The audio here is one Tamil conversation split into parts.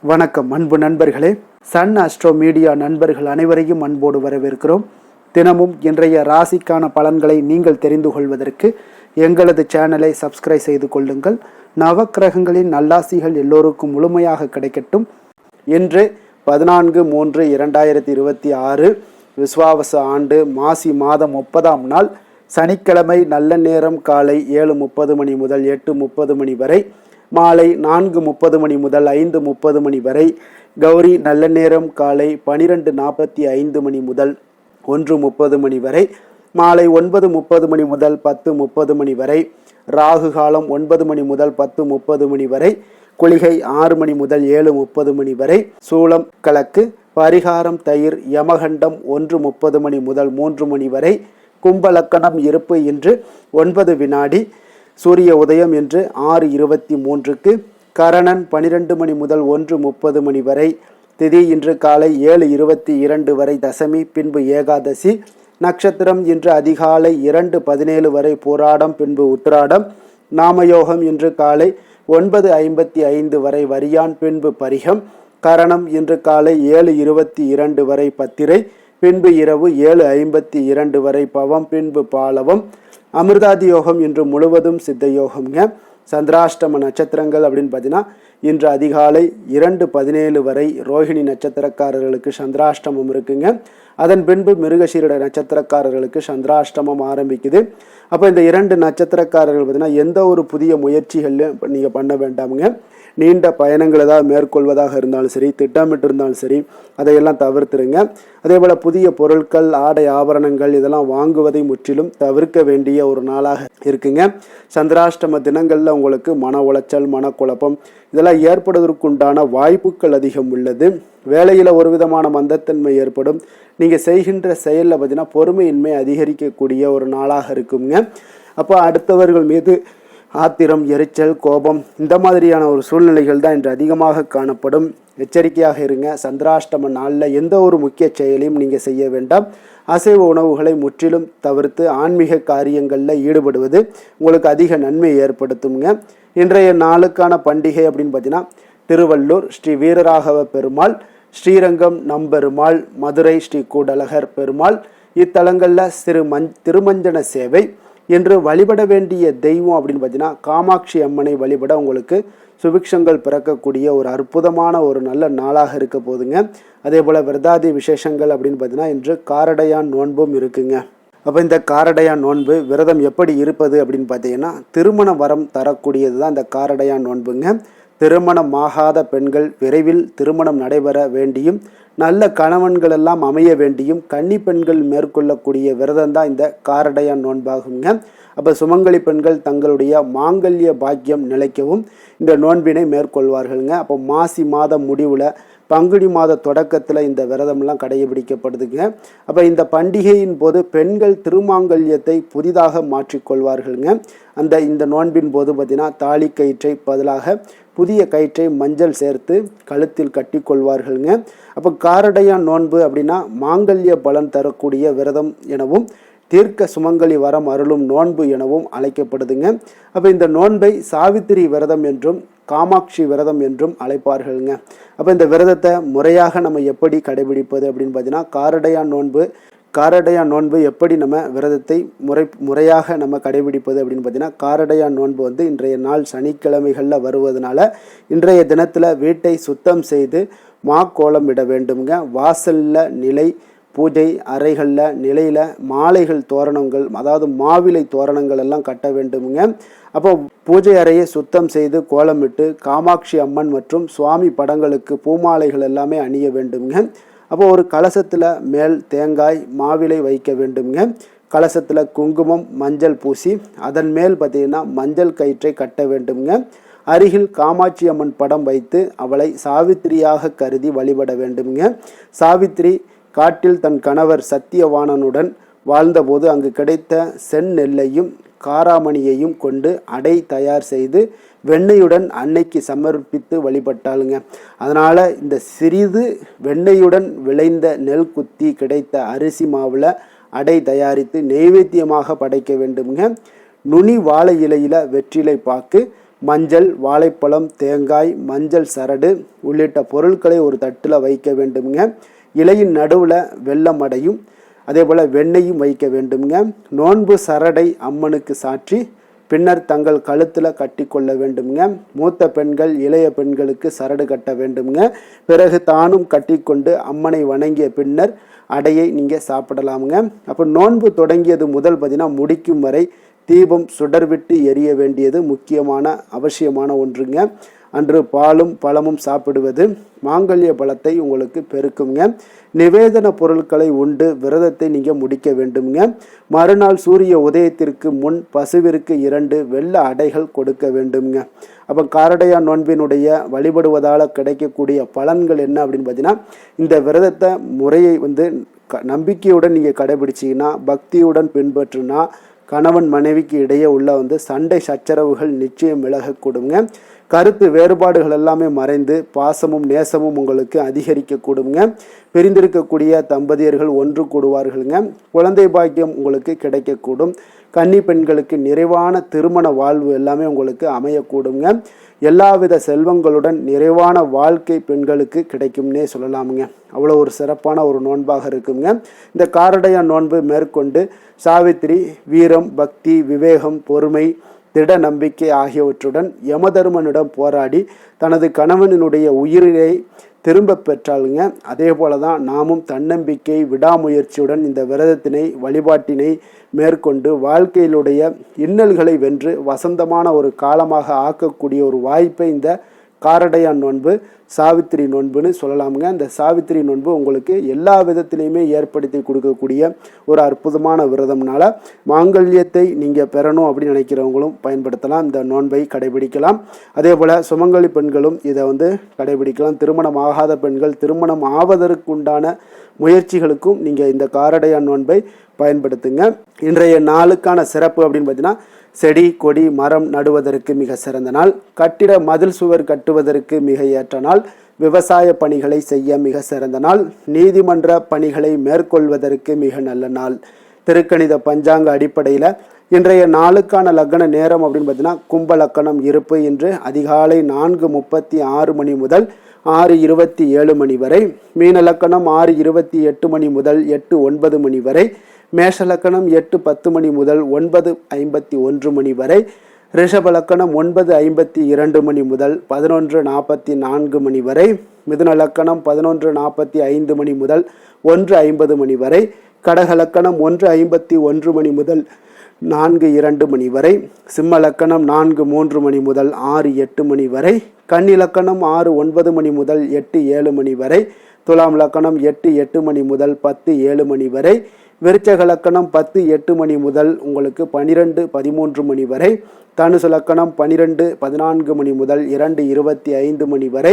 வணக்கம் அன்பு நண்பர்களே. சன் அஸ்ட்ரோ மீடியா நண்பர்கள் அனைவரையும் அன்போடு வரவேற்கிறோம். தினமும் இன்றைய ராசிக்கான பலன்களை நீங்கள் தெரிந்து கொள்வதற்கு எங்களது சேனலை சப்ஸ்கிரைப் செய்து கொள்ளுங்கள். நவக்கிரகங்களின் நல்லாசிகள் எல்லோருக்கும் முழுமையாக கிடைக்கட்டும். இன்று 14/3/2026 விஸ்வாவச ஆண்டு மாசி மாதம் 30ஆம் நாள் சனிக்கிழமை. நல்ல நேரம் காலை 7:30 மணி முதல் 8:30 மணி வரை, மாலை 4:30 மணி முதல் 5:30 மணி வரை. கௌரி நல்ல நேரம் காலை 12:45 மணி முதல் 1:30 மணி வரை, மாலை 9:30 மணி முதல் 10:30 மணி வரை. ராகு காலம் 9 மணி முதல் 10:30 மணி வரை. குளிகை 6 மணி முதல் 7:30 மணி வரை. சூலம் கிழக்கு. பரிகாரம் தயிர். யமகண்டம் 1:30 மணி முதல் 3 மணி வரை. கும்பலக்கணம் இருப்பு இன்று 9 வினாடி. சூரிய உதயம் இன்று 6:23க்கு. கரணன் 12 மணி முதல் 1:30 மணி வரை. திதி இன்று காலை 7:22 வரை தசமி, பின்பு ஏகாதசி. நட்சத்திரம் இன்று அதிகாலை 2:17 வரை போராடம், பின்பு உத்திராடம். நாமயோகம் இன்று காலை 9:55 வரை வரியான், பின்பு பரிகம். கரணம் இன்று காலை 7:22 வரை பத்திரை, பின்பு இரவு 7:52 வரை பவம், பின்பு பாலவம். அமிர்தாதி யோகம் இன்று முழுவதும் சித்த யோகம்ங்க. சந்திராஷ்டம நட்சத்திரங்கள் அப்படின்னு பார்த்தீங்கன்னா இன்று அதிகாலை 2:17 வரை ரோஹிணி நட்சத்திரக்காரர்களுக்கு சந்திராஷ்டமம் இருக்குங்க. அதன் பின்பு மிருகசீரிட நட்சத்திரக்காரர்களுக்கு சந்திராஷ்டமம் ஆரம்பிக்குது. அப்போ இந்த 2 நட்சத்திரக்காரர்கள் பார்த்தீங்கன்னா எந்த ஒரு புதிய முயற்சிகள்லையும் நீங்கள் பண்ண வேண்டாமுங்க. நீண்ட பயணங்கள் ஏதாவது மேற்கொள்வதாக இருந்தாலும் சரி, திட்டமிட்டு இருந்தாலும் சரி, அதையெல்லாம் தவிர்த்துருங்க. அதே போல் புதிய பொருட்கள், ஆடை ஆபரணங்கள் இதெல்லாம் வாங்குவதை முற்றிலும் தவிர்க்க வேண்டிய ஒரு நாளாக இருக்குங்க. சந்திராஷ்டம தினங்களில் உங்களுக்கு மன உளைச்சல், மனக்குழப்பம் இதெல்லாம் ஏற்படுவதற்குண்டான வாய்ப்புகள் அதிகம் உள்ளது. வேலையில் ஒரு விதமான மந்தத்தன்மை ஏற்படும். நீங்கள் செய்கின்ற செயலில் பார்த்தீங்கன்னா பொறுமையின்மை அதிகரிக்கக்கூடிய ஒரு நாளாக இருக்குங்க. அப்போ அடுத்தவர்கள் மீது ஆத்திரம், எரிச்சல், கோபம் இந்த மாதிரியான ஒரு சூழ்நிலைகள் தான் இன்று அதிகமாக காணப்படும். எச்சரிக்கையாக இருங்க. சந்திராஷ்டம நாளில் எந்த ஒரு முக்கிய செயலையும் நீங்கள் செய்ய வேண்டாம். அசைவ உணவுகளை முற்றிலும் தவிர்த்து ஆன்மீக காரியங்களில் ஈடுபடுவது உங்களுக்கு அதிக நன்மை ஏற்படுத்துங்க. இன்றைய நாளுக்கான பண்டிகை அப்படின்னு பார்த்தீங்கன்னா திருவள்ளூர் ஸ்ரீ வீரராகவ பெருமாள், ஸ்ரீரங்கம் நம்பெருமாள், மதுரை ஸ்ரீ கூடலகர் பெருமாள் இத்தலங்களில் திருமஞ்சன சேவை. என்று வழிபட வேண்டிய தெய்வம் அப்படின்னு பார்த்தீங்கன்னா காமாட்சி அம்மனை வழிபட உங்களுக்கு சுபிக்ஷங்கள் பிறக்கக்கூடிய ஒரு அற்புதமான ஒரு நல்ல நாளாக இருக்க போதுங்க. அதே போல் விரதாதி விசேஷங்கள் அப்படின்னு பார்த்தீங்கன்னா இன்று காரடையான் நோன்பும் இருக்குங்க. அப்போ இந்த காரடையான் நோன்பு விரதம் எப்படி இருப்பது அப்படின்னு பார்த்தீங்கன்னா திருமண வரம் தரக்கூடியது தான் இந்த காரடையான் நோன்புங்க. திருமணமாகாத பெண்கள் விரைவில் திருமணம் நடைபெற வேண்டியும் நல்ல கணவன்கள் எல்லாம் அமைய வேண்டியும் கன்னி பெண்கள் மேற்கொள்ளக்கூடிய விரதம் தான் இந்த காரடையான் நோன்பாகுங்க. அப்போ சுமங்கலி பெண்கள் தங்களுடைய மாங்கல்ய பாக்கியம் நிலைக்கவும் இந்த நோன்பினை மேற்கொள்வார்கள்ங்க. அப்போ மாசி மாதம் முடிவில் பங்குனி மாத தொடக்கத்தில் இந்த விரதம்லாம் கடைபிடிக்கப்படுதுங்க. அப்போ இந்த பண்டிகையின் போது பெண்கள் திருமாங்கல்யத்தை புதிதாக மாற்றிக்கொள்வார்கள்ங்க. இந்த நோன்பின் போது பார்த்தீங்கன்னா தாலி கயிற்றை பதிலாக புதிய கயிற்றை மஞ்சள் சேர்த்து கழுத்தில் கட்டி கொள்வார்கள்ங்க. அப்போ காரடையான் நோன்பு அப்படின்னா மாங்கல்ய பலன் தரக்கூடிய விரதம் எனவும் தீர்க்க சுமங்கலி வரம் அருளும் நோன்பு எனவும் அழைக்கப்படுதுங்க. அப்போ இந்த நோன்பை சாவித்திரி விரதம் என்றும் காமாட்சி விரதம் என்றும் அழைப்பார்கள்ங்க. அப்போ இந்த விரதத்தை முறையாக நம்ம எப்படி கடைபிடிப்பது அப்படின்னு பார்த்தீங்கன்னா காரடையான் நோன்பு எப்படி நம்ம விரதத்தை முறையாக நம்ம கடைபிடிப்பது அப்படின்னு பார்த்தீங்கன்னா காரடையான் நோன்பு இன்றைய நாள் சனிக்கிழமைகளில் வருவதனால இன்றைய தினத்தில் வீட்டை சுத்தம் செய்து மாக்கோலம் இட வேண்டுங்க. வாசலில் நிலை பூஜை அறைகளில் நிலையில் மாலைகள் தோரணங்கள், அதாவது மாவிலை தோரணங்கள் எல்லாம் கட்ட வேண்டுமுங்க. அப்போ பூஜை அறையை சுத்தம் செய்து கோலமிட்டு காமாட்சி அம்மன் மற்றும் சுவாமி படங்களுக்கு பூமாலைகள் எல்லாமே அணிய வேண்டுங்க. அப்போ ஒரு கலசத்தில் மேல் தேங்காய் மாவிலை வைக்க வேண்டுங்க. கலசத்தில் குங்குமம் மஞ்சள் பூசி அதன் மேல் பார்த்தீங்கன்னா மஞ்சள் கயிற்றை கட்ட வேண்டுங்க. அருகில் காமாட்சி அம்மன் படம் வைத்து அவளை சாவித்திரியாக கருதி வழிபட வேண்டுங்க. சாவித்திரி காட்டில் தன் கணவர் சத்தியவாணனுடன் வாழ்ந்தபோது அங்கு கிடைத்த செந்நெல்லையும் காராமணியையும் கொண்டு அடை தயார் செய்து வெண்ணெயுடன் அன்னைக்கு சமர்ப்பித்து வழிபட்டாளுங்க. அதனால் இந்த சிறிது வெண்ணெயுடன் விளைந்த நெல் குத்தி கிடைத்த அரிசி மாவில் அடை தயாரித்து நெய்வேத்தியமாக படைக்க வேண்டுங்க. நுனி வாழை இலையில் வெற்றிலை பாக்கு மஞ்சள், வாழைப்பழம், தேங்காய், மஞ்சள் சரடு உள்ளிட்ட பொருட்களை ஒரு தட்டில் வைக்க வேண்டுங்க. இலையின் நடுவில் வெல்லம் அடையும் அதே போல் வெண்ணெயும் வைக்க வேண்டுங்க. நோன்பு சரடை அம்மனுக்கு சாற்றி பின்னர் தங்கள் கழுத்தில் கட்டி கொள்ள வேண்டுங்க. மூத்த பெண்கள் இளைய பெண்களுக்கு சரடு கட்ட வேண்டுங்க. பிறகு தானும் கட்டிக்கொண்டு அம்மனை வணங்கிய பின்னர் அடையை நீங்கள் சாப்பிடலாமுங்க. அப்போ நோன்பு தொடங்கியது முதல் பார்த்தீங்கன்னா முடிக்கும் வரை தீபம் சுடர்விட்டு எரிய வேண்டியது முக்கியமான அவசியமான ஒன்றுங்க. அன்று பாலும் பழமும் சாப்பிடுவது மாங்கல்ய பலத்தை உங்களுக்கு பெருக்குங்க. நிவேதன பொருட்களை உண்டு விரதத்தை நீங்கள் முடிக்க வேண்டுங்க. மறுநாள் சூரிய உதயத்திற்கு முன் பசுவிற்கு 2 வெள்ளை அடைகள் கொடுக்க வேண்டுங்க. அப்போ காரடையா நோன்பினுடைய வழிபடுவதால் கிடைக்கக்கூடிய பலன்கள் என்ன அப்படின்னு பார்த்தீங்கன்னா, இந்த விரதத்தை முறையை நம்பிக்கையுடன் நீங்கள் கடைபிடிச்சிங்கன்னா, பக்தியுடன் பின்பற்றுனா கணவன் மனைவிக்கு இடையே உள்ள சண்டை சச்சரவுகள் நிச்சயம் விலகக்கூடுங்க. கருத்து வேறுபாடுகள் எல்லாமே மறைந்து பாசமும் நேசமும் உங்களுக்கு அதிகரிக்க கூடுங்க. பிரிந்திருக்கக்கூடிய தம்பதியர்கள் ஒன்று கூடுவார்களுங்க. குழந்தை பாக்கியம் உங்களுக்கு கிடைக்கக்கூடும். கன்னி பெண்களுக்கு நிறைவான திருமண வாழ்வு எல்லாமே உங்களுக்கு அமையக்கூடுங்க. எல்லாவித செல்வங்களுடன் நிறைவான வாழ்க்கை பெண்களுக்கு கிடைக்கும்னே சொல்லலாமுங்க. அவ்வளோ ஒரு சிறப்பான ஒரு நோன்பாக இருக்குங்க. இந்த காரடையா நோன்பு மேற்கொண்டு சாவித்திரி வீரம், பக்தி, விவேகம், பொறுமை, திட நம்பிக்கை ஆகியவற்றுடன் யமதர்மனிடம் போராடி தனது கணவனினுடைய உயிரை திரும்ப பெற்றாளுங்க. அதே போல தான் நாமும் தன்னம்பிக்கை விடாமுயற்சியுடன் இந்த விரதத்தினை வழிபாட்டினை மேற்கொண்டு வாழ்க்கையிலுடைய இன்னல்களை வென்று வசந்தமான ஒரு காலமாக ஆக்கக்கூடிய ஒரு வாய்ப்பை இந்த காரடையா நோன்பு சாவித்திரி நோன்புன்னு சொல்லலாமுங்க. இந்த சாவித்திரி நோன்பு உங்களுக்கு எல்லா விதத்திலையுமே ஏற்படுத்தி கொடுக்கக்கூடிய ஒரு அற்புதமான விரதம்னால மாங்கல்யத்தை நீங்கள் பெறணும் அப்படின்னு நினைக்கிறவங்களும் பயன்படுத்தலாம். இந்த நோன்பை கடைபிடிக்கலாம். அதே போல் சுமங்கலி பெண்களும் இதை கடைபிடிக்கலாம். திருமணம் ஆகாத பெண்கள் திருமணம் ஆவதற்கு உண்டான முயற்சிகளுக்கும் நீங்கள் இந்த காரடையா நோன்பை பயன்படுத்துங்க. இன்றைய நாளுக்கான சிறப்பு அப்படின்னு பார்த்தீங்கன்னா, செடி கொடி மரம் நடுவதற்கு மிக சிறந்த நாள், கட்டிட மதில் சுவர் கட்டுவதற்கு மிக ஏற்ற நாள், விவசாய பணிகளை செய்ய மிக சிறந்த நாள், நீதிமன்ற பணிகளை மேற்கொள்வதற்கு மிக நல்ல நாள். திருக்கணித பஞ்சாங்க அடிப்படையில் இன்றைய நாளுக்கான லக்கண நேரம் அப்படின்னு பார்த்தீங்கன்னா, கும்ப லக்கணம் இருப்பு இன்று அதிகாலை 4:36 மணி முதல் 6:27 மணி வரை, மீன லக்கணம் 6:28 மணி முதல் 8:09 மணி வரை, மேஷ லக்கணம் 8:10 மணி முதல் 9:51 மணி வரை, ரிஷப லக்கணம் 9:52 மணி முதல் 11:44 மணி வரை, மிதுன லக்கணம் 11:45 மணி முதல் 1:50 மணி வரை, கடக லக்கணம் 1:51 மணி முதல் 4:02 மணி வரை, சிம்ம லக்கணம் 4:03 மணி முதல் 6:08 மணி வரை, கன்னி லக்கணம் 6:09 மணி முதல் 8:07 மணி வரை, துலாம் லக்கணம் 8:08 மணி முதல் 10:07 மணி வரை, விருச்சக லக்கணம் 10:08 மணி முதல் உங்களுக்கு 12:13 மணி வரை, தனுசு லக்கணம் 12:14 மணி முதல் 2:25 மணி வரை,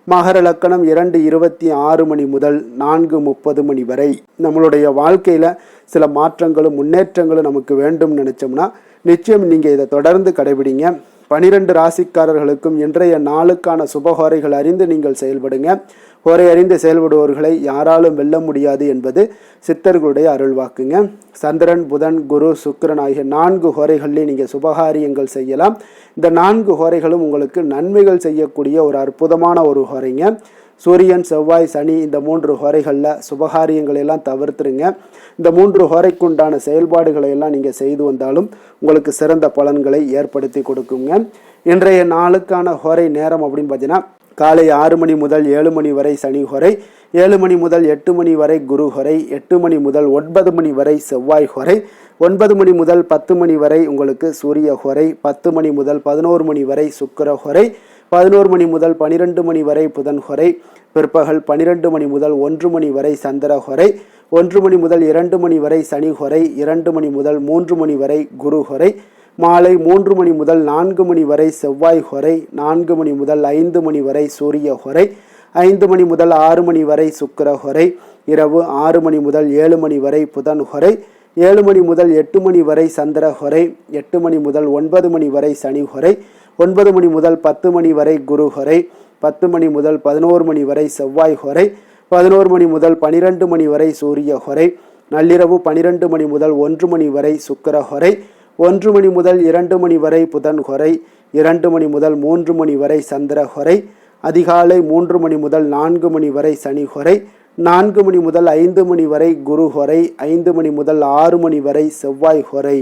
மகர லக்கணம் 2:26 மணி முதல் 4:30 மணி வரை. நம்மளுடைய வாழ்க்கையில் சில மாற்றங்களும் முன்னேற்றங்களும் நமக்கு வேண்டும் நினைச்சோம்னா நிச்சயம் நீங்கள் இதை தொடர்ந்து கடைபிடிங்க. 12 ராசிக்காரர்களுக்கும் இன்றைய நாளுக்கான சுபஹோரைகள் அறிந்து நீங்கள் செயல்படுங்க. ஹோரை அறிந்து செயல்படுபவர்களை யாராலும் வெல்ல முடியாது என்பது சித்தர்களுடைய அருள்வாக்குங்க. சந்திரன், புதன், குரு, சுக்கிரன் ஆகிய 4 ஹோரைகளிலே நீங்கள் சுபகாரியங்கள் செய்யலாம். இந்த 4 ஹோரைகளும் உங்களுக்கு நன்மைகள் செய்யக்கூடிய ஒரு அற்புதமான ஒரு ஹோரைங்க. சூரியன், செவ்வாய், சனி இந்த 3 ஹோரைகளில் சுபகாரியங்களை எல்லாம் தவிர்த்துருங்க. இந்த 3 ஹோரைக்குண்டான செயல்பாடுகளை எல்லாம் நீங்கள் செய்து வந்தாலும் உங்களுக்கு சிறந்த பலன்களை ஏற்படுத்தி கொடுக்குங்க. இன்றைய நாளுக்கான ஹோரை நேரம் அப்படின்னு பார்த்தீங்கன்னா, காலை 6 மணி முதல் 7 மணி வரை சனி ஹோரை, 7 மணி முதல் 8 மணி வரை குரு ஹோரை, 8 மணி முதல் 9 மணி வரை செவ்வாய் ஹோரை, 9 மணி முதல் 10 மணி வரை உங்களுக்கு சூரிய ஹோரை, 10 மணி முதல் 11 மணி வரை சுக்கிர ஹோரை, 11 மணி முதல் 12 மணி வரை புதன் ஹோரை, பிற்பகல் 12 மணி முதல் 1 மணி வரை சந்திர ஹோரை, 1 மணி முதல் 2 மணி வரை சனி ஹோரை, 2 மணி முதல் 3 மணி வரை குரு ஹோரை, மாலை 3 மணி முதல் 4 மணி வரை செவ்வாய் ஹோரை, 4 மணி முதல் 5 மணி வரை சூரிய ஹோரை, 5 மணி முதல் 6 மணி வரை சுக்கிர ஹோரை, இரவு 6 மணி முதல் 7 மணி வரை புதன் ஹோரை, 7 மணி முதல் 8 மணி வரை சந்திர ஹோரை, 8 மணி முதல் 9 மணி வரை சனி ஹோரை, 9 மணி முதல் 10 மணி வரை குரு ஹோரை, 10 மணி முதல் 11 மணி வரை செவ்வாய் ஹோரை, 11 மணி முதல் 12 மணி வரை சூரிய ஹோரை, நள்ளிரவு 12 மணி முதல் 1 மணி வரை சுக்கிர ஹோரை, 1 மணி முதல் 2 மணி வரை புதன் ஹோரை, 2 மணி முதல் 3 மணி வரை சந்திரஹொரை, அதிகாலை 3 மணி முதல் 4 மணி வரை சனிஹொரை, 4 மணி முதல் 5 மணி வரை குருஹொரை, 5 மணி முதல் 6 மணி வரை செவ்வாய் ஹொரை.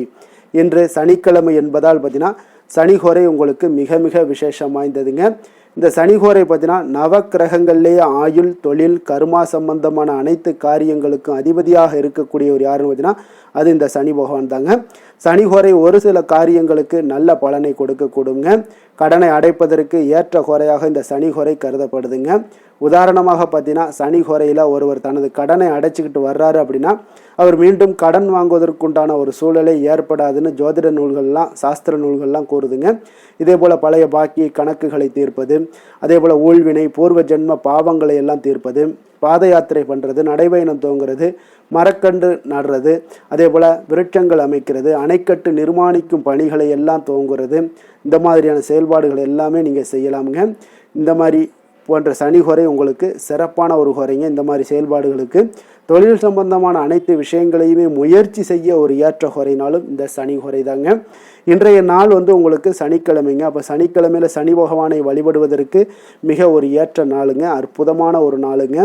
இன்று சனிக்கிழமை என்பதால் பார்த்தீங்கன்னா சனிஹொரை உங்களுக்கு மிக மிக விசேஷம் வாய்ந்ததுங்க. இந்த சனிஹோரை பார்த்தீங்கன்னா நவக்கிரகங்கள்லேயே ஆயுள், தொழில், கர்மா சம்பந்தமான அனைத்து காரியங்களுக்கும் அதிபதியாக இருக்கக்கூடியவர் யாருன்னு பார்த்தீங்கன்னா அது இந்த சனி பகவான் தாங்க. சனிஹோரை ஒரு சில காரியங்களுக்கு நல்ல பலனை கொடுக்கக்கூடுங்க. கடனை அடைப்பதற்கு ஏற்ற ஹோரையாக இந்த சனிஹோரை கருதப்படுதுங்க. உதாரணமாக பார்த்தீங்கன்னா சனிஹோரையில் ஒருவர் தனது கடனை அடைச்சிக்கிட்டு வர்றாரு அப்படின்னா அவர் மீண்டும் கடன் வாங்குவதற்குண்டான ஒரு சூழலை ஏற்படாதுன்னு ஜோதிட நூல்கள்லாம் சாஸ்திர நூல்கள்லாம் கூறுதுங்க. இதே போல் பழைய பாக்கி கணக்குகளை தீர்ப்பது, அதே போல் ஊழ்வினை பூர்வ ஜென்ம பாவங்களை எல்லாம் தீர்ப்பது, பாத யாத்திரை பண்ணுறது, நடைபயணம் துவங்குறது, மரக்கன்று நடுறது, அதே போல் விருட்சங்கள் அமைக்கிறது, அணைக்கட்டு நிர்மாணிக்கும் பணிகளை எல்லாம் துவங்குறது, இந்த மாதிரியான செயல்பாடுகள் எல்லாமே நீங்கள் செய்யலாமுங்க. இந்த மாதிரி போன்ற சனிஹொரை உங்களுக்கு சிறப்பான ஒரு ஹொரைங்க. இந்த மாதிரி செயல்பாடுகளுக்கு தொழில் சம்பந்தமான அனைத்து விஷயங்களையுமே முயற்சி செய்ய ஒரு ஏற்ற ஹொரைனாலும் இந்த சனிஹொரை தாங்க. இன்றைய நாள் உங்களுக்கு சனிக்கிழமைங்க. அப்போ சனிக்கிழமையில் சனி பகவானை வழிபடுவதற்கு மிக ஒரு ஏற்ற நாளுங்க, அற்புதமான ஒரு நாளுங்க.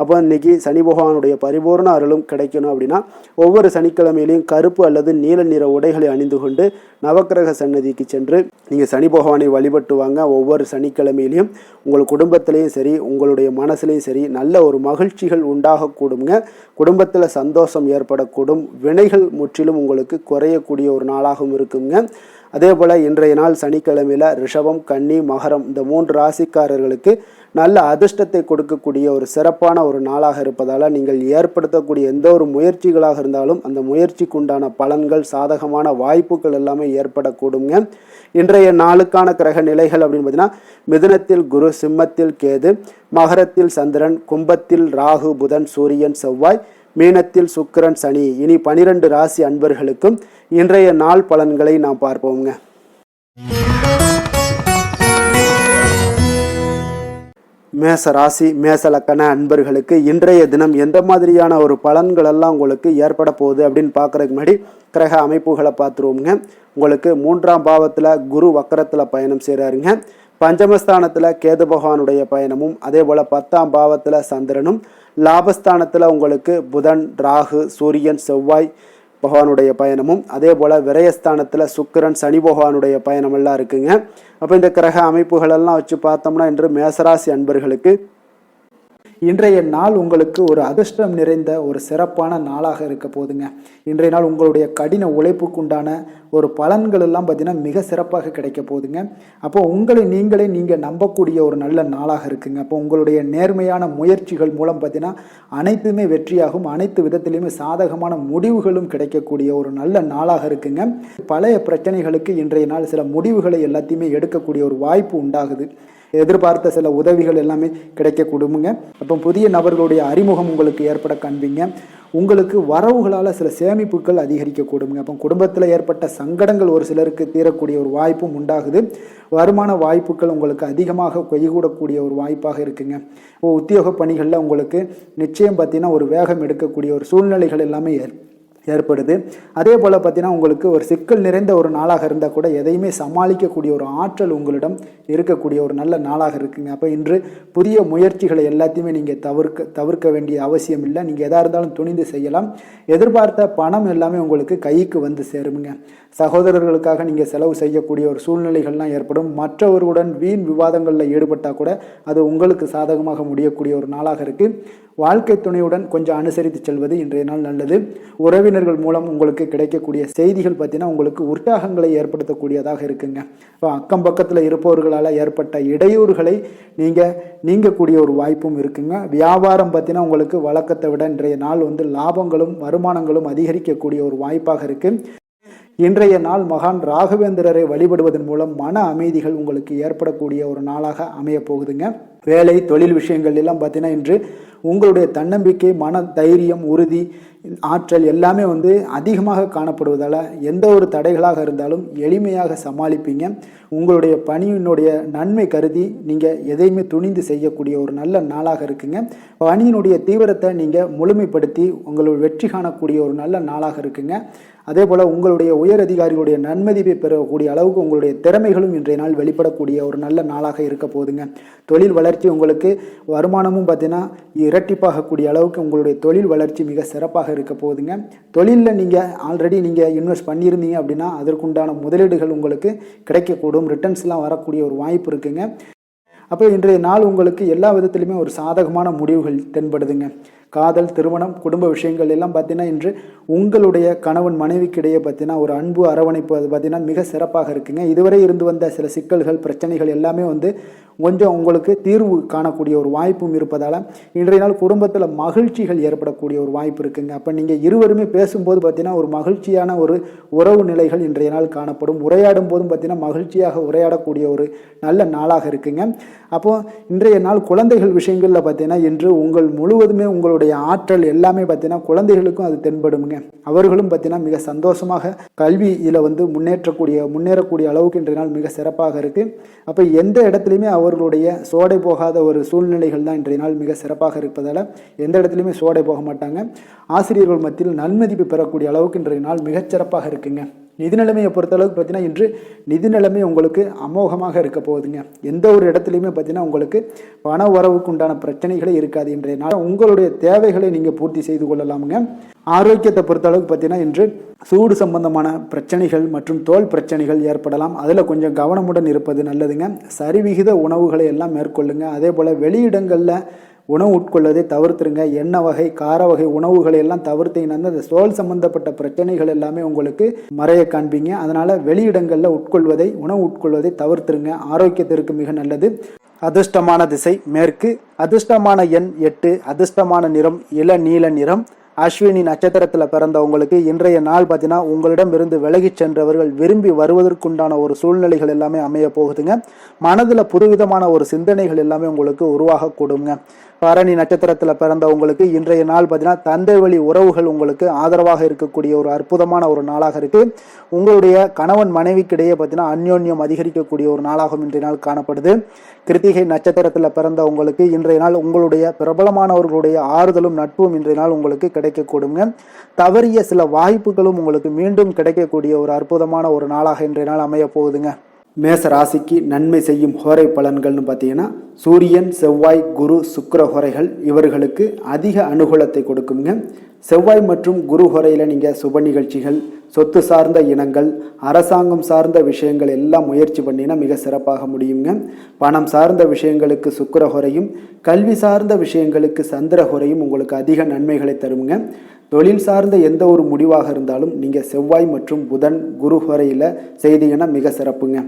அப்போ இன்னைக்கு சனி பகவானுடைய பரிபூர்ண அருளும் கிடைக்கணும் அப்படின்னா ஒவ்வொரு சனிக்கிழமையிலையும் கருப்பு அல்லது நீல நிற உடைகளை அணிந்து கொண்டு நவக்கிரக சன்னதிக்கு சென்று நீங்கள் சனி பகவானை வழிபட்டு வாங்க. ஒவ்வொரு சனிக்கிழமையிலையும் உங்கள் குடும்பத்திலையும் சரி உங்களுடைய மனசுலையும் சரி நல்ல ஒரு மகிழ்ச்சிகள் உண்டாகக்கூடுங்க. குடும்பத்தில் சந்தோஷம் ஏற்படக்கூடும். வினைகள் முற்றிலும் உங்களுக்கு குறையக்கூடிய ஒரு நாளாகவும் இருக்குங்க. அதே போல் இன்றைய நாள் சனிக்கிழமையில் ரிஷபம், கன்னி, மகரம் இந்த 3 ராசிக்காரர்களுக்கு நல்ல அதிர்ஷ்டத்தை கொடுக்கக்கூடிய ஒரு சிறப்பான ஒரு நாளாக இருப்பதால் நீங்கள் ஏற்படுத்தக்கூடிய எந்த ஒரு முயற்சிகளாக இருந்தாலும் அந்த முயற்சிக்கு உண்டான பலன்கள், சாதகமான வாய்ப்புகள் எல்லாமே ஏற்படக்கூடுங்க. இன்றைய நாளுக்கான கிரக நிலைகள் அப்படின்னு பார்த்தீங்கன்னா மிதுனத்தில் குரு, சிம்மத்தில் கேது, மகரத்தில் சந்திரன், கும்பத்தில் ராகு, புதன், சூரியன், செவ்வாய், மீனத்தில் சுக்கிரன், சனி. இனி 12 ராசி அன்பர்களுக்கும் இன்றைய நாள் பலன்களை நாம் பார்ப்போங்க. மேச ராசி மேச லக்கண அன்பர்களுக்கு இன்றைய தினம் எந்த மாதிரியான ஒரு பலன்கள் எல்லாம் உங்களுக்கு ஏற்பட போகுது அப்படின்னு பார்க்குறதுக்கு முன்னாடி கிரக அமைப்புகளை பார்த்துருவோங்க. உங்களுக்கு 3ஆம் பாவத்தில் குரு வக்கரத்தில் பயணம் செய்கிறாருங்க. பஞ்சமஸ்தானத்தில் கேது பகவானுடைய பயணமும், அதே போல் 10ஆம் பாவத்தில் சந்திரனும், லாபஸ்தானத்தில் உங்களுக்கு புதன், ராகு, சூரியன், செவ்வாய் பகவானுடைய பயணமும், அதே போல் விரயஸ்தானத்தில் சுக்கிரன், சனி பகவானுடைய பயணமெல்லாம் இருக்குங்க. அப்போ இந்த கிரக அமைப்புகளெல்லாம் வச்சு பார்த்தோம்னா இன்று மேசராசி அன்பர்களுக்கு இன்றைய நாள் உங்களுக்கு ஒரு அதிர்ஷ்டம் நிறைந்த ஒரு சிறப்பான நாளாக இருக்க போதுங்க. இன்றைய நாள் உங்களுடைய கடின உழைப்புக்கு உண்டான ஒரு பலன்கள் எல்லாம் பார்த்தீங்கன்னா மிக சிறப்பாக கிடைக்க போகுதுங்க. அப்போ உங்களை நீங்கள் நம்பக்கூடிய ஒரு நல்ல நாளாக இருக்குங்க. அப்போ உங்களுடைய நேர்மையான முயற்சிகள் மூலம் பார்த்தீங்கன்னா அனைத்துமே வெற்றியாகும், அனைத்து விதத்திலையுமே சாதகமான முடிவுகளும் கிடைக்கக்கூடிய ஒரு நல்ல நாளாக இருக்குங்க. பழைய பிரச்சனைகளுக்கு இன்றைய நாள் சில முடிவுகளை எல்லாத்தையுமே எடுக்கக்கூடிய ஒரு வாய்ப்பு உண்டாகுது. எதிர்பார்த்த சில உதவிகள் எல்லாமே கிடைக்க கொடுங்க. அப்போ புதிய நபர்களுடைய அறிமுகம் உங்களுக்கு ஏற்பட காண்பீங்க. உங்களுக்கு வரவுகளால் சில சேமிப்புகள் அதிகரிக்க கொடுங்க. அப்போ குடும்பத்தில் ஏற்பட்ட சங்கடங்கள் ஒரு சிலருக்கு தீரக்கூடிய ஒரு வாய்ப்பும் உண்டாகுது. வருமான வாய்ப்புகள் உங்களுக்கு அதிகமாக கைகூடக்கூடிய ஒரு வாய்ப்பாக இருக்குங்க. உத்தியோக பணிகளில் உங்களுக்கு நிச்சயம் பார்த்தீங்கன்னா ஒரு வேகம் எடுக்கக்கூடிய ஒரு சூழ்நிலைகள் எல்லாமே ஏற்படுது. அதே போல் பார்த்தீங்கன்னா உங்களுக்கு ஒரு சிக்கல் நிறைந்த ஒரு நாளாக இருந்தால் கூட எதையுமே சமாளிக்கக்கூடிய ஒரு ஆற்றல் உங்களிடம் இருக்கக்கூடிய ஒரு நல்ல நாளாக இருக்குங்க. அப்போ இன்று புதிய முயற்சிகளை எல்லாத்தையுமே நீங்கள் தவிர்க்க வேண்டிய அவசியம் இல்லை. நீங்கள் எதாக இருந்தாலும் துணிந்து செய்யலாம். எதிர்பார்த்த பணம் எல்லாமே உங்களுக்கு கைக்கு வந்து சேருங்க. சகோதரர்களுக்காக நீங்கள் செலவு செய்யக்கூடிய ஒரு சூழ்நிலைகள்லாம் ஏற்படும். மற்றவர்களுடன் வீண் விவாதங்களில் ஈடுபட்டால் கூட அது உங்களுக்கு சாதகமாக முடியக்கூடிய ஒரு நாளாக இருக்குது. வாழ்க்கை துணையுடன் கொஞ்சம் அனுசரித்து செல்வது இன்றைய நாள் நல்லது. உறவினர்கள் மூலம் உங்களுக்கு கிடைக்கக்கூடிய செய்திகள் பார்த்தீங்கன்னா உங்களுக்கு உற்சாகங்களை ஏற்படுத்தக்கூடியதாக இருக்குங்க. இப்போ அக்கம் பக்கத்தில் இருப்பவர்களால் ஏற்பட்ட இடையூறுகளை நீங்கக்கூடிய ஒரு வாய்ப்பும் இருக்குங்க. வியாபாரம் பார்த்தீங்கன்னா உங்களுக்கு வழக்கத்தை விட இன்றைய நாள் லாபங்களும் வருமானங்களும் அதிகரிக்கக்கூடிய ஒரு வாய்ப்பாக இருக்குது. இன்றைய நாள் மகான் ராகவேந்திரரை வழிபடுவதன் மூலம் மன அமைதிகள் உங்களுக்கு ஏற்படக்கூடிய ஒரு நாளாக அமைய போகுதுங்க. வேலை தொழில் விஷயங்கள் எல்லாம் பார்த்தீங்கன்னா இன்று உங்களுடைய தன்னம்பிக்கை, மன தைரியம், உறுதி ஆற்றல் எல்லாமே அதிகமாக காணப்படுவதால் எந்த ஒரு தடைகளாக இருந்தாலும் எளிமையாக சமாளிப்பீங்க. உங்களுடைய பணியினுடைய நன்மை கருதி நீங்கள் எதையுமே துணிந்து செய்யக்கூடிய ஒரு நல்ல நாளாக இருக்குங்க. பணியினுடைய தீவிரத்தை நீங்கள் முழுமைப்படுத்தி உங்களுடைய வெற்றி காணக்கூடிய ஒரு நல்ல நாளாக இருக்குங்க. அதே போல் உங்களுடைய உயர் அதிகாரிகளுடைய நன்மதிப்பை பெறக்கூடிய அளவுக்கு உங்களுடைய திறமைகளும் இன்றைய நாள் வெளிப்படக்கூடிய ஒரு நல்ல நாளாக இருக்க போகுதுங்க. தொழில் வளர்ச்சி உங்களுக்கு வருமானமும் பார்த்தீங்கன்னா இரட்டிப்பாகக்கூடிய அளவுக்கு உங்களுடைய தொழில் வளர்ச்சி மிக சிறப்பாக இருக்க போகுதுங்க. தொழிலில் நீங்கள் ஆல்ரெடி நீங்கள் இன்வெஸ்ட் பண்ணியிருந்தீங்க அப்படின்னா அதற்குண்டான முதலீடுகள் உங்களுக்கு கிடைக்கக்கூடும், ரிட்டர்ன்ஸ்லாம் வரக்கூடிய ஒரு வாய்ப்பு இருக்குங்க. அப்போ இன்றைய நாள் உங்களுக்கு எல்லா விதத்திலுமே ஒரு சாதகமான முடிவுகள் தென்படுதுங்க. காதல், திருமணம், குடும்ப விஷயங்கள் எல்லாம் பார்த்தீங்கன்னா இன்று உங்களுடைய கணவன் மனைவிக்கிடையே பார்த்தீங்கன்னா ஒரு அன்பு அரவணைப்பு அது பார்த்தீங்கன்னா மிக சிறப்பாக இருக்குங்க. இதுவரை இருந்து வந்த சில சிக்கல்கள் பிரச்சனைகள் எல்லாமே கொஞ்சம் உங்களுக்கு தீர்வு காணக்கூடிய ஒரு வாய்ப்பும் இருப்பதால் இன்றைய நாள் குடும்பத்தில் மகிழ்ச்சிகள் ஏற்படக்கூடிய ஒரு வாய்ப்பு இருக்குங்க. அப்போ நீங்கள் இருவருமே பேசும்போது பார்த்தீங்கன்னா ஒரு மகிழ்ச்சியான ஒரு உறவு நிலைகள் இன்றைய நாள் காணப்படும். உரையாடும் போதும் பார்த்தீங்கன்னா மகிழ்ச்சியாக உரையாடக்கூடிய ஒரு நல்ல நாளாக இருக்குங்க. அப்போது இன்றைய நாள் குழந்தைகள் விஷயங்களில் பார்த்தீங்கன்னா இன்று உங்கள் முழுவதுமே உங்களுடைய ஆற்றல் எல்லாமே பார்த்தீங்கன்னா குழந்தைகளுக்கும் அது தென்படுங்க. அவர்களும் பார்த்தீங்கன்னா மிக சந்தோஷமாக கல்வியில் முன்னேறக்கூடிய அளவுக்கு இன்றைய நாள் மிக சிறப்பாக இருக்குது. அப்போ எந்த இடத்துலையுமே அவர்களுடைய சோடை போகாத ஒரு சூழ்நிலைகள் தான் இன்றைய நாள் மிக சிறப்பாக இருப்பதால் எந்த இடத்துலையுமே சோடை போக மாட்டாங்க. ஆசிரியர்கள் மத்தியில் நன்மதிப்பு பெறக்கூடிய அளவுக்கு இன்றைய நாள் மிகச்சிறப்பாக இருக்குங்க. நிதி நிலைமையை பொறுத்தளவுக்கு பார்த்தீங்கன்னா இன்று நிதி நிலைமை உங்களுக்கு அமோகமாக இருக்க போகுதுங்க. எந்த ஒரு இடத்துலையுமே பார்த்தீங்கன்னா உங்களுக்கு பண வரவுக்கு உண்டான பிரச்சனைகளே இருக்காது. இன்றைய நாள் உங்களுடைய தேவைகளை நீங்கள் பூர்த்தி செய்து கொள்ளலாமுங்க. ஆரோக்கியத்தை பொறுத்தளவுக்கு பார்த்தீங்கன்னா இன்று சூடு சம்பந்தமான பிரச்சனைகள் மற்றும் தோல் பிரச்சனைகள் ஏற்படலாம். அதில் கொஞ்சம் கவனமுடன் இருப்பது நல்லதுங்க. சரிவிகித உணவுகளை எல்லாம் மேற்கொள்ளுங்க. அதே போல் வெளியிடங்களில் உணவு உட்கொள்வதை தவிர்த்துருங்க. எண்ணெய் வகை, கார வகை உணவுகளை எல்லாம் தவிர்த்தீங்கன்னா அந்த தோல் சம்பந்தப்பட்ட பிரச்சனைகள் எல்லாமே உங்களுக்கு மறைய காண்பீங்க. அதனால் வெளியிடங்களில் உணவு உட்கொள்வதை தவிர்த்துருங்க. ஆரோக்கியத்திற்கு மிக நல்லது. அதிர்ஷ்டமான திசை மேற்கு, அதிர்ஷ்டமான எண் 8, அதிர்ஷ்டமான நிறம் இளநீல நிறம். அஸ்வினி நட்சத்திரத்தில் பிறந்தவங்களுக்கு இன்றைய நாள் பார்த்தீங்கன்னா உங்களிடமிருந்து விலகி சென்றவர்கள் விரும்பி வருவதற்குண்டான ஒரு சூழ்நிலைகள் எல்லாமே அமைய போகுதுங்க. மனதில் புதுவிதமான ஒரு சிந்தனைகள் எல்லாமே உங்களுக்கு உருவாகக்கூடுங்க. பரணி நட்சத்திரத்தில் பிறந்தவங்களுக்கு இன்றைய நாள் பார்த்தீங்கன்னா தந்தை வழி உறவுகள் உங்களுக்கு ஆதரவாக இருக்கக்கூடிய ஒரு அற்புதமான ஒரு நாளாக இருக்குது. உங்களுடைய கணவன் மனைவிக்கிடையே பார்த்தீங்கன்னா அந்யோன்யம் அதிகரிக்கக்கூடிய ஒரு நாளாகவும் இன்றைய நாள் காணப்படுது. கிருத்திகை நட்சத்திரத்தில் பிறந்தவங்களுக்கு இன்றைய நாள் உங்களுடைய பிரபலமானவர்களுடைய ஆறுதலும் நட்பும் இன்றைய நாள் உங்களுக்கு கிடைக்கக்கூடுங்க. தவறிய சில வாய்ப்புகளும் உங்களுக்கு மீண்டும் கிடைக்கக்கூடிய ஒரு அற்புதமான ஒரு நாளாக இன்றைய நாள் அமைய போகுதுங்க. மேச ராசிக்கு நன்மை செய்யும் ஹோரை பலன்கள்னு பார்த்தீங்கன்னா சூரியன், செவ்வாய், குரு, சுக்கிர ஹோரைகள் இவர்களுக்கு அதிக அனுகூலத்தை கொடுக்குங்க. செவ்வாய் மற்றும் குரு ஹோரையில் நீங்கள் சுப நிகழ்ச்சிகள், சொத்து சார்ந்த இனங்கள், அரசாங்கம் சார்ந்த விஷயங்கள் எல்லாம் முயற்சி பண்ணினா மிக சிறப்பாக முடியுங்க. பணம் சார்ந்த விஷயங்களுக்கு சுக்கிர ஹோரையும், கல்வி சார்ந்த விஷயங்களுக்கு சந்திர ஹோரையும் உங்களுக்கு அதிக நன்மைகளை தருங்க. தொழில் சார்ந்த எந்த ஒரு முடிவாக இருந்தாலும் நீங்கள் செவ்வாய் மற்றும் புதன், குரு ஹோரையில் செய்தீங்கன்னா மிக சிறப்புங்க.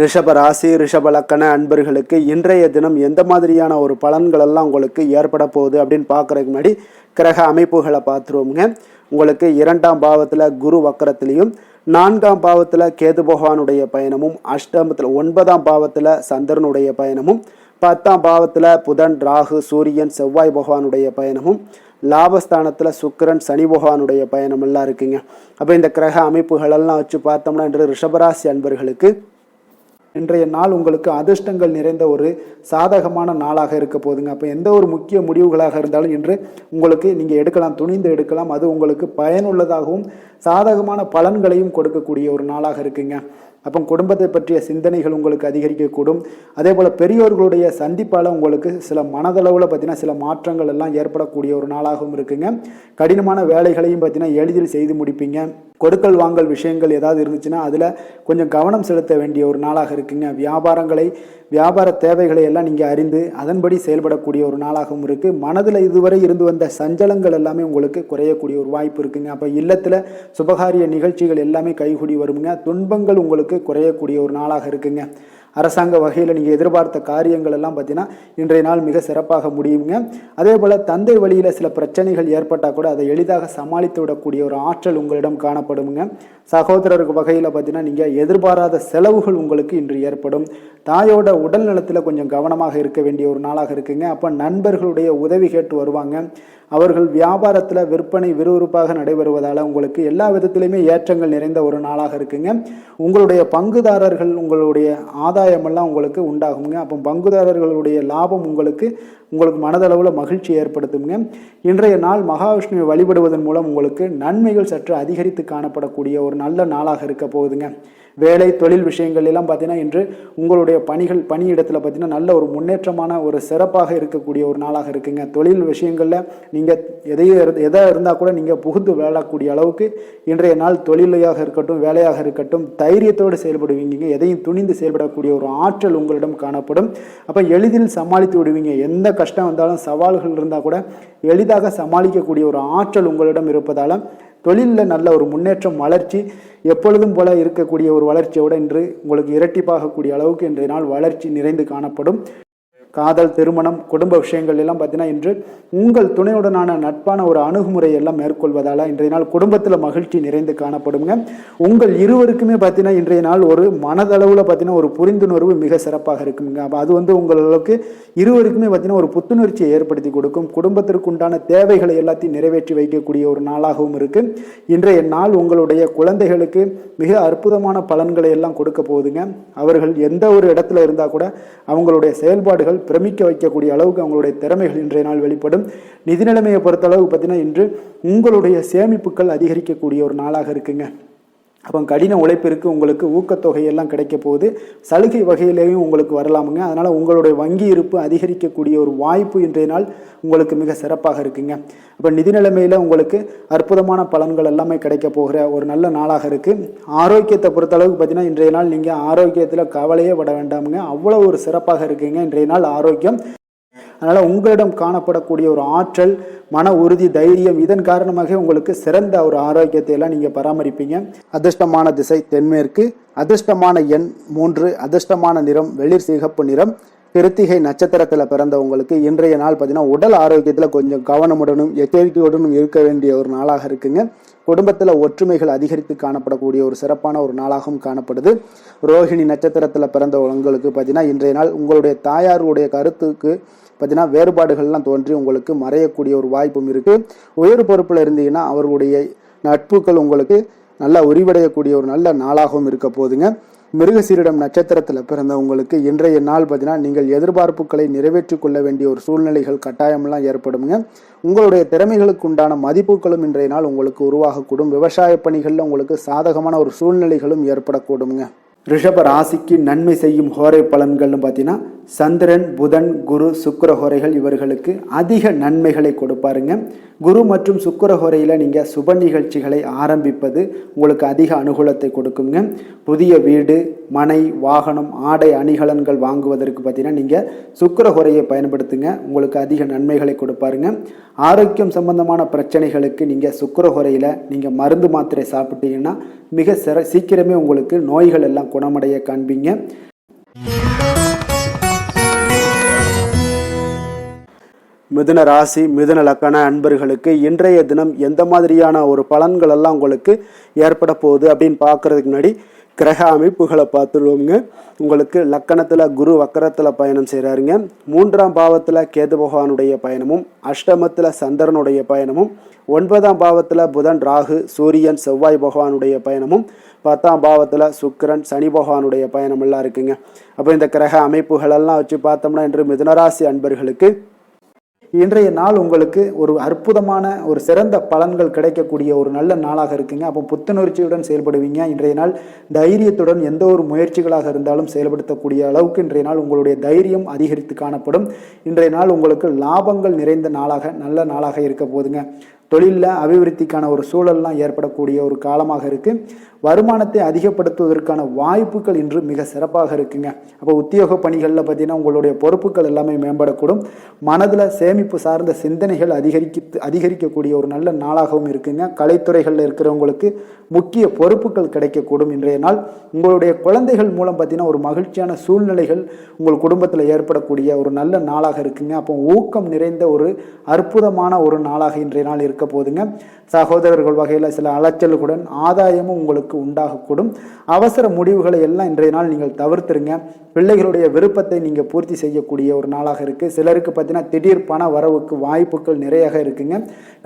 ரிஷப ராசி, ரிஷப லக்கண அன்பர்களுக்கு இன்றைய தினம் எந்த மாதிரியான ஒரு பலன்கள் எல்லாம் உங்களுக்கு ஏற்பட போகுது அப்படின்னு பார்க்குறதுக்கு முன்னாடி கிரக அமைப்புகளை பார்த்துருவோங்க. உங்களுக்கு 2ஆம் பாவத்தில் குரு வக்கரத்திலையும், 4ஆம் பாவத்தில் கேது பகவானுடைய பயணமும், அஷ்டமத்தில் 9ஆம் பாவத்தில் சந்திரனுடைய பயணமும், 10ஆம் பாவத்தில் புதன், ராகு, சூரியன், செவ்வாய் பகவானுடைய பயணமும், லாபஸ்தானத்தில் சுக்கிரன், சனி பகவானுடைய பயணம் எல்லாம் இருக்குங்க. அப்போ இந்த கிரக அமைப்புகளெல்லாம் வச்சு பார்த்தோம்னா இன்று ரிஷபராசி அன்பர்களுக்கு இன்றைய நாள் உங்களுக்கு அதிர்ஷ்டங்கள் நிறைந்த ஒரு சாதகமான நாளாக இருக்க போதுங்க. அப்போ எந்த ஒரு முக்கிய முடிவுகளாக இருந்தாலும் இன்று உங்களுக்கு நீங்கள் எடுக்கலாம், துணிந்து எடுக்கலாம். அது உங்களுக்கு பயனுள்ளதாகவும் சாதகமான பலன்களையும் கொடுக்கக்கூடிய ஒரு நாளாக இருக்குங்க. அப்போ குடும்பத்தை பற்றிய சிந்தனைகள் உங்களுக்கு அதிகரிக்கக்கூடும். அதே போல் பெரியோர்களுடைய சந்திப்பால் உங்களுக்கு சில மனதளவில் பார்த்தீங்கன்னா சில மாற்றங்கள் எல்லாம் ஏற்படக்கூடிய ஒரு நாளாகவும் இருக்குங்க. கடினமான வேலைகளையும் பார்த்தீங்கன்னா எளிதில் செய்து முடிப்பீங்க. கொடுக்கல் வாங்கல் விஷயங்கள் ஏதாவது இருந்துச்சுன்னா அதில் கொஞ்சம் கவனம் செலுத்த வேண்டிய ஒரு நாளாக இருக்குங்க. வியாபார தேவைகளை எல்லாம் நீங்கள் அறிந்து அதன்படி செயல்படக்கூடிய ஒரு நாளாகவும் இருக்குது. மனதில் இதுவரை இருந்து வந்த சஞ்சலங்கள் எல்லாமே உங்களுக்கு குறையக்கூடிய ஒரு வாய்ப்பு இருக்குங்க. அப்போ இல்லத்தில் சுபகாரிய நிகழ்ச்சிகள் எல்லாமே கைகூடி வருங்க. துன்பங்கள் உங்களுக்கு குறையக்கூடிய ஒரு நாளாக இருக்குங்க. அரசாங்க வகையில் நீங்கள் எதிர்பார்த்த காரியங்கள் எல்லாம் பார்த்தீங்கன்னா இன்றைய நாள் மிக சிறப்பாக முடியுங்க. அதே போல் தந்தை வழியில் சில பிரச்சனைகள் ஏற்பட்டால் கூட அதை எளிதாக சமாளித்து விடக்கூடிய ஒரு ஆற்றல் உங்களிடம் காணப்படுங்க. சகோதரருக்கு வகையில் பார்த்தீங்கன்னா நீங்கள் எதிர்பாராத செலவுகள் உங்களுக்கு இன்று ஏற்படும். தாயோட உடல் நலத்தில் கொஞ்சம் கவனமாக இருக்க வேண்டிய ஒரு நாளாக இருக்குங்க. அப்போ நண்பர்களுடைய உதவி கேட்டு வருவாங்க. அவர்கள் வியாபாரத்தில் விற்பனை விறுவிறுப்பாக நடைபெறுவதால் உங்களுக்கு எல்லா விதத்திலையுமே ஏற்றங்கள் நிறைந்த ஒரு நாளாக இருக்குங்க. உங்களுடைய பங்குதாரர்கள் உங்களுடைய ஆதாயமெல்லாம் உங்களுக்கு உண்டாகுங்க. அப்போ பங்குதாரர்களுடைய லாபம் உங்களுக்கு மனதளவில் மகிழ்ச்சி ஏற்படுத்துங்க. இன்றைய நாள் மகாவிஷ்ணுவை வழிபடுவதன் மூலம் உங்களுக்கு நன்மைகள் சற்று அதிகரித்து காணப்படக்கூடிய ஒரு நல்ல நாளாக இருக்க போகுதுங்க. வேலை தொழில் விஷயங்கள் எல்லாம் பார்த்தீங்கன்னா இன்று உங்களுடைய பணியிடத்தில் பார்த்தீங்கன்னா நல்ல ஒரு முன்னேற்றமான ஒரு சிறப்பாக இருக்கக்கூடிய ஒரு நாளாக இருக்குங்க. தொழில் விஷயங்களில் நீங்கள் எதாக இருந்தால் கூட நீங்கள் புகுந்து விளையாடக்கூடிய அளவுக்கு இன்றைய நாள் தொழிலையாக இருக்கட்டும் வேலையாக இருக்கட்டும் தைரியத்தோடு செயல்படுவீங்க. எதையும் துணிந்து செயல்படக்கூடிய ஒரு ஆற்றல் உங்களிடம் காணப்படும். அப்போ எளிதில் சமாளித்து விடுவீங்க. எந்த கஷ்டம் வந்தாலும் சவால்கள் இருந்தால் கூட எளிதாக சமாளிக்கக்கூடிய ஒரு ஆற்றல் உங்களிடம் இருப்பதால் தொழிலில் நல்ல ஒரு முன்னேற்றம் வளர்ச்சி எப்பொழுதும் போல இருக்கக்கூடிய ஒரு வளர்ச்சியோடு இன்று உங்களுக்கு இரட்டிப்பாகக்கூடிய அளவுக்கு இன்றைய நாள் வளர்ச்சி நிறைந்து காணப்படும். காதல் திருமணம் குடும்ப விஷயங்கள் எல்லாம் பார்த்தீங்கன்னா இன்று உங்கள் துணையுடனான நட்பான ஒரு அணுகுமுறை எல்லாம் மேற்கொள்வதால் இன்றைய நாள் குடும்பத்தில் மகிழ்ச்சி நிறைந்து காணப்படுங்க. உங்கள் இருவருக்குமே பார்த்தீங்கன்னா இன்றைய நாள் ஒரு மனதளவில் பார்த்தீங்கன்னா ஒரு புரிந்துணர்வு மிக சிறப்பாக இருக்குங்க. அப்போ அது உங்களுக்கு இருவருக்குமே பார்த்தீங்கன்னா ஒரு புத்துணர்ச்சியை ஏற்படுத்தி கொடுக்கும். குடும்பத்திற்கு உண்டான தேவைகளை எல்லாத்தையும் நிறைவேற்றி வைக்கக்கூடிய ஒரு நாளாகவும் இருக்கு. இன்றைய நாள் உங்களுடைய குழந்தைகளுக்கு மிக அற்புதமான பலன்களை எல்லாம் கொடுக்க போகுதுங்க. அவர்கள் எந்த ஒரு இடத்துல இருந்தால் கூட அவங்களுடைய செயல்பாடுகள் பிரமிக்க வைக்கக்கூடிய அளவுக்கு அவங்களுடைய திறமைகள் இன்றைய நாள் வெளிப்படும். நிதி நிலைமையை பொறுத்த அளவுக்கு பார்த்தீங்கன்னா இன்று உங்களுடைய சேமிப்புகள் அதிகரிக்கக்கூடிய ஒரு நாளாக இருக்குங்க. அப்போ கடின உழைப்பிற்கு உங்களுக்கு ஊக்கத்தொகையெல்லாம் கிடைக்க போகுது. சலுகை வகையிலேயும் உங்களுக்கு வரலாமுங்க. அதனால் உங்களுடைய வங்கி இருப்பு அதிகரிக்கக்கூடிய ஒரு வாய்ப்பு இன்றைய நாள் உங்களுக்கு மிக சிறப்பாக இருக்குங்க. அப்போ நிதி நிலைமையில் உங்களுக்கு அற்புதமான பலன்கள் எல்லாமே கிடைக்க போகிற ஒரு நல்ல நாளாக இருக்குது. ஆரோக்கியத்தை பொறுத்தளவுக்கு பார்த்தீங்கன்னா இன்றைய நாள் நீங்கள் ஆரோக்கியத்தில் கவலையே பட வேண்டாமுங்க. அவ்வளோ ஒரு சிறப்பாக இருக்குங்க இன்றைய நாள் ஆரோக்கியம். அதனால் உங்களிடம் காணப்படக்கூடிய ஒரு ஆற்றல் மன உறுதி தைரியம் இதன் காரணமாக உங்களுக்கு சிறந்த ஒரு ஆரோக்கியத்தை எல்லாம் நீங்கள் பராமரிப்பீங்க. அதிர்ஷ்டமான திசை தென்மேற்கு, அதிர்ஷ்டமான எண் 3, அதிர்ஷ்டமான நிறம் வெளிர் சிகப்பு நிறம். கிருத்திகை நட்சத்திரத்தில் பிறந்தவங்களுக்கு இன்றைய நாள் பார்த்தீங்கன்னா உடல் ஆரோக்கியத்தில் கொஞ்சம் கவனமுடனும் எச்சரிக்கையுடனும் இருக்க வேண்டிய ஒரு நாளாக இருக்குங்க. குடும்பத்தில் ஒற்றுமைகள் அதிகரித்து காணப்படக்கூடிய ஒரு சிறப்பான ஒரு நாளாகவும் காணப்படுது. ரோஹிணி நட்சத்திரத்தில் பிறந்தவங்களுக்கு பார்த்தீங்கன்னா இன்றைய நாள் உங்களுடைய தாயாருடைய கருத்துக்கு பார்த்தீங்கன்னா வேறுபாடுகள்லாம் தோன்றி உங்களுக்கு மறையக்கூடிய ஒரு வாய்ப்பும் இருக்குது. உயர் பொறுப்பில் இருந்தீங்கன்னா அவர்களுடைய நட்புகள் உங்களுக்கு நல்லா உரிவடையக்கூடிய ஒரு நல்ல நாளாகவும் இருக்க போகுதுங்க. மிருகசீரிடம் நட்சத்திரத்தில் பிறந்தவங்களுக்கு இன்றைய நாள் பார்த்தீங்கன்னா நீங்கள் எதிர்பார்ப்புகளை நிறைவேற்றி கொள்ள வேண்டிய ஒரு சூழ்நிலைகள் கட்டாயமெல்லாம் ஏற்படுங்க. உங்களுடைய திறமைகளுக்கு உண்டான மதிப்புகளும் இன்றைய நாள் உங்களுக்கு உருவாகக்கூடும். விவசாய பணிகளில் உங்களுக்கு சாதகமான ஒரு சூழ்நிலைகளும் ஏற்படக்கூடுங்க. ரிஷப ராசிக்கு நன்மை செய்யும் ஹோரை பலன்கள்னு பார்த்தீங்கன்னா சந்திரன் புதன் குரு சுக்கிர ஹோரைகள் இவர்களுக்கு அதிக நன்மைகளை கொடுப்பாருங்க. குரு மற்றும் சுக்கிர ஹோரையில் நீங்கள் சுப நிகழ்ச்சிகளை ஆரம்பிப்பது உங்களுக்கு அதிக அனுகூலத்தை கொடுக்குங்க. புதிய வீடு மனை வாகனம் ஆடை அணிகலன்கள் வாங்குவதற்கு பார்த்தீங்கன்னா நீங்கள் சுக்கிர ஹோரையை பயன்படுத்துங்க. உங்களுக்கு அதிக நன்மைகளை கொடுப்பாருங்க. ஆரோக்கியம் சம்பந்தமான பிரச்சனைகளுக்கு நீங்கள் சுக்கிர ஹோரையில் நீங்கள் மருந்து மாத்திரை சாப்பிட்டீங்கன்னா மிக சீக்கிரமே உங்களுக்கு நோய்கள் எல்லாம் குணமடைய காண்பீங்க. மிதுன ராசி மிதுன லக்கண அன்பர்களுக்கு இன்றைய தினம் எந்த மாதிரியான ஒரு பலன்கள் எல்லாம் உங்களுக்கு ஏற்பட போகுது அப்படின்னு பார்க்கறதுக்கு முன்னாடி கிரக அமைப்புகளை பார்த்துருவோங்க. உங்களுக்கு லக்கணத்தில் குரு வக்கரத்தில் பயணம் செய்கிறாருங்க. 3ஆம் பாவத்தில் கேது பகவானுடைய பயணமும், அஷ்டமத்தில் சந்திரனுடைய பயணமும், 9ஆம் பாவத்தில் புதன் ராகு சூரியன் செவ்வாய் பகவானுடைய பயணமும், 10ஆம் பாவத்தில் சுக்கிரன் சனி பகவானுடைய பயணம் எல்லாம் இருக்குங்க. அப்போ இந்த கிரக அமைப்புகளெல்லாம் வச்சு பார்த்தோம்னா இன்று மிதுனராசி அன்பர்களுக்கு இன்றைய நாள் உங்களுக்கு ஒரு அற்புதமான ஒரு சிறந்த பலன்கள் கிடைக்கக்கூடிய ஒரு நல்ல நாளாக இருக்குங்க. அப்போ புத்துணர்ச்சியுடன் செயல்படுவீங்க. இன்றைய நாள் தைரியத்துடன் எந்த ஒரு முயற்சிகளாக இருந்தாலும் செயல்படுத்தக்கூடிய அளவுக்கு இன்றைய நாள் உங்களுடைய தைரியம் அதிகரித்து காணப்படும். இன்றைய நாள் உங்களுக்கு லாபங்கள் நிறைந்த நாளாக நல்ல நாளாக இருக்க போதுங்க. தொழிலில் அபிவிருத்திக்கான ஒரு சூழல்லாம் ஏற்படக்கூடிய ஒரு காலமாக இருக்குது. வருமானத்தை அதிகப்படுத்துவதற்கான வாய்ப்புகள் இன்று மிக சிறப்பாக இருக்குங்க. அப்போ உத்தியோக பணிகளில் பார்த்தீங்கன்னா உங்களுடைய பொறுப்புகள் எல்லாமே மேம்படக்கூடும். மனதில் சேமிப்பு சார்ந்த சிந்தனைகள் அதிகரிக்கக்கூடிய ஒரு நல்ல நாளாகவும் இருக்குங்க. கலைத்துறைகளில் இருக்கிறவங்களுக்கு முக்கிய பொறுப்புகள் கிடைக்கக்கூடும் இன்றைய நாள். உங்களுடைய குழந்தைகள் மூலம் பார்த்தீங்கன்னா ஒரு மகிழ்ச்சியான சூழ்நிலைகள் உங்கள் குடும்பத்தில் ஏற்படக்கூடிய ஒரு நல்ல நாளாக இருக்குங்க. அப்போ ஊக்கம் நிறைந்த ஒரு அற்புதமான ஒரு நாளாக இன்றைய நாள் இருக்க போதுங்க. சகோதரர்கள் வகையில் சில அலைச்சல்களுடன் ஆதாயமும் உங்களுக்கு உண்டாகக்கூடும். அவசர முடிவுகளை எல்லாம் இன்றைய நாள் நீங்கள் தவிர்த்துருங்க. பிள்ளைகளுடைய விருப்பத்தை நீங்கள் பூர்த்தி செய்யக்கூடிய ஒரு நாளாக இருக்குது. சிலருக்கு பார்த்தீங்கன்னா திடீர் பண வரவுக்கு வாய்ப்புகள் நிறைய இருக்குங்க.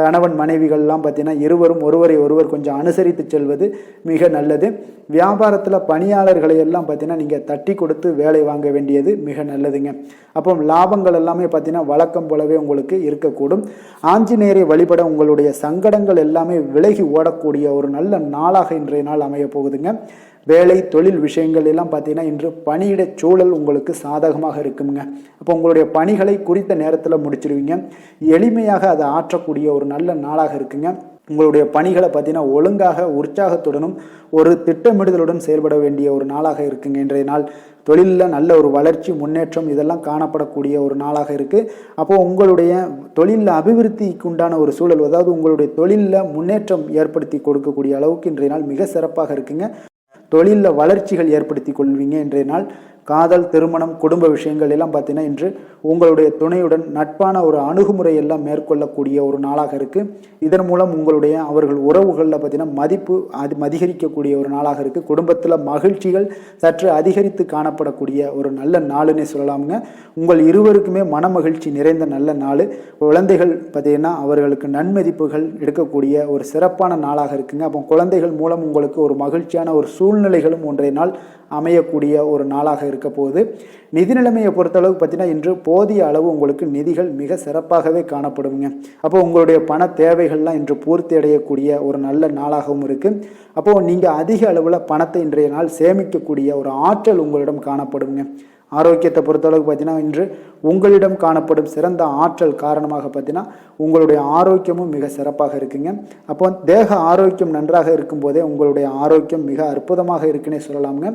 கணவன் மனைவிகள்லாம் பார்த்தீங்கன்னா இருவரும் ஒருவரை ஒருவர் கொஞ்சம் அனுசரித்து செல்வது மிக நல்லது. வியாபாரத்தில் பணியாளர்களை எல்லாம் பார்த்தீங்கன்னா நீங்கள் தட்டி கொடுத்து வேலை வாங்க வேண்டியது மிக நல்லதுங்க. அப்போ லாபங்கள் எல்லாமே பார்த்தீங்கன்னா வழக்கம் போலவே உங்களுக்கு இருக்கக்கூடும். ஆஞ்சநேயரை வழிபட உங்களுடைய சங்கடங்கள் எல்லாமே விலகி ஓடக்கூடிய ஒரு நல்ல நாளாக இன்றைய நாள் அமைய போகுதுங்க. வேலை தொழில் விஷயங்கள் எல்லாம் பார்த்தீங்கன்னா இன்று பணியிட சூழல் உங்களுக்கு சாதகமாக இருக்குங்க. அப்போ உங்களுடைய பணிகளை குறித்த நேரத்தில் முடிச்சிடுவீங்க. எளிமையாக அதை ஆற்றக்கூடிய ஒரு நல்ல நாளாக இருக்குங்க. உங்களுடைய பணிகளை பார்த்தீங்கன்னா ஒழுங்காக உற்சாகத்துடனும் ஒரு திட்டமிடுதலுடன் செயல்பட வேண்டிய ஒரு நாளாக இருக்குங்க இன்றைய நாள். தொழிலில் நல்ல ஒரு வளர்ச்சி முன்னேற்றம் இதெல்லாம் காணப்படக்கூடிய ஒரு நாளாக இருக்குது. அப்போது உங்களுடைய தொழிலில் அபிவிருத்திக்கு உண்டான ஒரு சூழல், அதாவது உங்களுடைய தொழிலில் முன்னேற்றம் ஏற்படுத்தி கொடுக்கக்கூடிய அளவுக்கு இன்றைய நாள் மிக சிறப்பாக இருக்குங்க. தொழிலில் வளர்ச்சிகள் ஏற்படுத்தி கொள்வீங்க இன்றைய நாள். காதல், திருமணம், குடும்ப விஷயங்கள் எல்லாம் பார்த்தீங்கன்னா இன்று உங்களுடைய துணையுடன் நட்பான ஒரு அணுகுமுறை எல்லாம் மேற்கொள்ளக்கூடிய ஒரு நாளாக இருக்குது. இதன் மூலம் உங்களுடைய அவர்கள் உறவுகளில் பார்த்தீங்கன்னா மதிப்பு அதிகரிக்கக்கூடிய ஒரு நாளாக இருக்குது. குடும்பத்தில் மகிழ்ச்சிகள் சற்று அதிகரித்து காணப்படக்கூடிய ஒரு நல்ல நாளுன்னே சொல்லலாமுங்க. உங்கள் இருவருக்குமே மன மகிழ்ச்சி நிறைந்த நல்ல நாள். குழந்தைகள் பார்த்தீங்கன்னா அவர்களுக்கு நன்மதிப்புகள் எடுக்கக்கூடிய ஒரு சிறப்பான நாளாக இருக்குங்க. அப்போ குழந்தைகள் மூலம் உங்களுக்கு ஒரு மகிழ்ச்சியான ஒரு சூழ்நிலைகளும் ஒன்றைய நாள் அமையக்கூடிய ஒரு நாளாக இருக்க போகுது. நிதி நிலைமையை பொறுத்தளவு பார்த்தீங்கன்னா இன்று போதிய அளவு உங்களுக்கு நிதிகள் மிக சிறப்பாகவே காணப்படுங்க. அப்போ உங்களுடைய பண தேவைகள்லாம் இன்று பூர்த்தி அடையக்கூடிய ஒரு நல்ல நாளாகவும் இருக்குது. அப்போது நீங்கள் அதிக அளவில் பணத்தை இன்றைய நாள் சேமிக்கக்கூடிய ஒரு ஆற்றல் உங்களிடம் காணப்படுங்க. ஆரோக்கியத்தை பொறுத்தளவுக்கு பார்த்தீங்கன்னா இன்று உங்களிடம் காணப்படும் சிறந்த ஆற்றல் காரணமாக பார்த்தீங்கன்னா உங்களுடைய ஆரோக்கியமும் மிக சிறப்பாக இருக்குங்க. அப்போ தேக ஆரோக்கியம் நன்றாக இருக்கும்போதே உங்களுடைய ஆரோக்கியம் மிக அற்புதமாக இருக்குன்னே சொல்லலாமுங்க.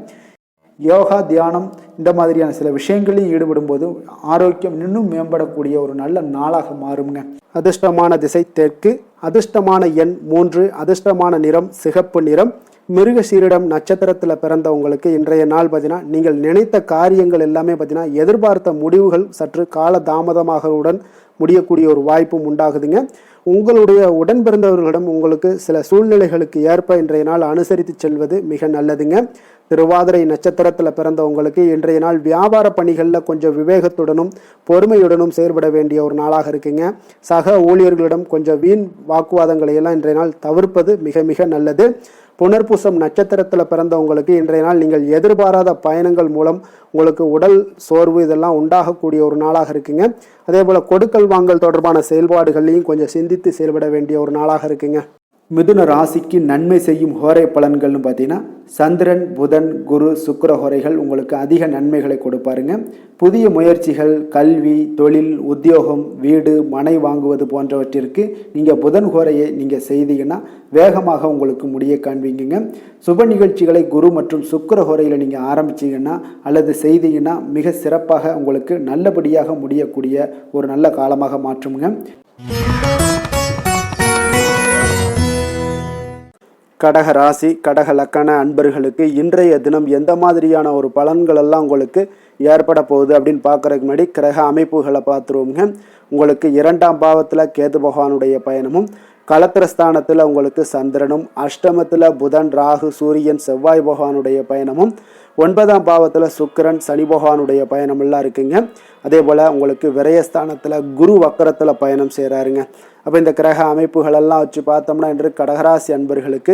யோகா, தியானம் இந்த மாதிரியான சில விஷயங்களையும் ஈடுபடும் போது ஆரோக்கியம் இன்னும் மேம்படக்கூடிய ஒரு நல்ல நாளாக மாறுங்க. அதிர்ஷ்டமான திசை தெற்கு, அதிர்ஷ்டமான எண் 3, அதிர்ஷ்டமான நிறம் சிகப்பு நிறம். மிருகசீரிடம் நட்சத்திரத்தில் பிறந்தவங்களுக்கு இன்றைய நாள் பார்த்தீங்கன்னா நீங்கள் நினைத்த காரியங்கள் எல்லாமே பார்த்தீங்கன்னா எதிர்பார்த்த முடிவுகள் சற்று கால தாமதமாகவுடன் முடியக்கூடிய ஒரு வாய்ப்பும் உண்டாகுதுங்க. உங்களுடைய உடன் பிறந்தவர்களிடம் உங்களுக்கு சில சூழ்நிலைகளுக்கு ஏற்ப இன்றைய நாள் அனுசரித்து செல்வது மிக நல்லதுங்க. திருவாதிரை நட்சத்திரத்தில் பிறந்தவங்களுக்கு இன்றைய நாள் வியாபார பணிகளில் கொஞ்சம் விவேகத்துடனும் பொறுமையுடனும் செயல்பட வேண்டிய ஒரு நாளாக இருக்குங்க. சக ஊழியர்களிடம் கொஞ்சம் வீண் வாக்குவாதங்களை எல்லாம் இன்றைய நாள் தவிர்ப்பது மிக மிக நல்லது. புனர்பூசம் நட்சத்திரத்தில் பிறந்தவங்களுக்கு இன்றைய நாள் நீங்கள் எதிர்பாராத பயணங்கள் மூலம் உங்களுக்கு உடல் சோர்வு இதெல்லாம் உண்டாகக்கூடிய ஒரு நாளாக இருக்குங்க. அதே போல் கொடுக்கல் வாங்கல் தொடர்பான செயல்பாடுகளையும் கொஞ்சம் சிந்தித்து செயல்பட வேண்டிய ஒரு நாளாக இருக்குங்க. மிதுன ராசிக்கு நன்மை செய்யும் ஹோரை பலன்கள்னு பார்த்தீங்கன்னா சந்திரன், புதன், குரு, சுக்கிர ஹோரைகள் உங்களுக்கு அதிக நன்மைகளை கொடுப்பாருங்க. புதிய முயற்சிகள், கல்வி, தொழில், உத்தியோகம், வீடு, மனை வாங்குவது போன்றவற்றிற்கு நீங்கள் புதன் ஹோரையை நீங்கள் செய்தீங்கன்னா வேகமாக உங்களுக்கு முடிய காண்பீங்க. சுப நிகழ்ச்சிகளை குரு மற்றும் சுக்கிர ஹோரையில் நீங்கள் ஆரம்பிச்சிங்கன்னா அல்லது செய்தீங்கன்னா மிக சிறப்பாக உங்களுக்கு நல்லபடியாக முடியக்கூடிய ஒரு நல்ல காலமாக மாற்றுங்க. கடக ராசி, கடக லக்கண அன்பர்களுக்கு இன்றைய தினம் எந்த மாதிரியான ஒரு பலன்கள் எல்லாம் உங்களுக்கு ஏற்பட போகுது அப்படின்னு பார்க்கறதுக்கு முன்னாடி கிரக அமைப்புகளை பார்த்துருவோங்க. உங்களுக்கு 2ஆம் பாவத்தில் கேது பகவானுடைய பயணமும், களத்திரஸ்தானத்தில் உங்களுக்கு சந்திரனும், அஷ்டமத்தில் புதன், ராகு, சூரியன், செவ்வாய் பகவானுடைய பயணமும், 9ஆம் பாவத்தில் சுக்கிரன், சனி பகவானுடைய பயணமெல்லாம் இருக்குங்க. அதே போல் உங்களுக்கு விரயஸ்தானத்தில் குரு வக்கரத்தில் பயணம் செய்கிறாருங்க. அப்போ இந்த கிரக அமைப்புகளெல்லாம் வச்சு பார்த்தோம்னா இன்று கடகராசி அன்பர்களுக்கு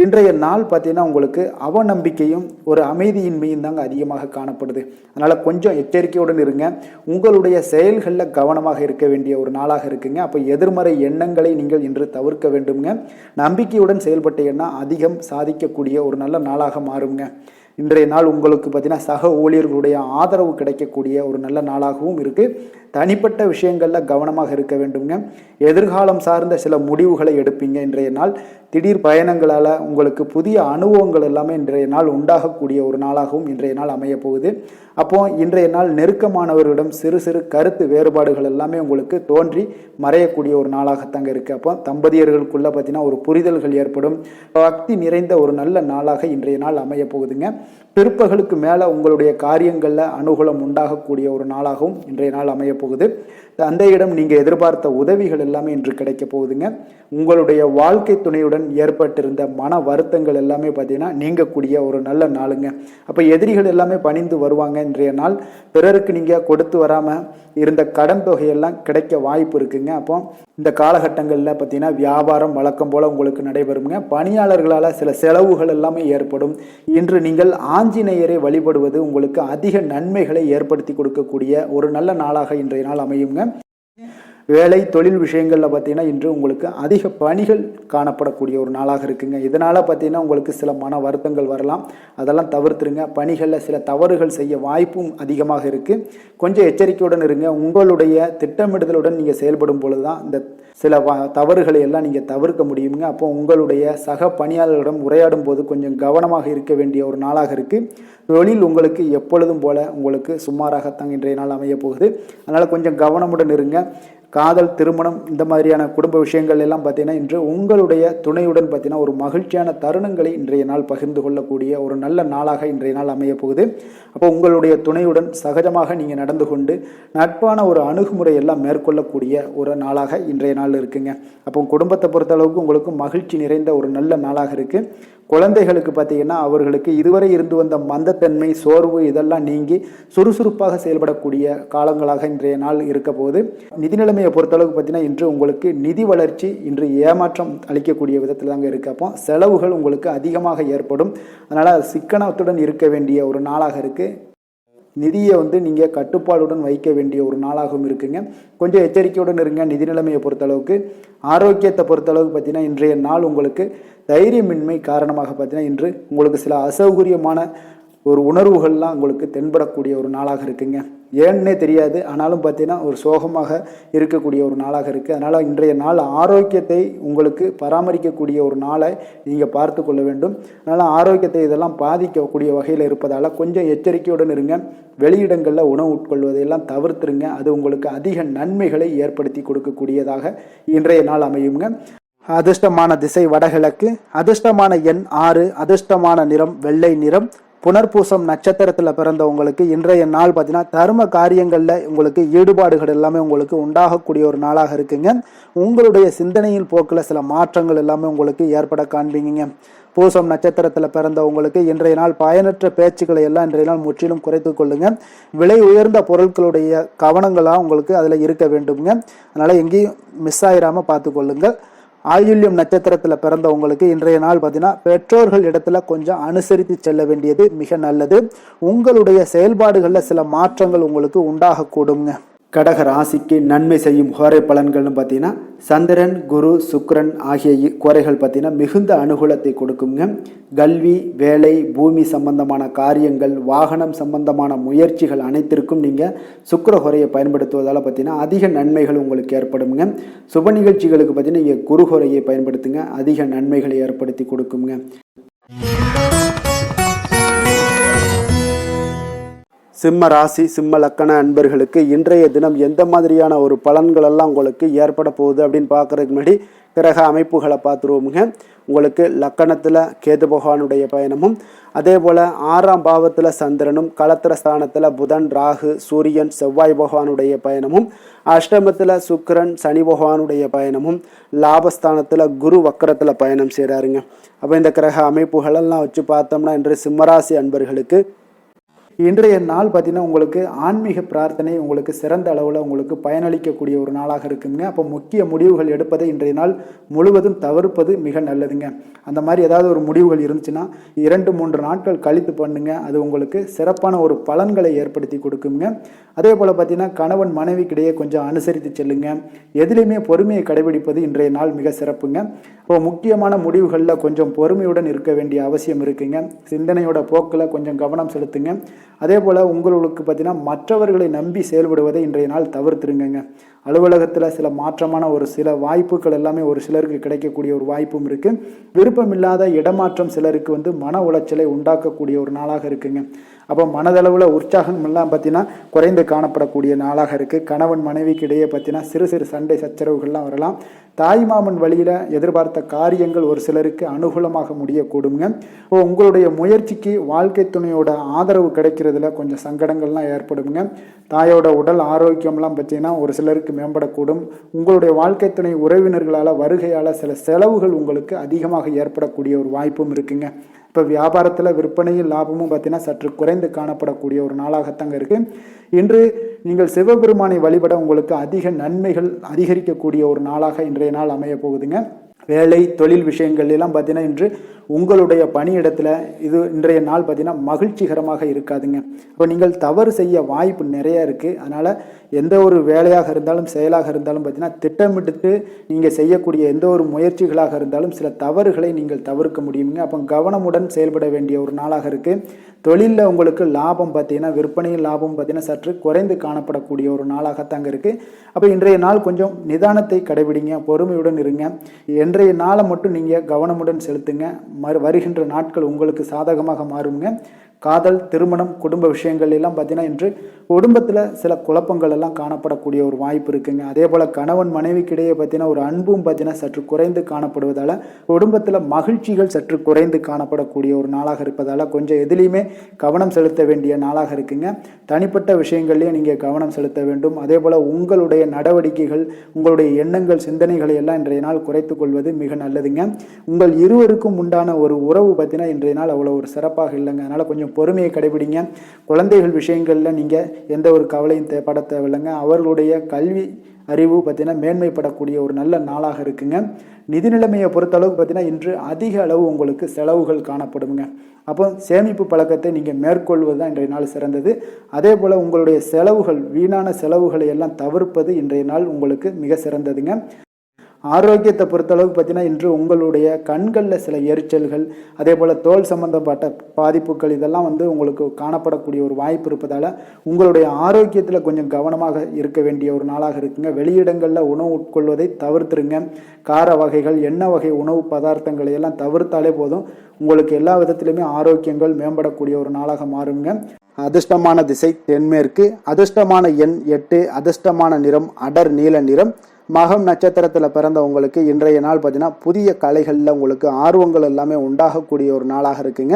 இன்றைய நாள் பார்த்தீங்கன்னா உங்களுக்கு அவநம்பிக்கையும் ஒரு அமைதியின்மையும் தாங்க அதிகமாக காணப்படுது. அதனால் கொஞ்சம் எச்சரிக்கையுடன் இருங்க. உங்களுடைய செயல்களில் கவனமாக இருக்க வேண்டிய ஒரு நாளாக இருக்குங்க. அப்போ எதிர்மறை எண்ணங்களை நீங்கள் இன்று தவிர்க்க வேண்டுங்க. நம்பிக்கையுடன் செயல்பட்டீங்கன்னா அதிகம் சாதிக்கக்கூடிய ஒரு நல்ல நாளாக மாறுங்க. இன்றைய நாள் உங்களுக்கு பார்த்தீங்கன்னா சக ஊழியர்களுடைய ஆதரவு கிடைக்கக்கூடிய ஒரு நல்ல நாளாகவும் இருக்குது. தனிப்பட்ட விஷயங்களில் கவனமாக இருக்க வேண்டுங்க. எதிர்காலம் சார்ந்த சில முடிவுகளை எடுப்பீங்க இன்றைய நாள். திடீர் பயணங்களால் உங்களுக்கு புதிய அனுபவங்கள் எல்லாமே இன்றைய நாள் உண்டாகக்கூடிய ஒரு நாளாகவும் இன்றைய நாள் அமைய போகுது. அப்போ இன்றைய நாள் நெருக்கமானவர்களிடம் சிறு சிறு கருத்து வேறுபாடுகள் எல்லாமே உங்களுக்கு தோன்றி மறையக்கூடிய ஒரு நாளாகத்தாங்க இருக்குது. அப்போ தம்பதியர்களுக்குள்ள பார்த்தீங்கன்னா ஒரு புரிதல்கள் ஏற்படும். பக்தி நிறைந்த ஒரு நல்ல நாளாக இன்றைய நாள் அமைய போகுதுங்க. பிற்பகலுக்கு மேலே உங்களுடைய காரியங்களில் அனுகூலம் உண்டாகக்கூடிய ஒரு நாளாகவும் இன்றைய நாள் அமைய போகுது. தந்தையிடம் நீங்கள் எதிர்பார்த்த உதவிகள் எல்லாமே இன்று கிடைக்க போகுதுங்க. உங்களுடைய வாழ்க்கை துணையுடன் ஏற்பட்டிருந்த மன வருத்தங்கள் எல்லாமே பார்த்தீங்கன்னா நீங்கக்கூடிய ஒரு நல்ல நாளுங்க. அப்போ எதிரிகள் எல்லாமே பணிந்து வருவாங்க இன்றைய நாள். பிறருக்கு நீங்கள் கொடுத்து வராமல் இருந்த கடன் தொகையெல்லாம் கிடைக்க வாய்ப்பு இருக்குங்க. அப்போ இந்த காலகட்டங்களில் பார்த்தீங்கன்னா வியாபாரம் வழக்கம் போல் உங்களுக்கு நடைபெறுங்க. பணியாளர்களால் சில செலவுகள் எல்லாமே ஏற்படும். இன்று நீங்கள் ஆஞ்சநேயரை வழிபடுவது உங்களுக்கு அதிக நன்மைகளை ஏற்படுத்தி கொடுக்கக்கூடிய ஒரு நல்ல நாளாக இன்றைய நாள் அமையுங்க. வேலை தொழில் விஷயங்களில் பார்த்தீங்கன்னா இன்று உங்களுக்கு அதிக பணிகள் காணப்படக்கூடிய ஒரு நாளாக இருக்குங்க. இதனால் பார்த்தீங்கன்னா உங்களுக்கு சில மன வருத்தங்கள் வரலாம். அதெல்லாம் தவிர்த்துருங்க. பணிகளில் சில தவறுகள் செய்ய வாய்ப்பும் அதிகமாக இருக்குது. கொஞ்சம் எச்சரிக்கையுடன் இருங்க. உங்களுடைய திட்டமிடுதலுடன் நீங்கள் செயல்படும் பொழுது தான் இந்த சில தவறுகளை எல்லாம் நீங்கள் தவிர்க்க முடியுங்க. அப்போ உங்களுடைய சக பணியாளர்களிடம் உரையாடும் போது கொஞ்சம் கவனமாக இருக்க வேண்டிய ஒரு நாளாக இருக்குது. தொழில் உங்களுக்கு எப்பொழுதும் போல உங்களுக்கு சுமாராகத்தான் இன்றைய நாள் அமைய போகுது. அதனால் கொஞ்சம் கவனமுடன் இருங்க. காதல், திருமணம் இந்த மாதிரியான குடும்ப விஷயங்கள் எல்லாம் பார்த்தீங்கன்னா இன்று உங்களுடைய துணையுடன் பார்த்தீங்கன்னா ஒரு மகிழ்ச்சியான தருணங்களை இன்றைய நாள் பகிர்ந்து கொள்ளக்கூடிய ஒரு நல்ல நாளாக இன்றைய நாள் அமைய போகுது. அப்போ உங்களுடைய துணையுடன் சகஜமாக நீங்கள் நடந்து கொண்டு நட்பான ஒரு அணுகுமுறை எல்லாம் மேற்கொள்ளக்கூடிய ஒரு நாளாக இன்றைய நாள் இருக்குங்க. அப்போ குடும்பத்தை பொறுத்தளவுக்கு உங்களுக்கு மகிழ்ச்சி நிறைந்த ஒரு நல்ல நாளாக இருக்குது. குழந்தைகளுக்கு பார்த்தீங்கன்னா அவர்களுக்கு இதுவரை இருந்து வந்த மந்தத்தன்மை, சோர்வு இதெல்லாம் நீங்கி சுறுசுறுப்பாக செயல்படக்கூடிய காலங்களாக இன்றைய நாள் இருக்க போது. நிதி நிலைமையை பொறுத்தளவுக்கு பார்த்தீங்கன்னா இன்று உங்களுக்கு நிதி வளர்ச்சி இன்று ஏமாற்றம் அளிக்கக்கூடிய விதத்தில் தாங்க இருக்குது. அப்போ செலவுகள் உங்களுக்கு அதிகமாக ஏற்படும். அதனால் சிக்கனத்துடன் இருக்க வேண்டிய ஒரு நாளாக இருக்குது. நிதியை நீங்கள் கட்டுப்பாடுடன் வைக்க வேண்டிய ஒரு நாளாகவும் இருக்குங்க. கொஞ்சம் எச்சரிக்கையுடன் இருங்க. நிதி நிலைமையை பொறுத்தளவுக்கு. ஆரோக்கியத்தை பொறுத்தளவுக்கு பார்த்தீங்கன்னா இன்றைய நாள் உங்களுக்கு தைரியமின்மை காரணமாக பார்த்தீங்கன்னா இன்று உங்களுக்கு சில அசௌகரியமான ஒரு உணர்வுகள்லாம் உங்களுக்கு தென்படக்கூடிய ஒரு நாளாக இருக்குங்க. ஏன்னே தெரியாது, ஆனாலும் பார்த்தீங்கன்னா ஒரு சோகமாக இருக்கக்கூடிய ஒரு நாளாக இருக்குது. அதனால் இன்றைய நாள் ஆரோக்கியத்தை உங்களுக்கு பராமரிக்கக்கூடிய ஒரு நாளை நீங்கள் பார்த்து கொள்ள வேண்டும். அதனால் ஆரோக்கியத்தை இதெல்லாம் பாதிக்கக்கூடிய வகையில் இருப்பதால் கொஞ்சம் எச்சரிக்கையுடன் இருங்க. வெளியிடங்களில் உணவு உட்கொள்வதையெல்லாம் தவிர்த்துருங்க. அது உங்களுக்கு அதிக நன்மைகளை ஏற்படுத்தி கொடுக்கக்கூடியதாக இன்றைய நாள் அமையுங்க. அதிர்ஷ்டமான திசை வடகிழக்கு, அதிர்ஷ்டமான எண் 6, அதிர்ஷ்டமான நிறம் வெள்ளை நிறம். புனர்பூசம் நட்சத்திரத்தில் பிறந்தவங்களுக்கு இன்றைய நாள் பார்த்தீங்கன்னா தர்ம காரியங்களில் உங்களுக்கு ஈடுபாடுகள் எல்லாமே உங்களுக்கு உண்டாகக்கூடிய ஒரு நாளாக இருக்குங்க. உங்களுடைய சிந்தனையில் போக்கில் சில மாற்றங்கள் எல்லாமே உங்களுக்கு ஏற்பட காண்பீங்க. பூசம் நட்சத்திரத்தில் பிறந்தவங்களுக்கு இன்றைய நாள் பயனற்ற பேச்சுக்களை எல்லாம் இன்றைய நாள் முற்றிலும் குறைத்து கொள்ளுங்க. விலை உயர்ந்த பொருட்களுடைய கவனங்களாக உங்களுக்கு அதில் இருக்க வேண்டுங்க. அதனால் எங்கேயும் மிஸ் ஆயிராமல் பார்த்து கொள்ளுங்கள். ஆயுள்யம் நட்சத்திரத்தில் பிறந்தவங்களுக்கு இன்றைய நாள் பார்த்தீங்கன்னா பெற்றோர்கள் இடத்துல கொஞ்சம் அனுசரித்து செல்ல வேண்டியது மிக நல்லது. உங்களுடைய செயல்பாடுகளில் சில மாற்றங்கள் உங்களுக்கு உண்டாகக்கூடுங்க. கடக ராசிக்கு நன்மை செய்யும் கோரை பலன்கள்னு பார்த்தீங்கன்னா சந்திரன், குரு, சுக்கிரன் ஆகிய கோரைகள் பார்த்தீங்கன்னா மிகுந்த அனுகூலத்தை கொடுக்குங்க. கல்வி, வேலை, பூமி சம்பந்தமான காரியங்கள், வாகனம் சம்பந்தமான முயற்சிகள் அனைத்திற்கும் நீங்கள் சுக்கிர கோரையை பயன்படுத்துவதால் பார்த்தீங்கன்னா அதிக நன்மைகள் உங்களுக்கு ஏற்படுங்க. சுப நிகழ்ச்சிகளுக்கு பார்த்தீங்கன்னா நீங்கள் குரு கோரையை பயன்படுத்துங்க, அதிக நன்மைகளை ஏற்படுத்தி கொடுக்குங்க. சிம்ம ராசி, சிம்ம லக்கண அன்பர்களுக்கு இன்றைய தினம் எந்த மாதிரியான ஒரு பலன்கள் எல்லாம் உங்களுக்கு ஏற்பட போகுது அப்படின்னு பார்க்கறதுக்கு முன்னாடி கிரக அமைப்புகளை பார்த்துருவோமுங்க. உங்களுக்கு லக்கணத்தில் கேது பகவானுடைய பயணமும், அதே போல் 6ஆம் பாவத்தில் சந்திரனும், களத்திர ஸ்தானத்தில் புதன், ராகு, சூரியன், செவ்வாய் பகவானுடைய பயணமும், அஷ்டமத்தில் சுக்கிரன், சனி பகவானுடைய பயணமும், லாபஸ்தானத்தில் குரு வக்கரத்தில் பயணம் செய்கிறாருங்க. அப்போ இந்த கிரக அமைப்புகளெல்லாம் வச்சு பார்த்தோம்னா இன்று சிம்மராசி அன்பர்களுக்கு இன்றைய நாள் பார்த்தீங்கன்னா உங்களுக்கு ஆன்மீக பிரார்த்தனை உங்களுக்கு சிறந்த அளவில் உங்களுக்கு பயனளிக்கக்கூடிய ஒரு நாளாக இருக்குங்க. அப்போ முக்கிய முடிவுகள் எடுப்பதை இன்றைய நாள் முழுவதும் தவிர்ப்பது மிக நல்லதுங்க. அந்த மாதிரி ஏதாவது ஒரு முடிவுகள் இருந்துச்சுன்னா 2-3 நாட்கள் கழித்து பண்ணுங்க. அது உங்களுக்கு சிறப்பான ஒரு பலன்களை ஏற்படுத்தி கொடுக்குங்க. அதே போல் பார்த்தீங்கன்னா கணவன் மனைவிக்கிடையே கொஞ்சம் அனுசரித்து செல்லுங்க. எதிலையுமே பொறுமையை கடைபிடிப்பது இன்றைய நாள் மிக சிறப்புங்க. இப்போ முக்கியமான முடிவுகளில் கொஞ்சம் பொறுமையுடன் இருக்க வேண்டிய அவசியம் இருக்குங்க. சிந்தனையோட போக்கில் கொஞ்சம் கவனம் செலுத்துங்க. அதே போல் உங்களுக்கு பார்த்தீங்கன்னா மற்றவர்களை நம்பி செயல்படுவதை இன்றைய நாள் தவிர்த்துருங்க. அலுவலகத்தில் சில மாற்றமான ஒரு சில வாய்ப்புகள் எல்லாமே ஒரு சிலருக்கு கிடைக்கக்கூடிய ஒரு வாய்ப்பும் இருக்குது. விருப்பமில்லாத இடமாற்றம் சிலருக்கு மன உளைச்சலை உண்டாக்கக்கூடிய ஒரு நாளாக இருக்குங்க. அப்போ மனதளவில் உற்சாகம் எல்லாம் பார்த்தீங்கன்னா குறைந்து காணப்படக்கூடிய நாளாக இருக்குது. கணவன் மனைவிக்கு இடையே பார்த்தீங்கன்னா சிறு சிறு சண்டை சச்சரவுகள்லாம் வரலாம். தாய்மாமன் வழியில் எதிர்பார்த்த காரியங்கள் ஒரு சிலருக்கு அனுகூலமாக முடியக்கூடுங்க. உங்களுடைய முயற்சிக்கு வாழ்க்கை துணையோட ஆதரவு கிடைக்கிறதுல கொஞ்சம் சங்கடங்கள்லாம் ஏற்படுங்க. தாயோட உடல் ஆரோக்கியம்லாம் பார்த்தீங்கன்னா ஒரு சிலருக்கு மேம்படக்கூடும். உங்களுடைய வாழ்க்கை துணை உறவினர்களால் வருகையால் சில செலவுகள் உங்களுக்கு அதிகமாக ஏற்படக்கூடிய ஒரு வாய்ப்பும் இருக்குங்க. இப்போ வியாபாரத்தில் விற்பனையும் லாபமும் பார்த்தீங்கன்னா சற்று குறைந்து காணப்படக்கூடிய ஒரு நாளாகத்தாங்க இருக்குது. இன்று நீங்கள் சிவபெருமானை வழிபட உங்களுக்கு அதிக நன்மைகள் அதிகரிக்கக்கூடிய ஒரு நாளாக இன்றைய நாள் அமைய போகுதுங்க. வேலை தொழில் விஷயங்கள் எல்லாம் பார்த்தீங்கன்னா இன்று உங்களுடைய பணியிடத்தில் இது இன்றைய நாள் பார்த்தீங்கன்னா மகிழ்ச்சிகரமாக இருக்காதுங்க. இப்போ நீங்கள் தவறு செய்ய வாய்ப்பு நிறைய இருக்குது. அதனால் எந்த ஒரு வேலையாக இருந்தாலும் செயலாக இருந்தாலும் பார்த்தீங்கன்னா திட்டமிட்டு நீங்கள் செய்யக்கூடிய எந்த ஒரு முயற்சிகளாக இருந்தாலும் சில தவறுகளை நீங்கள் தவிர்க்க முடியுங்க. அப்போ கவனமுடன் செயல்பட வேண்டிய ஒரு நாளாக இருக்குது. தொழிலில் உங்களுக்கு லாபம் பார்த்தீங்கன்னா விற்பனையில் லாபம் பார்த்தீங்கன்னா சற்று குறைந்து காணப்படக்கூடிய ஒரு நாளாகத்தாங்க இருக்குது. அப்போ இன்றைய நாள் கொஞ்சம் நிதானத்தை கடைபிடிங்க, பொறுமையுடன் இருங்க. இன்றைய நாளை மட்டும் நீங்கள் கவனமுடன் செலுத்துங்க. வருகின்ற நாட்கள் உங்களுக்கு சாதகமாக மாறுங்க. காதல், திருமணம், குடும்ப விஷயங்கள் எல்லாம் பார்த்தீங்கன்னா இன்று குடும்பத்தில் சில குழப்பங்கள் எல்லாம் காணப்படக்கூடிய ஒரு வாய்ப்பு இருக்குங்க. அதே போல் கணவன் மனைவிக்கிடையே பார்த்தீங்கன்னா ஒரு அன்பும் பார்த்தீங்கன்னா சற்று குறைந்து காணப்படுவதால் குடும்பத்தில் மகிழ்ச்சிகள் சற்று குறைந்து காணப்படக்கூடிய ஒரு நாளாக இருப்பதால் கொஞ்சம் எதுலேயுமே கவனம் செலுத்த வேண்டிய நாளாக இருக்குங்க. தனிப்பட்ட விஷயங்கள்லேயும் நீங்கள் கவனம் செலுத்த வேண்டும். அதே போல் உங்களுடைய நடவடிக்கைகள், உங்களுடைய எண்ணங்கள், சிந்தனைகளை எல்லாம் இன்றைய நாள் குறைத்து கொள்வது மிக நல்லதுங்க. உங்கள் இருவருக்கும் உண்டான ஒரு உறவு பார்த்தீங்கன்னா இன்றைய நாள் அவ்வளோ ஒரு சிறப்பாக இல்லைங்க. அதனால் கொஞ்சம் பொறுமையை கடைபிடிங்க. குழந்தைகள் விஷயங்களில் நீங்கள் எந்த ஒரு கவலையும் பட தேவையில்லைங்க. அவர்களுடைய கல்வி அறிவு பார்த்தீங்கன்னா மேன்மைப்படக்கூடிய ஒரு நல்ல நாளாக இருக்குங்க. நிதி நிலைமையை பொறுத்தளவுக்கு பார்த்தீங்கன்னா இன்று அதிக அளவு உங்களுக்கு செலவுகள் காணப்படுங்க. அப்போ சேமிப்பு பழக்கத்தை நீங்கள் மேற்கொள்வது தான் இன்றைய நாள் சிறந்தது. அதே போல் உங்களுடைய செலவுகள், வீணான செலவுகளை எல்லாம் தவிர்ப்பது இன்றைய நாள் உங்களுக்கு மிக சிறந்ததுங்க. ஆரோக்கியத்தை பொறுத்தளவுக்கு பார்த்தீங்கன்னா இன்று உங்களுடைய கண்களில் சில எரிச்சல்கள், அதே போல் தோல் சம்பந்தப்பட்ட பாதிப்புகள் இதெல்லாம் உங்களுக்கு காணப்படக்கூடிய ஒரு வாய்ப்பு இருப்பதால் உங்களுடைய ஆரோக்கியத்தில் கொஞ்சம் கவனமாக இருக்க வேண்டிய ஒரு நாளாக இருக்குங்க. வெளியிடங்களில் உணவு உட்கொள்வதை தவிர்த்துருங்க. கார வகைகள், எண்ணெய் வகை உணவு பதார்த்தங்களை எல்லாம் தவிர்த்தாலே போதும். உங்களுக்கு எல்லா விதத்திலுமே ஆரோக்கியங்கள் மேம்படக்கூடிய ஒரு நாளாக மாறுங்க. அதிர்ஷ்டமான திசை தென்மேற்கு, அதிர்ஷ்டமான எண் 8, அதிர்ஷ்டமான நிறம் அடர் நீல நிறம். மகம் நட்சத்திரத்தில் பிறந்த உங்களுக்கு இன்றைய நாள் பார்த்தீங்கன்னா புதிய கலைகளில் உங்களுக்கு ஆர்வங்கள் எல்லாமே உண்டாகக்கூடிய ஒரு நாளாக இருக்குங்க.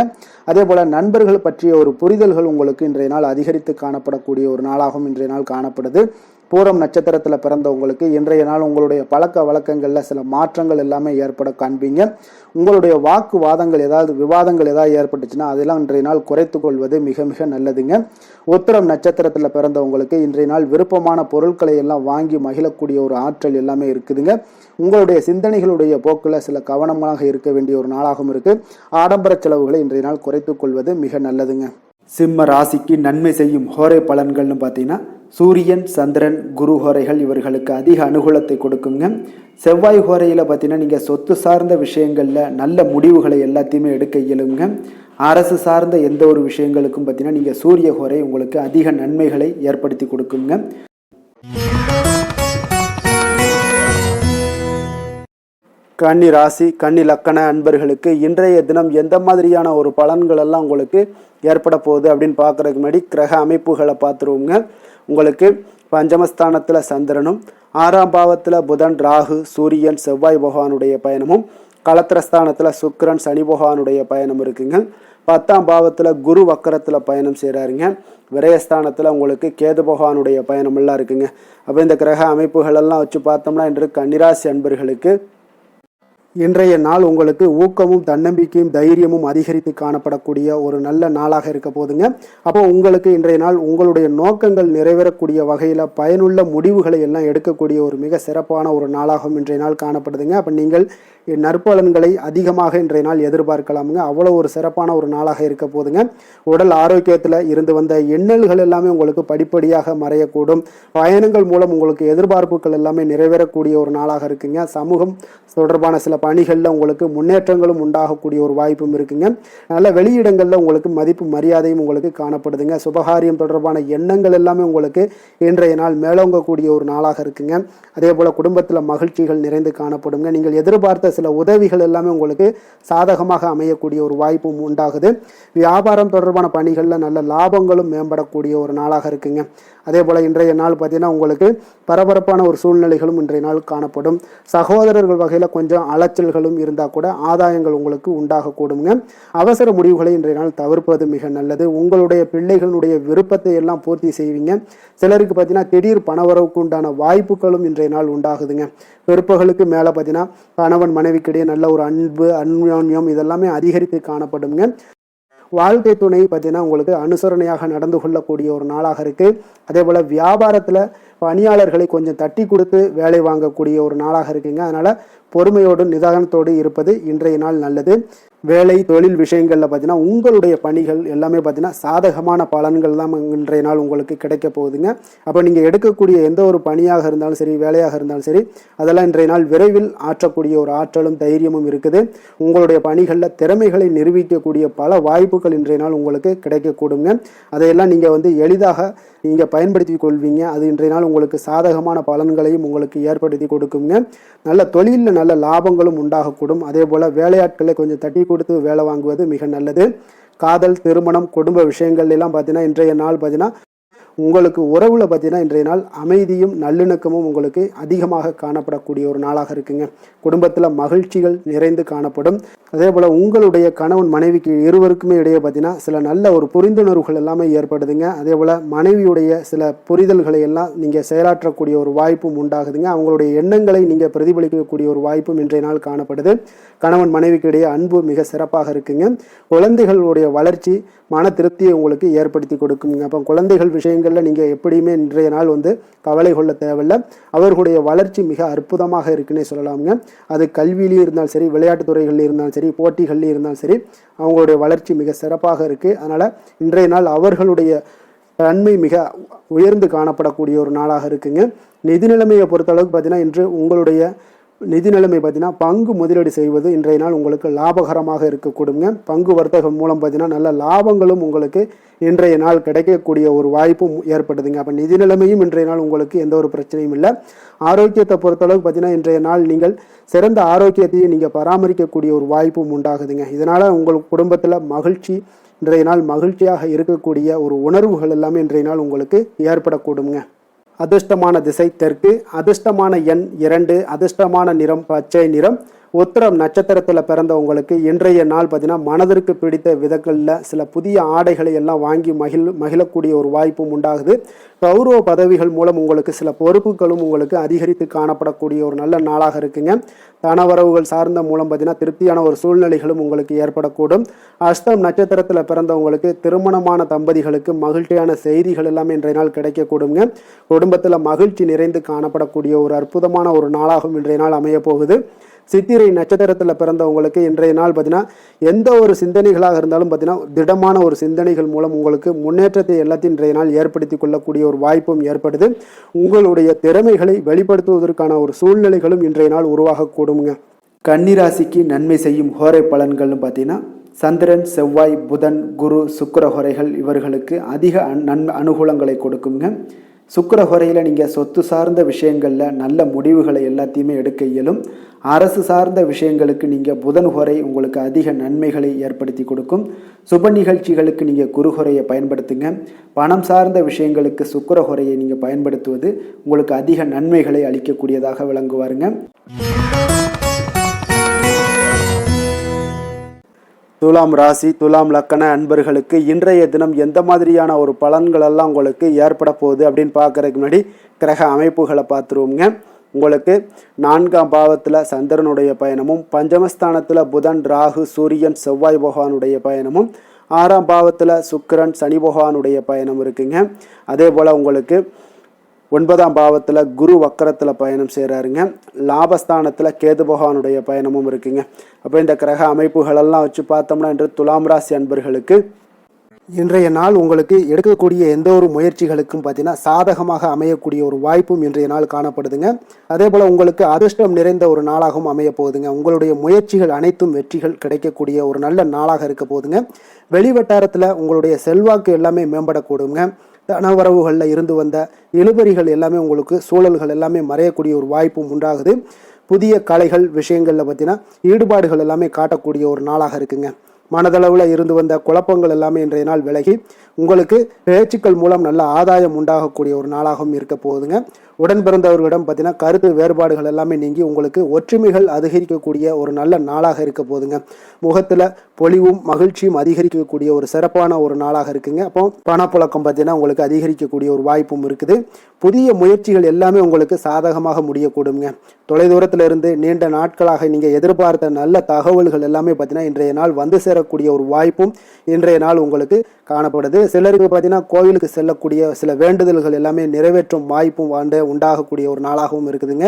அதே போல் நண்பர்கள் பற்றிய ஒரு புரிதல்கள் உங்களுக்கு இன்றைய நாள் அதிகரித்து காணப்படக்கூடிய ஒரு நாளாகவும் இன்றைய நாள் காணப்படுது. பூரம் நட்சத்திரத்தில் பிறந்தவங்களுக்கு இன்றைய நாள் உங்களுடைய பழக்க வழக்கங்களில் சில மாற்றங்கள் எல்லாமே ஏற்பட காண்பீங்க. உங்களுடைய வாக்குவாதங்கள் விவாதங்கள் ஏதாவது ஏற்பட்டுச்சுன்னா அதெல்லாம் இன்றைய நாள் குறைத்து கொள்வது மிக மிக நல்லதுங்க. உத்திரம் நட்சத்திரத்தில் பிறந்தவங்களுக்கு இன்றைய நாள் விருப்பமான பொருட்களை எல்லாம் வாங்கி மகிழக்கூடிய ஒரு ஆற்றல் எல்லாமே இருக்குதுங்க. உங்களுடைய சிந்தனைகளுடைய போக்கில் சில கவனமாக இருக்க வேண்டிய ஒரு நாளாகவும் இருக்கு. ஆடம்பர செலவுகளை இன்றைய நாள் குறைத்து கொள்வது மிக நல்லதுங்க. சிம்ம ராசிக்கு நன்மை செய்யும் ஹோரை பலன்கள்னு பார்த்தீங்கன்னா சூரியன், சந்திரன், குரு ஹோரைகள் இவர்களுக்கு அதிக அனுகூலத்தை கொடுக்குங்க. செவ்வாய் ஹோரையில் பார்த்தீங்கன்னா நீங்கள் சொத்து சார்ந்த விஷயங்களில் நல்ல முடிவுகளை எல்லாத்தையுமே எடுக்க இயலுங்க. அரசு சார்ந்த எந்த ஒரு விஷயங்களுக்கும் பார்த்தீங்கன்னா நீங்கள் சூரிய ஹோரை உங்களுக்கு அதிக நன்மைகளை ஏற்படுத்தி கொடுக்குங்க. கன்னி ராசி, கன்னி லக்கண அன்பர்களுக்கு இன்றைய தினம் எந்த மாதிரியான ஒரு பலன்கள் எல்லாம் உங்களுக்கு ஏற்பட போகுது அப்படின்னு பார்க்குறதுக்கு முன்னாடி கிரக அமைப்புகளை பார்த்துருவோங்க. உங்களுக்கு பஞ்சமஸ்தானத்தில் சந்திரனும், 6ஆம் பாவத்தில் புதன், ராகு, சூரியன், செவ்வாய் பகவானுடைய பயணமும், களத்திரஸ்தானத்தில் சுக்கிரன், சனி பகவானுடைய பயணம் இருக்குங்க. 10ஆம் பாவத்தில் குரு வக்கரத்தில் பயணம் செய்கிறாருங்க. விரயஸ்தானத்தில் உங்களுக்கு கேது பகவானுடைய பயணமெல்லாம் இருக்குங்க. அப்போ இந்த கிரக அமைப்புகளெல்லாம் வச்சு பார்த்தோம்னா இன்று கன்னிராசி அன்பர்களுக்கு இன்றைய நாள் உங்களுக்கு ஊக்கமும் தன்னம்பிக்கையும் தைரியமும் அதிகரித்து காணப்படக்கூடிய ஒரு நல்ல நாளாக இருக்க போதுங்க. அப்போ உங்களுக்கு இன்றைய நாள் உங்களுடைய நோக்கங்கள் நிறைவேறக்கூடிய வகையில் பயனுள்ள முடிவுகளை எல்லாம் எடுக்கக்கூடிய ஒரு மிக சிறப்பான ஒரு நாளாகவும் இன்றைய நாள் காணப்படுதுங்க. அப்போ நீங்கள் நற்பலன்களை அதிகமாக இன்றைய நாள் எதிர்பார்க்கலாமுங்க. அவ்வளோ ஒரு சிறப்பான ஒரு நாளாக இருக்க போதுங்க. உடல் ஆரோக்கியத்தில் இருந்து வந்த எண்ணல்கள் எல்லாமே உங்களுக்கு படிப்படியாக மறையக்கூடும். பயணங்கள் மூலம் உங்களுக்கு எதிர்பார்ப்புகள் எல்லாமே நிறைவேறக்கூடிய ஒரு நாளாக இருக்குங்க. சமூகம் தொடர்பான சில பணிகளில் உங்களுக்கு முன்னேற்றங்களும் உண்டாகக்கூடிய ஒரு வாய்ப்பும் இருக்குங்க. நல்ல வெளியிடங்களில் உங்களுக்கு மதிப்பு மரியாதையும் உங்களுக்கு காணப்படுதுங்க. சுபகாரியம் தொடர்பான எண்ணங்கள் எல்லாமே உங்களுக்கு இன்றைய நாள் மேலோங்கக்கூடிய ஒரு நாளாக இருக்குங்க. அதே போல் குடும்பத்தில் மகிழ்ச்சிகள் நிறைந்து காணப்படுங்க. நீங்கள் எதிர்பார்த்த சில உதவிகள் எல்லாமே உங்களுக்கு சாதகமாக அமையக்கூடிய ஒரு வாய்ப்பும் உண்டாகுது. வியாபாரம் தொடர்பான பணிகளில் நல்ல லாபங்களும் மேம்படக்கூடிய ஒரு நாளாக இருக்குங்க. அதே போல் இன்றைய நாள் பார்த்தீங்கன்னா உங்களுக்கு பரபரப்பான ஒரு சூழ்நிலைகளும் இன்றைய நாள் காணப்படும். சகோதரர்கள் வகையில் கொஞ்சம் அலைச்சல்களும் இருந்தால் கூட ஆதாயங்கள் உங்களுக்கு உண்டாகக்கூடுங்க. அவசர முடிவுகளை இன்றைய நாள் தவிர்ப்பது மிக நல்லது. உங்களுடைய பிள்ளைகளுடைய விருப்பத்தை எல்லாம் பூர்த்தி செய்வீங்க. சிலருக்கு பார்த்தீங்கன்னா திடீர் பணவரவுக்கு உண்டான வாய்ப்புகளும் இன்றைய நாள் உண்டாகுதுங்க. பிற்பகலுக்கு மேலே பார்த்தீங்கன்னா கணவன் மனைவிக்கிடையே நல்ல ஒரு அன்பு அந்யோன்யம் இதெல்லாமே அதிகரித்து காணப்படுங்க. வாழ்க்கை துணை பார்த்தீங்கன்னா உங்களுக்கு அனுசரணையாக நடந்து கொள்ளக்கூடிய ஒரு நாளாக இருக்குது. அதே போல் வியாபாரத்தில் பணியாளர்களை கொஞ்சம் தட்டி கொடுத்து வேலை வாங்கக்கூடிய ஒரு நாளாக இருக்குங்க. அதனால் பொறுமையோடு நிதானத்தோடு இருப்பது இன்றைய நாள் நல்லது. வேலை தொழில் விஷயங்களில் பார்த்தீங்கன்னா உங்களுடைய பணிகள் எல்லாமே பார்த்தீங்கன்னா சாதகமான பலன்கள் தான் இன்றைய நாள் உங்களுக்கு கிடைக்க போகுதுங்க. அப்போ நீங்கள் எடுக்கக்கூடிய எந்த ஒரு பணியாக இருந்தாலும் சரி, வேலையாக இருந்தாலும் சரி, அதெல்லாம் இன்றைய நாள் விரைவில் ஆற்றக்கூடிய ஒரு ஆற்றலும் தைரியமும் இருக்குது. உங்களுடைய பணிகளில் திறமைகளை நிரூபிக்கக்கூடிய பல வாய்ப்புகள் இன்றைய நாள் உங்களுக்கு கிடைக்கக்கூடுங்க. அதையெல்லாம் நீங்கள் எளிதாக நீங்கள் பயன்படுத்தி கொள்வீங்க. அது இன்றைய நாள் உங்களுக்கு சாதகமான பலன்களையும் உங்களுக்கு ஏற்படுத்தி கொடுக்குங்க. நல்ல தொழிலில் நல்ல லாபங்களும் உண்டாகக்கூடும். அதே போல் வேலையாட்களை கொஞ்சம் தட்டி கொடுத்து வேலை வாங்குவது மிக நல்லது. காதல், திருமணம், குடும்ப விஷயங்கள் எல்லாம் பார்த்தீங்கன்னா இன்றைய நாள் பார்த்தீங்கன்னா உங்களுக்கு உறவுல பார்த்தீங்கன்னா இன்றைய நாள் அமைதியும் நல்லிணக்கமும் உங்களுக்கு அதிகமாக காணப்படக்கூடிய ஒரு நாளாக இருக்குங்க. குடும்பத்தில் மகிழ்ச்சிகள் நிறைந்து காணப்படும். அதே போல் உங்களுடைய கணவன் மனைவிக்கு இருவருக்குமே இடையே பார்த்தீங்கன்னா சில நல்ல ஒரு புரிந்துணர்வுகள் எல்லாமே ஏற்படுதுங்க. அதே போல் மனைவியுடைய சில புரிதல்களை எல்லாம் நீங்கள் செயலாற்றக்கூடிய ஒரு வாய்ப்பும் உண்டாகுதுங்க. அவங்களுடைய எண்ணங்களை நீங்கள் பிரதிபலிக்கக்கூடிய ஒரு வாய்ப்பும் இன்றைய நாள் காணப்படுது. கணவன் மனைவிக்கு இடையே அன்பு மிக சிறப்பாக இருக்குங்க. குழந்தைகளுடைய வளர்ச்சி மன திருப்தியை உங்களுக்கு ஏற்படுத்தி கொடுக்குங்க. அப்போ குழந்தைகள் விஷயங்களில் நீங்கள் எப்படியுமே இன்றைய நாள் கவலை கொள்ள தேவையில்லை. அவர்களுடைய வளர்ச்சி மிக அற்புதமாக இருக்குன்னே சொல்லலாமுங்க. அது கல்வியிலையும் இருந்தாலும் சரி, விளையாட்டுத் துறைகளில் இருந்தாலும் சரி, போட்டிகள்லையும் இருந்தாலும் சரி, அவங்களுடைய வளர்ச்சி மிக சிறப்பாக இருக்குது. அதனால் இன்றைய நாள் அவர்களுடைய தன்மை மிக உயர்ந்து காணப்படக்கூடிய ஒரு நாளாக இருக்குங்க. நிதி நிலைமையை பொறுத்தளவுக்கு பார்த்தீங்கன்னா இன்று உங்களுடைய நிதி நிலைமை பார்த்தீங்கன்னா பங்கு முதலீடு செய்வது இன்றைய நாள் உங்களுக்கு லாபகரமாக இருக்கக்கூடுங்க. பங்கு வர்த்தகம் மூலம் பார்த்தீங்கன்னா நல்ல லாபங்களும் உங்களுக்கு இன்றைய நாள் கிடைக்கக்கூடிய ஒரு வாய்ப்பும் ஏற்படுதுங்க. அப்போ நிதி நிலைமையும் இன்றைய நாள் உங்களுக்கு எந்த ஒரு பிரச்சனையும் இல்லை. ஆரோக்கியத்தை பொறுத்தளவுக்கு பார்த்தீங்கன்னா இன்றைய நாள் நீங்கள் சிறந்த ஆரோக்கியத்தையும் நீங்கள் பராமரிக்கக்கூடிய ஒரு வாய்ப்பும் உண்டாகுதுங்க. இதனால் உங்கள் குடும்பத்தில் மகிழ்ச்சி இன்றைய நாள் மகிழ்ச்சியாக இருக்கக்கூடிய ஒரு உணர்வுகள் எல்லாமே இன்றைய நாள் உங்களுக்கு ஏற்படக்கூடுங்க. அதிர்ஷ்டமான திசை தெற்கு, அதிர்ஷ்டமான எண் 2, அதிர்ஷ்டமான நிறம் பச்சை நிறம். உத்திரம் நட்சத்திரத்தில் பிறந்தவங்களுக்கு இன்றைய நாள் பார்த்தீங்கன்னா மனதிற்கு பிடித்த விதங்களில் சில புதிய ஆடைகளை எல்லாம் வாங்கி மகிழக்கூடிய ஒரு வாய்ப்பும் உண்டாகுது. கௌரவ பதவிகள் மூலம் உங்களுக்கு சில பொறுப்புகளும் உங்களுக்கு அதிகரித்து காணப்படக்கூடிய ஒரு நல்ல நாளாக இருக்குங்க. தனவரவுகள் சார்ந்த மூலம் பார்த்தீங்கன்னா திருப்தியான ஒரு சூழ்நிலைகளும் உங்களுக்கு ஏற்படக்கூடும். அஸ்தம் நட்சத்திரத்தில் பிறந்தவங்களுக்கு திருமணமான தம்பதிகளுக்கு மகிழ்ச்சியான செய்திகள் எல்லாமே இன்றைய நாள் கிடைக்கக்கூடுங்க. குடும்பத்தில் மகிழ்ச்சி நிறைந்து காணப்படக்கூடிய ஒரு அற்புதமான ஒரு நாளாகவும் இன்றைய நாள் அமைய போகுது. சித்திரை நட்சத்திரத்தில் பிறந்தவங்களுக்கு இன்றைய நாள் பார்த்தீங்கன்னா எந்த ஒரு சிந்தனைகளாக இருந்தாலும் பார்த்தீங்கன்னா திடமான ஒரு சிந்தனைகள் மூலம் உங்களுக்கு முன்னேற்றத்தை எல்லாத்தையும் இன்றைய நாள் ஏற்படுத்தி கொள்ளக்கூடிய ஒரு வாய்ப்பும் ஏற்படுது. உங்களுடைய திறமைகளை வெளிப்படுத்துவதற்கான ஒரு சூழ்நிலைகளும் இன்றைய நாள் உருவாகக்கூடுங்க. கன்னிராசிக்கு நன்மை செய்யும் ஹோரை பலன்கள்னு பார்த்தீங்கன்னா சந்திரன், செவ்வாய், புதன், குரு, சுக்கிர ஹோரைகள் இவர்களுக்கு அதிக அனுகூலங்களை கொடுக்குங்க. சுக்கிர ஹோரையில் நீங்கள் சொத்து சார்ந்த விஷயங்களில் நல்ல முடிவுகளை எல்லாத்தையுமே எடுக்க இயலும். அரசு சார்ந்த விஷயங்களுக்கு நீங்கள் புதன் ஹோரை உங்களுக்கு அதிக நன்மைகளை ஏற்படுத்தி கொடுக்கும். சுப நிகழ்ச்சிகளுக்கு நீங்கள் குரு ஹோரையை பயன்படுத்துங்க. பணம் சார்ந்த விஷயங்களுக்கு சுக்கிர ஹோரையை நீங்கள் பயன்படுத்துவது உங்களுக்கு அதிக நன்மைகளை அளிக்கக்கூடியதாக விளங்குவாருங்க. துலாம் ராசி, துலாம் லக்கண அன்பர்களுக்கு இன்றைய தினம் எந்த மாதிரியான ஒரு பலன்கள் எல்லாம் உங்களுக்கு ஏற்பட போகுது அப்படின்னு பார்க்கறதுக்கு முன்னாடி கிரக அமைப்புகளை பார்த்துருவோங்க. உங்களுக்கு 4ஆம் பாவத்தில் சந்திரனுடைய பயணமும், பஞ்சமஸ்தானத்தில் புதன், ராகு, சூரியன், செவ்வாய் பகவானுடைய பயணமும், 6ஆம் பாவத்தில் சுக்கிரன், சனி பகவானுடைய பயணம் இருக்குங்க. அதே போல் உங்களுக்கு 9ஆம் பாவத்தில் குரு வக்கரத்தில் பயணம் செய்கிறாருங்க. லாபஸ்தானத்தில் கேது பகவானுடைய பயணமும் இருக்குங்க. அப்போ இந்த கிரக அமைப்புகளெல்லாம் வச்சு பார்த்தோம்னா இன்று துலாம் ராசி அன்பர்களுக்கு இன்றைய நாள் உங்களுக்கு எடுக்கக்கூடிய எந்த ஒரு முயற்சிகளுக்கும் பார்த்தீங்கன்னா சாதகமாக அமையக்கூடிய ஒரு வாய்ப்பும் இன்றைய நாள் காணப்படுதுங்க. அதே போல் உங்களுக்கு அதிர்ஷ்டம் நிறைந்த ஒரு நாளாகவும் அமைய போகுதுங்க. உங்களுடைய முயற்சிகள் அனைத்தும் வெற்றிகள் கிடைக்கக்கூடிய ஒரு நல்ல நாளாக இருக்க போகுதுங்க. வெளிவட்டாரத்தில் உங்களுடைய செல்வாக்கு எல்லாமே மேம்படக்கூடுங்க. தனவரவுகளில் இருந்து வந்த இழுபறிகள் எல்லாமே உங்களுக்கு சூழல்கள் எல்லாமே மறையக்கூடிய ஒரு வாய்ப்பும் உண்டாகுது. புதிய கலைகள் விஷயங்களில் பார்த்தீங்கன்னா ஈடுபாடுகள் எல்லாமே காட்டக்கூடிய ஒரு நாளாக இருக்குங்க. மனதளவில் இருந்து வந்த குழப்பங்கள் எல்லாமே இன்றைய நாள் விலகி உங்களுக்கு பேச்சுக்கள் மூலம் நல்ல ஆதாயம் உண்டாகக்கூடிய ஒரு நாளாகவும் இருக்க போகுதுங்க. உடன் பிறந்தவர்களிடம் பார்த்தீங்கன்னா கருத்து வேறுபாடுகள் எல்லாமே நீங்கி உங்களுக்கு ஒற்றுமைகள் அதிகரிக்கக்கூடிய ஒரு நல்ல நாளாக இருக்க போகுதுங்க. முகத்தில் பொலிவும் மகிழ்ச்சியும் அதிகரிக்கக்கூடிய ஒரு சிறப்பான ஒரு நாளாக இருக்குங்க. அப்போ பணப்புழக்கம் பார்த்தீங்கன்னா உங்களுக்கு அதிகரிக்கக்கூடிய ஒரு வாய்ப்பும் இருக்குது. புதிய முயற்சிகள் எல்லாமே உங்களுக்கு சாதகமாக முடியக்கூடுங்க. தொலைதூரத்தில் இருந்து நீண்ட நாட்களாக நீங்கள் எதிர்பார்த்த நல்ல தகவல்கள் எல்லாமே பார்த்தீங்கன்னா இன்றைய நாள் வந்து சேரக்கூடிய ஒரு வாய்ப்பும் இன்றைய நாள் உங்களுக்கு காணப்படுது. சிலருக்கு பார்த்தீங்கன்னா கோவிலுக்கு செல்லக்கூடிய சில வேண்டுதல்கள் எல்லாமே நிறைவேற்றும் வாய்ப்பும் உண்டாகக்கூடிய ஒரு நாளாகவும் இருக்குதுங்க.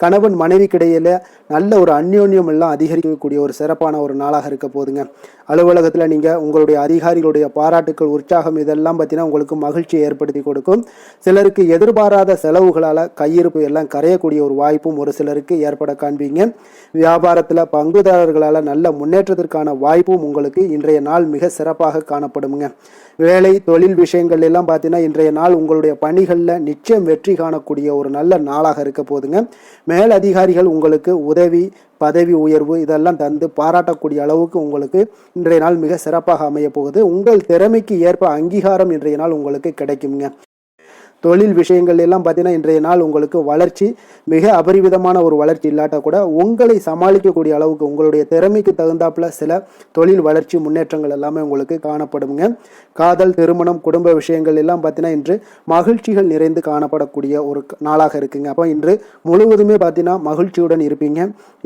கணவன் மனைவிக்கிடையில நல்ல ஒரு அந்யோன்யம் எல்லாம் அதிகரிக்கக்கூடிய ஒரு சிறப்பான ஒரு நாளாக இருக்க போகுதுங்க. அலுவலகத்தில் நீங்கள் உங்களுடைய அதிகாரிகளுடைய பாராட்டுக்கள் உற்சாகம் இதெல்லாம் பார்த்தீங்கன்னா உங்களுக்கு மகிழ்ச்சியை ஏற்படுத்தி கொடுக்கும். சிலருக்கு எதிர்பாராத செலவுகளால் கையிருப்பு எல்லாம் கரையக்கூடிய ஒரு வாய்ப்பும் ஒரு சிலருக்கு ஏற்பட காண்பீங்க. வியாபாரத்தில் பங்குதாரர்களால் நல்ல முன்னேற்றத்திற்கான வாய்ப்பும் உங்களுக்கு இன்றைய நாள் மிக சிறப்பாக காணப்படுங்க. வேலை தொழில் விஷயங்கள் எல்லாம் பார்த்தீங்கன்னா இன்றைய நாள் உங்களுடைய பணிகளில் நிச்சயம் வெற்றி காணக்கூடிய ஒரு நல்ல நாளாக இருக்க போதுங்க. மேல் அதிகாரிகள் உங்களுக்கு உதவி பதவி உயர்வு இதெல்லாம் தந்து பாராட்டக்கூடிய அளவுக்கு உங்களுக்கு இன்றைய நாள் மிக சிறப்பாக அமைய போகுது. உங்கள் திறமைக்கு ஏற்ப அங்கீகாரம் இன்றைய நாள் உங்களுக்கு கிடைக்குங்க. தொழில் விஷயங்கள் எல்லாம் பார்த்தீங்கன்னா இன்றைய நாள் உங்களுக்கு வளர்ச்சி மிக அபரிவிதமான ஒரு வளர்ச்சி இல்லாட்டா கூட உங்களை சமாளிக்கக்கூடிய அளவுக்கு உங்களுடைய திறமைக்கு தகுந்தாப்புல சில தொழில் வளர்ச்சி முன்னேற்றங்கள் எல்லாமே உங்களுக்கு காணப்படுங்க. காதல் திருமணம் குடும்ப விஷயங்கள் எல்லாம் பார்த்தீங்கன்னா இன்று மகிழ்ச்சிகள் நிறைந்து காணப்படக்கூடிய ஒரு நாளாக இருக்குங்க. அப்போ இன்று முழுவதுமே பார்த்தீங்கன்னா மகிழ்ச்சியுடன் இருப்பீங்க.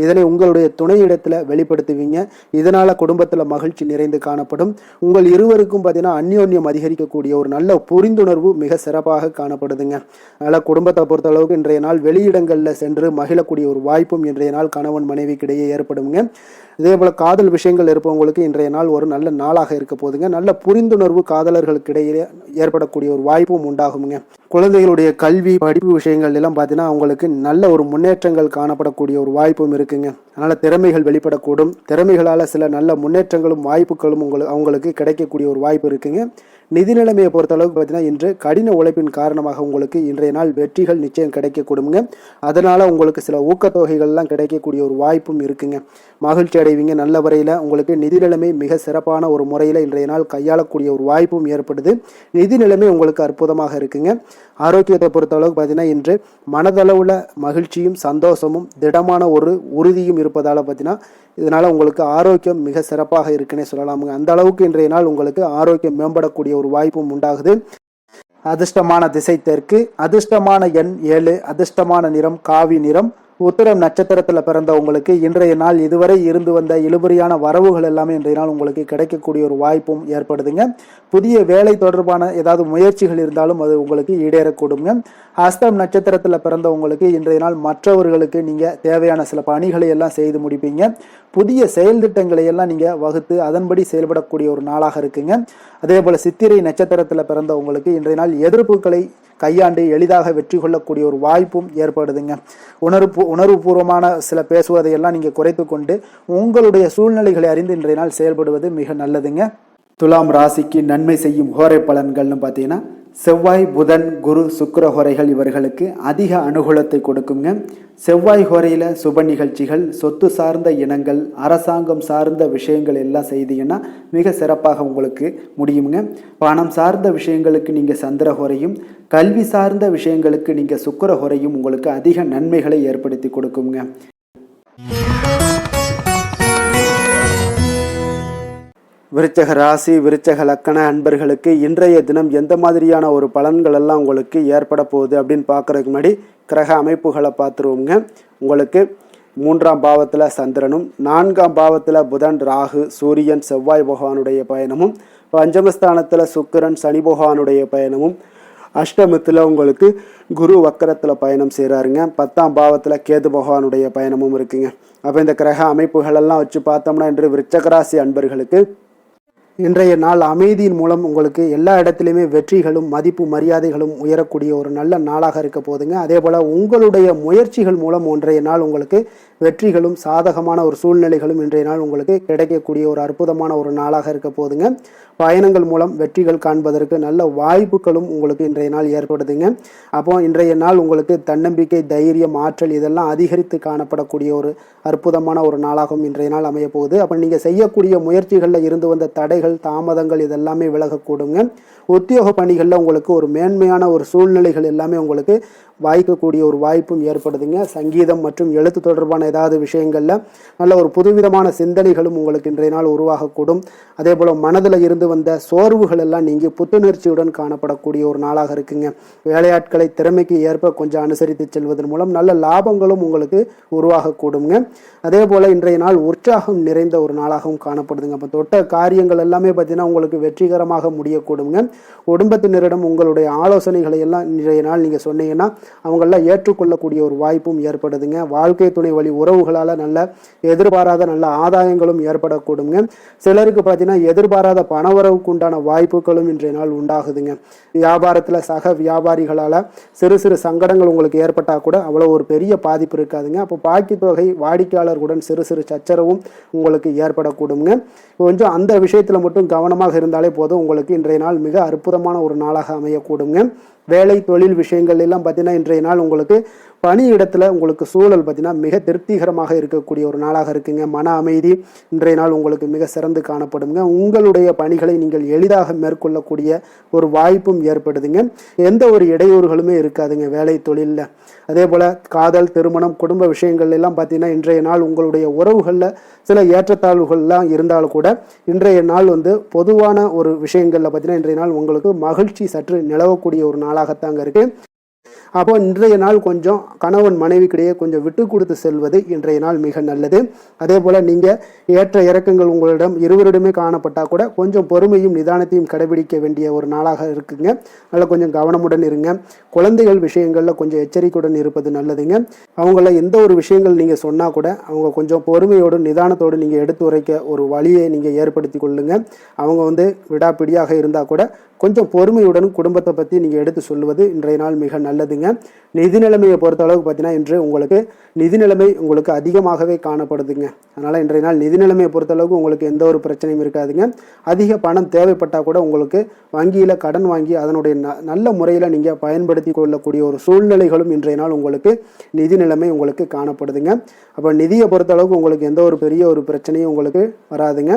இதனை உங்களுடைய துணையிடத்தில் வெளிப்படுத்துவீங்க. இதனால குடும்பத்தில் மகிழ்ச்சி நிறைந்து காணப்படும். உங்கள் இருவருக்கும் பார்த்தீங்கன்னா அந்யோன்யம் அதிகரிக்கக்கூடிய ஒரு நல்ல புரிந்துணர்வு மிக சிறப்பாக காணப்படுதுங்க. அதனால் குடும்பத்தை பொறுத்த அளவுக்கு இன்றைய நாள் வெளியிடங்களில் சென்று மகிழக்கூடிய ஒரு வாய்ப்பும் இன்றைய நாள் கணவன் மனைவிக்கிடையே ஏற்படுங்க. இதே போல காதல் விஷயங்கள் இருப்பவங்களுக்கு இன்றைய நாள் ஒரு நல்ல நாளாக இருக்க போதுங்க. நல்ல புரிந்துணர்வு காதலர்களுக்கு இடையே ஏற்படக்கூடிய ஒரு வாய்ப்பும் உண்டாகுங்க. குழந்தைகளுடைய கல்வி படிப்பு விஷயங்கள் எல்லாம் பார்த்தீங்கன்னா அவங்களுக்கு நல்ல ஒரு முன்னேற்றங்கள் காணப்படக்கூடிய ஒரு வாய்ப்பும் இருக்குங்க. அதனால் திறமைகள் வெளிப்படக்கூடும். திறமைகளால் சில நல்ல முன்னேற்றங்களும் வாய்ப்புகளும் அவங்களுக்கு கிடைக்கக்கூடிய ஒரு வாய்ப்பு இருக்குங்க. நிதி நிலைமையை பொறுத்த அளவுக்கு பார்த்தீங்கன்னா இன்று கடின உழைப்பின் காரணமாக உங்களுக்கு இன்றைய நாள் வெற்றிகள் நிச்சயம் கிடைக்கக்கூடுங்க. அதனால் உங்களுக்கு சில ஊக்கத்தொகைகள்லாம் கிடைக்கக்கூடிய ஒரு வாய்ப்பும் இருக்குங்க. மகிழ்ச்சி அடைவீங்க. நல்ல வரையில் உங்களுக்கு நிதி நிலைமை மிக சிறப்பான ஒரு முறையில் இன்றைய நாள் கையாளக்கூடிய ஒரு வாய்ப்பும் ஏற்படுது. நிதி நிலைமை உங்களுக்கு அற்புதமாக இருக்குங்க. ஆரோக்கியத்தை பொறுத்த அளவுக்கு பார்த்தீங்கன்னா இன்று மனதளவில் மகிழ்ச்சியும் சந்தோஷமும் திடமான ஒரு உறுதியும் இருப்பதால் பார்த்தீங்கன்னா இதனால் உங்களுக்கு ஆரோக்கியம் மிக சிறப்பாக இருக்குன்னே சொல்லலாமுங்க. அந்த அளவுக்கு இன்றைய நாள் உங்களுக்கு ஆரோக்கியம் மேம்படக்கூடிய ஒரு வாய்ப்பும் உண்டாகுது. அதிர்ஷ்டமான திசை தெற்கு, அதிர்ஷ்டமான எண் 7, அதிர்ஷ்டமான நிறம் காவி நிறம். உத்திரம் நட்சத்திரத்தில் பிறந்த உங்களுக்கு இன்றைய நாள் இதுவரை இருந்து வந்த இழுபறியான வரவுகள் எல்லாமே இன்றைய நாள் உங்களுக்கு கிடைக்கக்கூடிய ஒரு வாய்ப்பும் ஏற்படுதுங்க. புதிய வேலை தொடர்பான ஏதாவது முயற்சிகள் இருந்தாலும் அது உங்களுக்கு ஈடேறக்கூடுங்க. அஸ்தம் நட்சத்திரத்தில் பிறந்த உங்களுக்கு இன்றைய நாள் மற்றவர்களுக்கு நீங்கள் தேவையான சில பணிகளை எல்லாம் செய்து முடிப்பீங்க. புதிய செயல் திட்டங்களை எல்லாம் நீங்கள் வகுத்து அதன்படி செயல்படக்கூடிய ஒரு நாளாக இருக்குங்க. அதே போல் சித்திரை நட்சத்திரத்தில் பிறந்த உங்களுக்கு இன்றைய நாள் எதிர்ப்புகளை கையாண்டு எளிதாக வெற்றி கொள்ளக்கூடிய ஒரு வாய்ப்பும் ஏற்படுதுங்க. உணர்வுபூர்வமான சில பேசுவதையெல்லாம் நீங்கள் குறைத்து கொண்டு உங்களுடைய சூழ்நிலைகளை அறிந்து இன்றைய நாள் செயல்படுவது மிக நல்லதுங்க. துலாம் ராசிக்கு நன்மை செய்யும் ஹோரை பலன்கள்னு பார்த்தீங்கன்னா செவ்வாய் புதன் குரு சுக்கிர ஹோரைகள் இவர்களுக்கு அதிக அனுகூலத்தை கொடுக்குங்க. செவ்வாய் ஹோரையில் சுப நிகழ்ச்சிகள் சொத்து சார்ந்த இனங்கள் அரசாங்கம் சார்ந்த விஷயங்கள் எல்லாம் செய்தீங்கன்னா மிக சிறப்பாக உங்களுக்கு முடியுங்க. பணம் சார்ந்த விஷயங்களுக்கு நீங்கள் சந்திர ஹோரையும் கல்வி சார்ந்த விஷயங்களுக்கு நீங்கள் சுக்கிர ஹோரையும் உங்களுக்கு அதிக நன்மைகளை ஏற்படுத்தி கொடுக்குங்க. விருச்சக ராசி விருச்சக லக்கண அன்பர்களுக்கு இன்றைய தினம் எந்த மாதிரியான ஒரு பலன்கள் எல்லாம் உங்களுக்கு ஏற்பட போகுது அப்படின்னு பார்க்குறதுக்கு முன்னாடி கிரக அமைப்புகளை பார்த்துருவோங்க. உங்களுக்கு 3ஆம் பாவத்தில் சந்திரனும் 4ஆம் பாவத்தில் புதன் ராகு சூரியன் செவ்வாய் பகவானுடைய பயணமும் 5மஸ்தானத்தில் சுக்கிரன் சனி பகவானுடைய பயணமும் அஷ்டமத்தில் உங்களுக்கு குரு வக்கரத்தில் பயணம் செய்கிறாருங்க. 10ஆம் பாவத்தில் கேது பகவானுடைய பயணமும் இருக்குங்க. அப்போ இந்த கிரக அமைப்புகளெல்லாம் வச்சு பார்த்தோம்னா இன்று விருச்சக ராசி அன்பர்களுக்கு இன்றைய நாள் அமைதியின் மூலம் உங்களுக்கு எல்லா இடத்துலையுமே வெற்றிகளும் மதிப்பு மரியாதைகளும் உயரக்கூடிய ஒரு நல்ல நாளாக இருக்க போதுங்க. அதே போல் உங்களுடைய முயற்சிகள் மூலம் இன்றைய நாள் உங்களுக்கு வெற்றிகளும் சாதகமான ஒரு சூழ்நிலைகளும் இன்றைய நாள் உங்களுக்கு கிடைக்கக்கூடிய ஒரு அற்புதமான ஒரு நாளாக இருக்க போதுங்க. பயணங்கள் மூலம் வெற்றிகள் காண்பதற்கு நல்ல வாய்ப்புகளும் உங்களுக்கு இன்றைய நாள் ஏற்படுதுங்க. அப்போ இன்றைய நாள் உங்களுக்கு தன்னம்பிக்கை, தைரியம், ஆற்றல் இதெல்லாம் அதிகரித்து காணப்படக்கூடிய ஒரு அற்புதமான ஒரு நாளாகவும் இன்றைய நாள் அமைய போகுது. அப்போ நீங்கள் செய்யக்கூடிய முயற்சிகளில் இருந்து வந்த தடைகள், தாமதங்கள் இதெல்லாமே விலகக்கூடுங்க. உத்தியோக பணிகளில் உங்களுக்கு ஒரு மேன்மையான ஒரு சூழ்நிலைகள் எல்லாமே உங்களுக்கு வாய்க்கக்கூடிய ஒரு வாய்ப்பும் ஏற்படுதுங்க. சங்கீதம் மற்றும் எழுத்து தொடர்பான ஏதாவது விஷயங்களில் நல்ல ஒரு புதுவிதமான சிந்தனைகளும் உங்களுக்கு இன்றைய நாள் உருவாகக்கூடும். அதே போல் மனதில் இருந்து வந்த சோர்வுகள் எல்லாம் நீங்கி புத்துணர்ச்சியுடன் காணப்படக்கூடிய ஒரு நாளாக இருக்குங்க. வேலையாட்களை திறமைக்கு ஏற்ப கொஞ்சம் அனுசரித்து செல்வதன் மூலம் நல்ல லாபங்களும் உங்களுக்கு உருவாகக்கூடுங்க. அதே போல் இன்றைய நாள் உற்சாகம் நிறைந்த ஒரு நாளாகவும் காணப்படுதுங்க. அப்போ தொட்ட காரியங்கள் எல்லாமே பார்த்தீங்கன்னா உங்களுக்கு வெற்றிகரமாக முடியக்கூடுங்க. குடும்பத்தினரிடம் உங்களுடைய ஆலோசனைகளை எல்லாம் இன்றைய நாள் நீங்கள் சொன்னீங்கன்னா அவங்களெல்லாம் ஏற்றுக்கொள்ளக்கூடிய ஒரு வாய்ப்பும் ஏற்படுதுங்க. வாழ்க்கை துணை வழி உறவுகளால் நல்ல எதிர்பாராத நல்ல ஆதாயங்களும் ஏற்படக்கூடுங்க. சிலருக்கு பார்த்தீங்கன்னா எதிர்பாராத பணவரவுக்கு உண்டான வாய்ப்புகளும் இன்றைய நாள் உண்டாகுதுங்க. வியாபாரத்தில் சக வியாபாரிகளால் சிறு சிறு சங்கடங்கள் உங்களுக்கு ஏற்பட்டால் கூட அவ்வளோ ஒரு பெரிய பாதிப்பு இருக்காதுங்க. அப்போ பாக்கி தொகை வாடிக்கையாளர்களுடன் சிறு சிறு சச்சரவும் உங்களுக்கு ஏற்படக்கூடுங்க. கொஞ்சம் அந்த விஷயத்தில் மட்டும் கவனமாக இருந்தாலே போதும், உங்களுக்கு இன்றைய நாள் மிக அற்புதமான ஒரு நாளாக அமையக்கூடுங்க. வேலை தொழில் விஷயங்கள் எல்லாம் பார்த்தீங்கன்னா இன்றைய நாள் உங்களுக்கு பணியிடத்தில் உங்களுக்கு சூழல் பார்த்தீங்கன்னா மிக திருப்திகரமாக இருக்கக்கூடிய ஒரு நாளாக இருக்குங்க. மன அமைதி இன்றைய நாள் உங்களுக்கு மிக சிறந்து காணப்படுங்க. உங்களுடைய பணிகளை நீங்கள் எளிதாக மேற்கொள்ளக்கூடிய ஒரு வாய்ப்பும் ஏற்படுதுங்க. எந்த ஒரு இடையூறுகளுமே இருக்காதுங்க வேலை தொழிலில். அதே போல் காதல், திருமணம், குடும்ப விஷயங்கள் எல்லாம் பார்த்தீங்கன்னா இன்றைய நாள் உங்களுடைய உறவுகளில் சில ஏற்றத்தாழ்வுகள்லாம் இருந்தாலும் கூட இன்றைய நாள் பொதுவான ஒரு விஷயங்களில் பார்த்தீங்கன்னா இன்றைய நாள் உங்களுக்கு மகிழ்ச்சி சற்று நிலவக்கூடிய ஒரு நாளாகத்தாங்க இருக்குது. அப்போ இன்றைய நாள் கொஞ்சம் கணவன் மனைவிக்கிடையே கொஞ்சம் விட்டு கொடுத்து செல்வது இன்றைய நாள் மிக நல்லது. அதே போல் நீங்கள் ஏற்ற இறக்கங்கள் உங்களிடம் இருவரிடமே காணப்பட்டால் கூட கொஞ்சம் பொறுமையும் நிதானத்தையும் கடைபிடிக்க வேண்டிய ஒரு நாளாக இருக்குங்க. அதில் கொஞ்சம் கவனமுடன் இருங்க. குழந்தைகள் விஷயங்களில் கொஞ்சம் எச்சரிக்கையுடன் இருப்பது நல்லதுங்க. அவங்கள எந்த ஒரு விஷயங்கள் நீங்கள் சொன்னால் கூட அவங்க கொஞ்சம் பொறுமையோடு நிதானத்தோடு நீங்கள் எடுத்து உரைக்க ஒரு வழியை நீங்கள் ஏற்படுத்தி கொள்ளுங்க. அவங்க விடாப்பிடியாக இருந்தால் கூட கொஞ்சம் பொறுமையுடன் குடும்பத்தை பற்றி நீங்கள் எடுத்து சொல்லுவது இன்றைய நாள் மிக நல்லதுங்க. நிதி நிலைமையை பொறுத்த அளவுக்கு பார்த்தீங்கன்னா இன்று உங்களுக்கு நிதி நிலைமை உங்களுக்கு அதிகமாகவே காணப்படுதுங்க. அதனால் இன்றைய நாள் நிதி நிலைமையை பொறுத்த அளவுக்கு உங்களுக்கு எந்த ஒரு பிரச்சனையும் இருக்காதுங்க. அதிக பணம் தேவைப்பட்டால் கூட உங்களுக்கு வங்கியில் கடன் வாங்கி அதனுடைய நல்ல முறையில் நீங்கள் பயன்படுத்தி கொள்ளக்கூடிய ஒரு சூழ்நிலைகளும் இன்றைய நாள் உங்களுக்கு நிதி நிலைமை உங்களுக்கு காணப்படுதுங்க. அப்போ நிதியை பொறுத்த அளவுக்கு உங்களுக்கு எந்த ஒரு பெரிய ஒரு பிரச்சனையும் உங்களுக்கு வராதுங்க.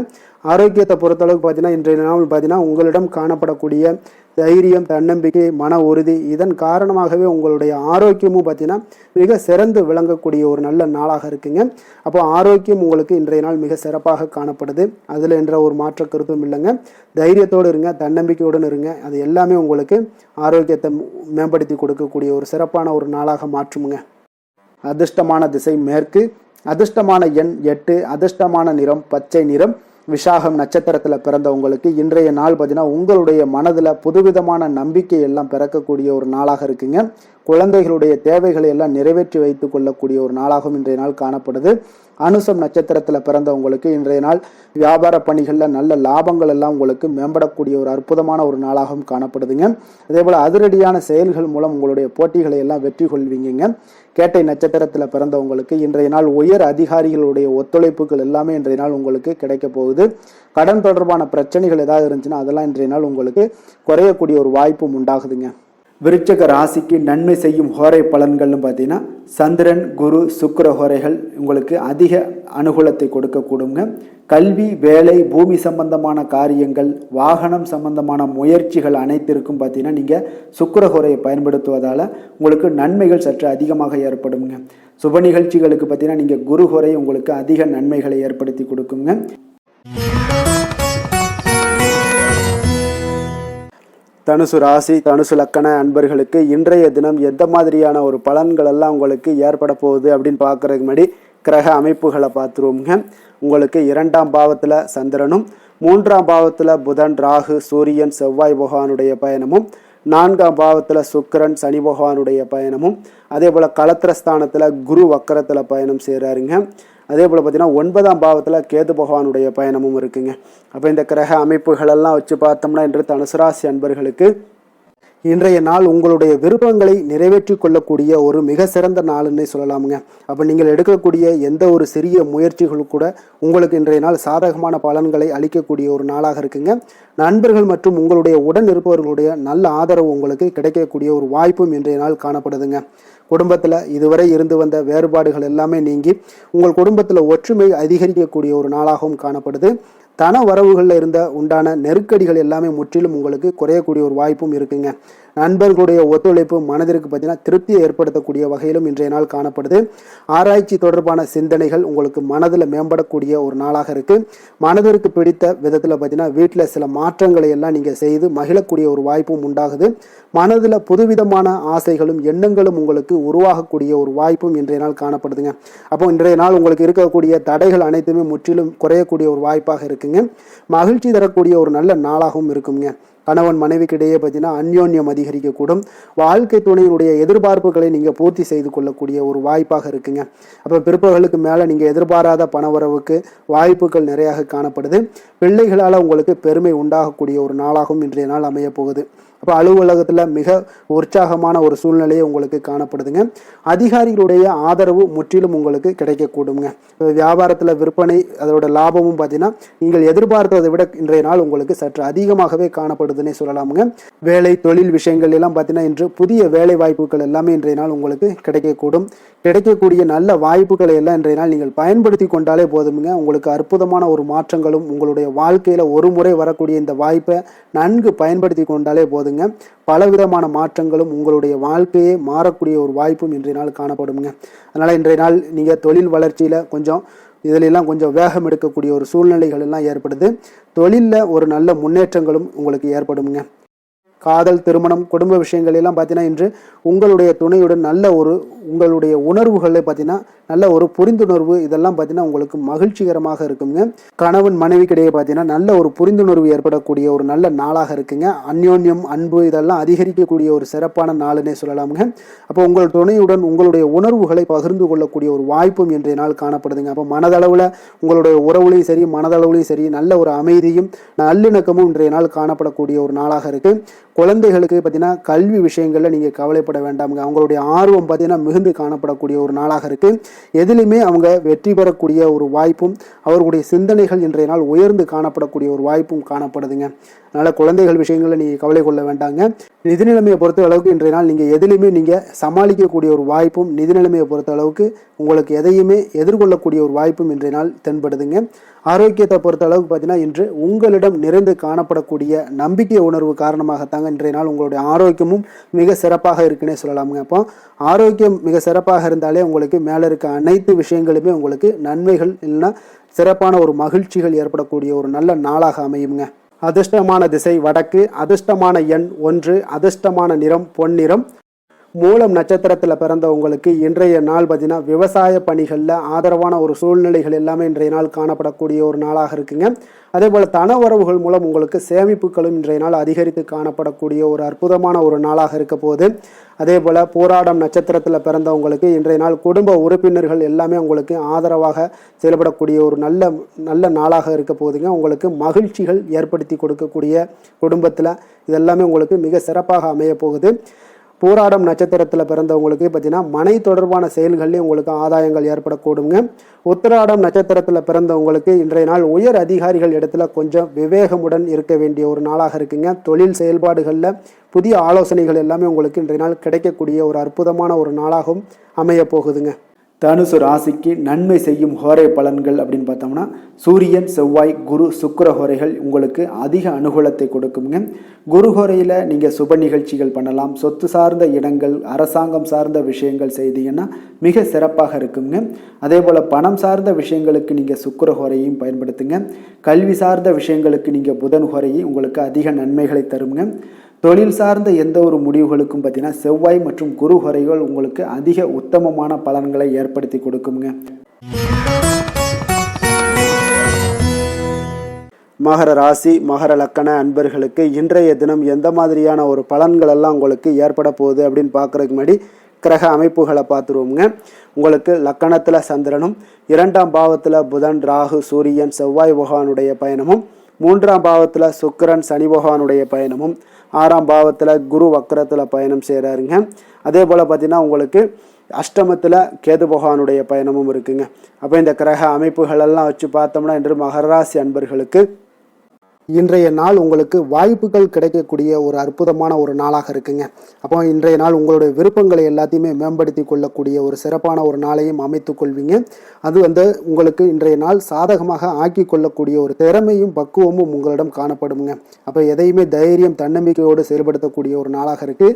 ஆரோக்கியத்தை பொறுத்தளவுக்கு பார்த்தீங்கன்னா இன்றைய நாள் பார்த்தீங்கன்னா உங்களிடம் காணப்படக்கூடிய தைரியம், தன்னம்பிக்கை, மன உறுதி இதன் காரணமாகவே உங்களுடைய ஆரோக்கியமும் பார்த்தீங்கன்னா மிக சிறந்து விளங்கக்கூடிய ஒரு நல்ல நாளாக இருக்குங்க. அப்போ ஆரோக்கியம் உங்களுக்கு இன்றைய நாள் மிக சிறப்பாக காணப்படுது. அதில் என்ற ஒரு மாற்ற கருத்தும் இல்லைங்க. தைரியத்தோடு இருங்க, தன்னம்பிக்கையுடன் இருங்க. அது எல்லாமே உங்களுக்கு ஆரோக்கியத்தை மேம்படுத்தி கொடுக்கக்கூடிய ஒரு சிறப்பான ஒரு நாளாக மாற்றுமுங்க. அதிர்ஷ்டமான திசை மேற்கு, அதிர்ஷ்டமான எண் 8, அதிர்ஷ்டமான நிறம் பச்சை நிறம். விசாகம் நட்சத்திரத்தில் பிறந்தவங்களுக்கு இன்றைய நாள் பார்த்தீங்கன்னா உங்களுடைய மனதில் புதுவிதமான நம்பிக்கை எல்லாம் பிறக்கக்கூடிய ஒரு நாளாக இருக்குங்க. குழந்தைகளுடைய தேவைகளை எல்லாம் நிறைவேற்றி வைத்து கொள்ளக்கூடிய ஒரு நாளாகவும் இன்றைய நாள் காணப்படுது. அனுசம் நட்சத்திரத்தில் பிறந்தவங்களுக்கு இன்றைய நாள் வியாபார பணிகளில் நல்ல லாபங்கள் எல்லாம் உங்களுக்கு மேம்படக்கூடிய ஒரு அற்புதமான ஒரு நாளாகவும் காணப்படுதுங்க. அதே போல் அதிரடியான செயல்கள் மூலம் உங்களுடைய போட்டிகளை எல்லாம் வெற்றி கொள்வீங்க. கேட்டை நட்சத்திரத்தில் பிறந்தவங்களுக்கு இன்றைய நாள் உயர் அதிகாரிகளுடைய ஒத்துழைப்புகள் எல்லாமே இன்றைய நாள் உங்களுக்கு கிடைக்க போகுது. கடன் தொடர்பான பிரச்சனைகள் ஏதாவது இருந்துச்சுன்னா அதெல்லாம் இன்றைய நாள் உங்களுக்கு குறையக்கூடிய ஒரு வாய்ப்பும் உண்டாகுதுங்க. விருச்சக ராசிக்கு நன்மை செய்யும் ஹோரை பலன்கள்னு பார்த்தீங்கன்னா சந்திரன், குரு, சுக்கிர ஹோரைகள் உங்களுக்கு அதிக அனுகூலத்தை கொடுக்கக்கூடுங்க. கல்வி, வேலை, பூமி சம்பந்தமான காரியங்கள், வாகனம் சம்பந்தமான முயற்சிகள் அனைத்திற்கும் பார்த்தீங்கன்னா நீங்கள் சுக்கிர ஹோரையை பயன்படுத்துவதால் உங்களுக்கு நன்மைகள் சற்று அதிகமாக ஏற்படுங்க. சுப நிகழ்ச்சிகளுக்கு பார்த்தீங்கன்னா நீங்கள் குரு ஹோரை உங்களுக்கு அதிக நன்மைகளை ஏற்படுத்தி கொடுக்குங்க. தனுசு ராசி, தனுசு லக்கண அன்பர்களுக்கு இன்றைய தினம் எந்த மாதிரியான ஒரு பலன்கள் எல்லாம் உங்களுக்கு ஏற்பட போகுது அப்படின்னு பார்க்கறதுக்கு முன்னாடி கிரக அமைப்புகளை பார்த்துருவோங்க. உங்களுக்கு 2ஆம் பாவத்தில் சந்திரனும், 3ஆம் பாவத்தில் புதன், ராகு, சூரியன், செவ்வாய் பகவானுடைய பயணமும், 4ஆம் பாவத்தில் சுக்கிரன், சனி பகவானுடைய பயணமும், அதே போல் களத்திரஸ்தானத்தில் குரு வக்கரத்தில் பயணம் செய்கிறாருங்க. அதே போல் பார்த்தீங்கன்னா 9ஆம் பாவத்தில் கேது பகவானுடைய பயணமும் இருக்குங்க. அப்போ இந்த கிரக அமைப்புகளெல்லாம் வச்சு பார்த்தோம்னா இன்று தனுசு ராசி அன்பர்களுக்கு இன்றைய நாள் உங்களுடைய விருப்பங்களை நிறைவேற்றி கொள்ளக்கூடிய ஒரு மிக சிறந்த நாள்னே சொல்லலாமுங்க. அப்போ நீங்கள் எடுக்கக்கூடிய எந்த ஒரு சிறிய முயற்சிகளும் கூட உங்களுக்கு இன்றைய நாள் சாதகமான பலன்களை அளிக்கக்கூடிய ஒரு நாளாக இருக்குங்க. நண்பர்கள் மற்றும் உங்களுடைய உடன் இருப்பவர்களுடைய நல்ல ஆதரவு உங்களுக்கு கிடைக்கக்கூடிய ஒரு வாய்ப்பும் இன்றைய நாள் காணப்படுதுங்க. குடும்பத்தில் இதுவரை இருந்து வந்த வேறுபாடுகள் எல்லாமே நீங்கி உங்கள் குடும்பத்தில் ஒற்றுமை அதிகரிக்கக்கூடிய ஒரு நாளாகவும் காணப்படுது. தன வரவுகளில் இருந்த உண்டான நெருக்கடிகள் எல்லாமே முற்றிலும் உங்களுக்கு குறையக்கூடிய ஒரு வாய்ப்பும் இருக்குங்க. நண்பர்களுடைய ஒத்துழைப்பு மனதிற்கு பார்த்தீங்கன்னா திருப்தியை ஏற்படுத்தக்கூடிய வகையிலும் இன்றைய நாள் காணப்படுது. ஆராய்ச்சி தொடர்பான சிந்தனைகள் உங்களுக்கு மனதில் மேம்படக்கூடிய ஒரு நாளாக இருக்கு. மனதிற்கு பிடித்த விதத்தில் பார்த்தீங்கன்னா வீட்டில் சில மாற்றங்களை எல்லாம் நீங்கள் செய்து மகிழக்கூடிய ஒரு வாய்ப்பும் உண்டாகுது. மனதில் புதுவிதமான ஆசைகளும் எண்ணங்களும் உங்களுக்கு உருவாகக்கூடிய ஒரு வாய்ப்பும் இன்றைய நாள் காணப்படுதுங்க. அப்போ இன்றைய நாள் உங்களுக்கு இருக்கக்கூடிய தடைகள் அனைத்துமே முற்றிலும் குறையக்கூடிய ஒரு வாய்ப்பாக இருக்குங்க. மகிழ்ச்சி தரக்கூடிய ஒரு நல்ல நாளாகவும் இருக்குங்க. கணவன் மனைவிக்கிடையே பார்த்தீங்கன்னா அந்யோன்யம் அதிகரிக்கக்கூடும். வாழ்க்கை துணையினுடைய எதிர்பார்ப்புகளை நீங்கள் பூர்த்தி செய்து கொள்ளக்கூடிய ஒரு வாய்ப்பாக இருக்குங்க. அப்போ பிற்பகலுக்கு மேலே நீங்கள் எதிர்பாராத பணவரவுக்கு வாய்ப்புகள் நிறையாக காணப்படுது. பிள்ளைகளால் உங்களுக்கு பெருமை உண்டாகக்கூடிய ஒரு நாளாகவும் இன்றைய நாள் அமைய போகுது. அப்போ அலுவலகத்தில் மிக உற்சாகமான ஒரு சூழ்நிலையை உங்களுக்கு காணப்படுதுங்க. அதிகாரிகளுடைய ஆதரவு முற்றிலும் உங்களுக்கு கிடைக்கக்கூடுங்க. வியாபாரத்தில் விற்பனை அதோட லாபமும் பார்த்தீங்கன்னா நீங்கள் எதிர்பார்த்ததை விட இன்றைய நாள் உங்களுக்கு சற்று அதிகமாகவே காணப்படுதுன்னே சொல்லலாமுங்க. வேலை தொழில் விஷயங்கள் எல்லாம் பார்த்தீங்கன்னா இன்று புதிய வேலை வாய்ப்புகள் எல்லாமே இன்றைய நாள் உங்களுக்கு கிடைக்கக்கூடும். கிடைக்கக்கூடிய நல்ல வாய்ப்புகளை எல்லாம் இன்றைய நாள் நீங்கள் பயன்படுத்தி கொண்டாலே போதுமுங்க. உங்களுக்கு அற்புதமான ஒரு மாற்றங்களும் உங்களுடைய வாழ்க்கையில் ஒரு முறை வரக்கூடிய இந்த வாய்ப்பை நன்கு பயன்படுத்தி கொண்டாலே போதுங்க. பலவிதமான மாற்றங்களும் உங்களுடைய வாழ்க்கையே மாறக்கூடிய ஒரு வாய்ப்பும் இன்றைய நாள் காணப்படுங்க. அதனால் இன்றைய நாள் நீங்கள் தொழில் வளர்ச்சியில் இதிலெல்லாம் கொஞ்சம் வேகம் எடுக்கக்கூடிய ஒரு சூழ்நிலைகள் எல்லாம் ஏற்படுது. தொழிலில் ஒரு நல்ல முன்னேற்றங்களும் உங்களுக்கு ஏற்படுங்க. காதல், திருமணம், குடும்ப விஷயங்கள் எல்லாம் பார்த்தீங்கன்னா இன்று உங்களுடைய துணையுடன் நல்ல ஒரு உங்களுடைய உணர்வுகளை பார்த்தீங்கன்னா நல்ல ஒரு புரிந்துணர்வு இதெல்லாம் பார்த்தீங்கன்னா உங்களுக்கு மகிழ்ச்சிகரமாக இருக்குங்க. கணவன் மனைவிக்கிடையே பார்த்தீங்கன்னா நல்ல ஒரு புரிந்துணர்வு ஏற்படக்கூடிய ஒரு நல்ல நாளாக இருக்குங்க. அந்யோன்யம், அன்பு இதெல்லாம் அதிகரிக்கக்கூடிய ஒரு சிறப்பான நாளுன்னே சொல்லலாமுங்க. அப்போ உங்கள் துணையுடன் உங்களுடைய உணர்வுகளை பகிர்ந்து கொள்ளக்கூடிய ஒரு வாய்ப்பும் இன்றைய நாள் காணப்படுதுங்க. அப்போ மனதளவில் உங்களுடைய உறவுலையும் சரி மனதளவுலையும் சரி நல்ல ஒரு அமைதியும் நல்லிணக்கமும் இன்றைய நாள் காணப்படக்கூடிய ஒரு நாளாக இருக்கு. குழந்தைகளுக்கு பார்த்தீங்கன்னா கல்வி விஷயங்களில் நீங்கள் கவலைப்பட வேண்டாமுங்க. அவங்களுடைய ஆர்வம் பார்த்தீங்கன்னா மிகுந்து காணப்படக்கூடிய ஒரு நாளாக இருக்கு. எதிலுமே அவங்க வெற்றி பெறக்கூடிய ஒரு வாய்ப்பும் அவர்களுடைய சிந்தனைகள் இன்றைய நாள் உயர்ந்து காணப்படக்கூடிய ஒரு வாய்ப்பும் காணப்படுதுங்க. அதனால் குழந்தைகள் விஷயங்களில் நீங்கள் கவலை கொள்ள வேண்டாங்க. நிதி நிலைமையை பொறுத்த அளவுக்கு இன்றைய நாள் நீங்கள் எதிலுமே நீங்கள் சமாளிக்கக்கூடிய ஒரு வாய்ப்பும் நிதி நிலைமையை பொறுத்த அளவுக்கு உங்களுக்கு எதையுமே எதிர்கொள்ளக்கூடிய ஒரு வாய்ப்பும் இன்றைய நாள் தென்படுதுங்க. ஆரோக்கியத்தை பொறுத்த அளவுக்கு பார்த்தீங்கன்னா இன்று உங்களிடம் நிறைந்து காணப்படக்கூடிய நம்பிக்கை உணர்வு காரணமாகத்தாங்க இன்றைய நாள் உங்களுடைய ஆரோக்கியமும் மிக சிறப்பாக இருக்குன்னே சொல்லலாமுங்க. அப்போ ஆரோக்கியம் மிக சிறப்பாக இருந்தாலே உங்களுக்கு மேலே இருக்க அனைத்து விஷயங்களுமே உங்களுக்கு நன்மைகள் இல்லைன்னா சிறப்பான ஒரு மகிழ்ச்சிகள் ஏற்படக்கூடிய ஒரு நல்ல நாளாக அமையுங்க. அதிர்ஷ்டமான திசை வடக்கு, அதிர்ஷ்டமான எண் 1, அதிர்ஷ்டமான நிறம் பொன்னிறம். மூலம் நட்சத்திரத்தில் பிறந்தவங்களுக்கு இன்றைய நாள் பார்த்தீங்கன்னா விவசாய பணிகளில் ஆதரவான ஒரு சூழ்நிலைகள் எல்லாமே இன்றைய நாள் காணப்படக்கூடிய ஒரு நாளாக இருக்குங்க. அதே போல் தன உறவுகள் மூலம் உங்களுக்கு சேமிப்புகளும் இன்றைய நாள் அதிகரித்து காணப்படக்கூடிய ஒரு அற்புதமான ஒரு நாளாக இருக்க போகுது. அதே போல் போராடம் நட்சத்திரத்தில் பிறந்தவங்களுக்கு இன்றைய நாள் குடும்ப உறுப்பினர்கள் எல்லாமே உங்களுக்கு ஆதரவாக செயல்படக்கூடிய ஒரு நல்ல நாளாக இருக்க போகுதுங்க. உங்களுக்கு மகிழ்ச்சிகள் ஏற்படுத்தி கொடுக்கக்கூடிய குடும்பத்தில் இதெல்லாமே உங்களுக்கு மிக சிறப்பாக அமைய போகுது. பூராடம் நட்சத்திரத்தில் பிறந்தவங்களுக்கு பார்த்தீங்கன்னா மனை தொடர்பான செயல்கள்லேயும் உங்களுக்கு ஆதாயங்கள் ஏற்படக்கூடுங்க. உத்திராடம் நட்சத்திரத்தில் பிறந்தவங்களுக்கு இன்றைய நாள் உயர் அதிகாரிகள் இடத்துல கொஞ்சம் விவேகமுடன் இருக்க வேண்டிய ஒரு நாளாக இருக்குங்க. தொழில் செயல்பாடுகளில் புதிய ஆலோசனைகள் எல்லாமே உங்களுக்கு இன்றைய நாள் கிடைக்கக்கூடிய ஒரு அற்புதமான ஒரு நாளாகவும் அமைய போகுதுங்க. தனுசு ராசிக்கு நன்மை செய்யும் ஹோரை பலன்கள் அப்படின்னு பார்த்தோம்னா சூரியன், செவ்வாய், குரு, சுக்கிர ஹோரைகள் உங்களுக்கு அதிக அனுகூலத்தை கொடுக்குங்க. குரு ஹோரையில் நீங்கள் சுப நிகழ்ச்சிகள் பண்ணலாம். சொத்து சார்ந்த இடங்கள், அரசாங்கம் சார்ந்த விஷயங்கள் செய்தீங்கன்னா மிக சிறப்பாக இருக்குங்க. அதே போல் பணம் சார்ந்த விஷயங்களுக்கு நீங்கள் சுக்கிர ஹோரையும் பயன்படுத்துங்க. கல்வி சார்ந்த விஷயங்களுக்கு நீங்கள் புதன் ஹோரையை உங்களுக்கு அதிக நன்மைகளை தருங்க. தொழில் சார்ந்த எந்த ஒரு முடிவுகளுக்கும் பார்த்தீங்கன்னா செவ்வாய் மற்றும் குரு ஹோரைகள் உங்களுக்கு அதிக உத்தமமான பலன்களை ஏற்படுத்தி கொடுக்குங்க. மகர ராசி, மகர லக்கண அன்பர்களுக்கு இன்றைய தினம் எந்த மாதிரியான ஒரு பலன்கள் எல்லாம் உங்களுக்கு ஏற்பட போகுது அப்படின்னு பார்க்குறதுக்கு முன்னாடி கிரக அமைப்புகளை பார்த்துருவோங்க. உங்களுக்கு லக்கணத்தில் சந்திரனும், 2ஆம் பாவத்தில் புதன், ராகு, சூரியன், செவ்வாய் பகவானுடைய பயணமும், 3ஆம் பாவத்தில் சுக்கிரன், சனி பகவானுடைய பயணமும், 6ஆம் பாவத்தில் குரு வக்கரத்தில் பயணம் செய்கிறாருங்க. அதே போல் பார்த்திங்கன்னா உங்களுக்கு அஷ்டமத்தில் கேது பகவானுடைய பயணமும் இருக்குங்க. அப்போ இந்த கிரக அமைப்புகளெல்லாம் வச்சு பார்த்தோம்னா இன்று மகர ராசி அன்பர்களுக்கு இன்றைய நாள் உங்களுக்கு வாய்ப்புகள் கிடைக்கக்கூடிய ஒரு அற்புதமான ஒரு நாளாக இருக்குங்க. அப்போ இன்றைய நாள் உங்களுடைய விருப்பங்களை எல்லாத்தையுமே மேம்படுத்தி கொள்ளக்கூடிய ஒரு சிறப்பான ஒரு நாளையும் அமைத்து கொள்வீங்க. அது உங்களுக்கு இன்றைய நாள் சாதகமாக ஆக்கி கொள்ளக்கூடிய ஒரு திறமையும் பக்குவமும் உங்களிடம் காணப்படுங்க. அப்போ எதையுமே தைரியம் தன்னம்பிக்கையோடு செயல்படுத்தக்கூடிய ஒரு நாளாக இருக்கு.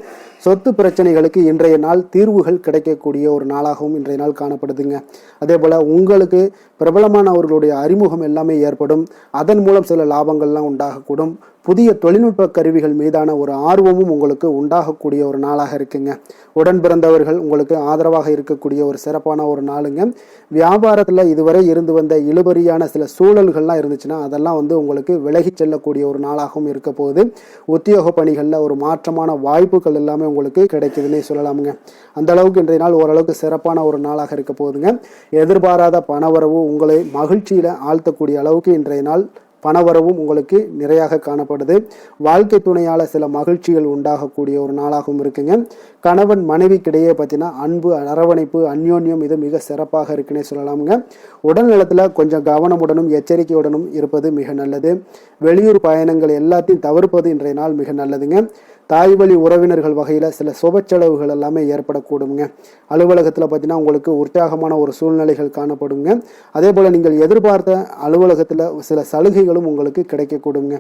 சொத்து பிரச்சனைகளுக்கு இன்றைய நாள் தீர்வுகள் கிடைக்கக்கூடிய ஒரு நாளாகவும் இன்றைய நாள் காணப்படுதுங்க. அதே போல் உங்களுக்கு பிரபலமானவர்களுடைய அறிமுகம் எல்லாமே ஏற்படும். அதன் மூலம் சில லாபங்கள் உண்டாகக்கூடும். புதிய தொழில்நுட்ப கருவிகள் மீதான ஒரு ஆர்வமும் உங்களுக்கு உண்டாகக்கூடிய ஒரு நாளாக இருக்குங்க. உடன் பிறந்தவர்கள் உங்களுக்கு ஆதரவாக இருக்கக்கூடிய ஒரு சிறப்பான ஒரு நாளுங்க. வியாபாரத்தில் இதுவரை இருந்து வந்த இழுபறியான சில சூழல்கள்லாம் இருந்துச்சுன்னா அதெல்லாம் உங்களுக்கு விலகி செல்லக்கூடிய ஒரு நாளாகவும் இருக்க போகுது. உத்தியோக பணிகளில் ஒரு மாற்றமான வாய்ப்புகள் எல்லாமே உங்களுக்கு கிடைக்குதுன்னே சொல்லலாமுங்க. அந்த அளவுக்கு இன்றைய நாள் ஓரளவுக்கு சிறப்பான ஒரு நாளாக இருக்க போகுதுங்க. எதிர்பாராத பணவரவு உங்களை மகிழ்ச்சியில் ஆழ்த்தக்கூடிய அளவுக்கு இன்றைய நாள் பணவரவும் உங்களுக்கு நிறையாக காணப்படுது. வாழ்க்கை துணையால் சில மகிழ்ச்சிகள் உண்டாகக்கூடிய ஒரு நாளாகவும் இருக்குங்க. கணவன் மனைவிக்கிடையே பார்த்தீங்கன்னா அன்பு, அரவணைப்பு, அந்யோன்யம் இது மிக சிறப்பாக இருக்குன்னே சொல்லலாமுங்க. உடல் நலத்தில் கொஞ்சம் கவனமுடனும் எச்சரிக்கையுடனும் இருப்பது மிக நல்லது. வெளியூர் பயணங்கள் எல்லாத்தையும் தவிர்ப்பது இன்றைய நாள் மிக நல்லதுங்க. தாய் வழி உறவினர்கள் வகையில் சில சுப செலவுகள் எல்லாமே ஏற்படக்கூடுங்க. அலுவலகத்தில் பார்த்தீங்கன்னா உங்களுக்கு உற்சாகமான ஒரு சூழ்நிலைகள் காணப்படுங்க. அதே போல் நீங்கள் எதிர்பார்த்த அலுவலகத்தில் சில சலுகைகளும் உங்களுக்கு கிடைக்கக்கூடுங்க.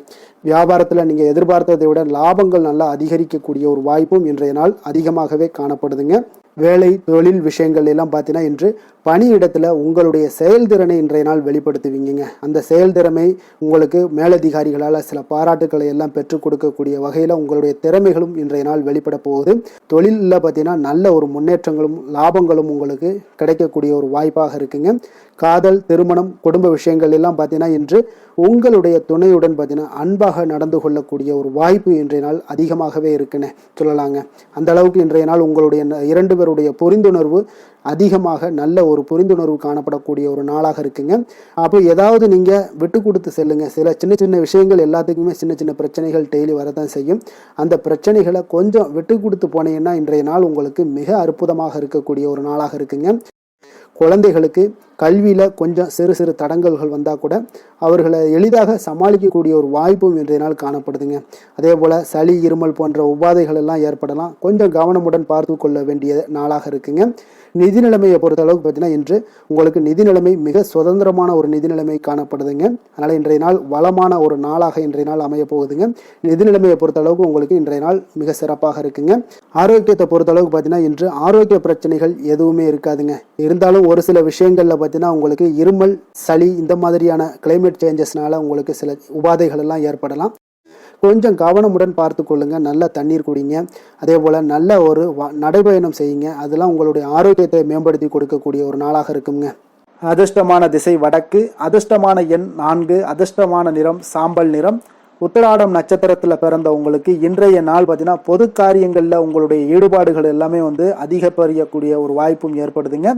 வியாபாரத்தில் நீங்கள் எதிர்பார்த்ததை விட லாபங்கள் நல்லா அதிகரிக்கக்கூடிய ஒரு வாய்ப்பும் இன்றைய நாள் அதிகமாகவே காணப்படுதுங்க. வேலை தொழில் விஷயங்கள் எல்லாம் பார்த்தீங்கன்னா இன்று பணியிடத்தில் உங்களுடைய செயல்திறனை இன்றைய நாள் வெளிப்படுத்துவீங்க. அந்த செயல்திறமை உங்களுக்கு மேலதிகாரிகளால் சில பாராட்டுக்களை எல்லாம் பெற்றுக் கொடுக்கக்கூடிய வகையில் உங்களுடைய திறமைகளும் இன்றைய நாள் வெளிப்பட போகுது. தொழிலில் பார்த்தீங்கன்னா நல்ல ஒரு முன்னேற்றங்களும் லாபங்களும் உங்களுக்கு கிடைக்கக்கூடிய ஒரு வாய்ப்பாக இருக்குங்க. காதல், திருமணம், குடும்ப விஷயங்கள் எல்லாம் பார்த்தீங்கன்னா இன்று உங்களுடைய துணையுடன் பார்த்தீங்கன்னா அன்பாக நடந்து கொள்ளக்கூடிய ஒரு வாய்ப்பு இன்றைய நாள் அதிகமாகவே இருக்குன்னு சொல்லலாங்க. அந்த அளவுக்கு இன்றைய நாள் உங்களுடைய 2 பேருடைய புரிந்துணர்வு அதிகமாக நல்ல ஒரு புரிந்துணர்வு காணப்படக்கூடிய ஒரு நாளாக இருக்குங்க. அப்போ ஏதாவது நீங்கள் விட்டு கொடுத்து செல்லுங்க. சில சின்ன சின்ன விஷயங்கள் எல்லாத்துக்குமே சின்ன சின்ன பிரச்சனைகள் டெய்லி வரதான் செய்யும். அந்த பிரச்சனைகளை கொஞ்சம் விட்டு கொடுத்து போனீங்கன்னா இன்றைய நாள் உங்களுக்கு மிக அற்புதமாக இருக்கக்கூடிய ஒரு நாளாக இருக்குங்க. குழந்தைகளுக்கு கல்வியில் கொஞ்சம் சிறு சிறு தடங்கல்கள் வந்தால் கூட அவர்களை எளிதாக சமாளிக்கக்கூடிய ஒரு வாய்ப்பும் இன்றைய நாள் காணப்படுதுங்க. அதே போல் சளி, இருமல் போன்ற உபாதைகள் எல்லாம் ஏற்படலாம். கொஞ்சம் கவனமுடன் பார்த்து கொள்ள வேண்டிய நாளாக இருக்குங்க. நிதி நிலைமையை பொறுத்த அளவுக்கு பார்த்தீங்கன்னா இன்று உங்களுக்கு நிதி நிலைமை மிக சுதந்திரமான ஒரு நிதி நிலைமை காணப்படுதுங்க. அதனால் இன்றைய நாள் வளமான ஒரு நாளாக இன்றைய நாள் அமைய போகுதுங்க. நிதி நிலைமையை பொறுத்த அளவுக்கு உங்களுக்கு இன்றைய நாள் மிக சிறப்பாக இருக்குங்க. ஆரோக்கியத்தை பொறுத்த அளவுக்கு பார்த்தீங்கன்னா இன்று ஆரோக்கிய பிரச்சனைகள் எதுவுமே இருக்காதுங்க. இருந்தாலும் ஒரு சில விஷயங்களில் பார்த்தீங்கன்னா உங்களுக்கு இருமல், சளி இந்த மாதிரியான கிளைமேட் சேஞ்சஸ்னால உங்களுக்கு சில உபாதைகள் எல்லாம் ஏற்படலாம். கொஞ்சம் கவனமுடன் பார்த்து கொள்ளுங்க. நல்ல தண்ணீர் குடிங்க. அதே போல் நல்ல ஒரு நடைபயணம் செய்யுங்க. அதெல்லாம் உங்களுடைய ஆரோக்கியத்தை மேம்படுத்தி கொடுக்கக்கூடிய ஒரு நாளாக இருக்குங்க. அதிர்ஷ்டமான திசை வடக்கு, அதிர்ஷ்டமான எண் 4, அதிர்ஷ்டமான நிறம் சாம்பல் நிறம். உத்திராடம் நட்சத்திரத்தில் பிறந்த உங்களுக்கு இன்றைய நாள் பார்த்தீங்கன்னா பொது காரியங்களில் உங்களுடைய ஈடுபாடுகள் எல்லாமே அதிகப்படியக்கூடிய ஒரு வாய்ப்பும் ஏற்படுதுங்க.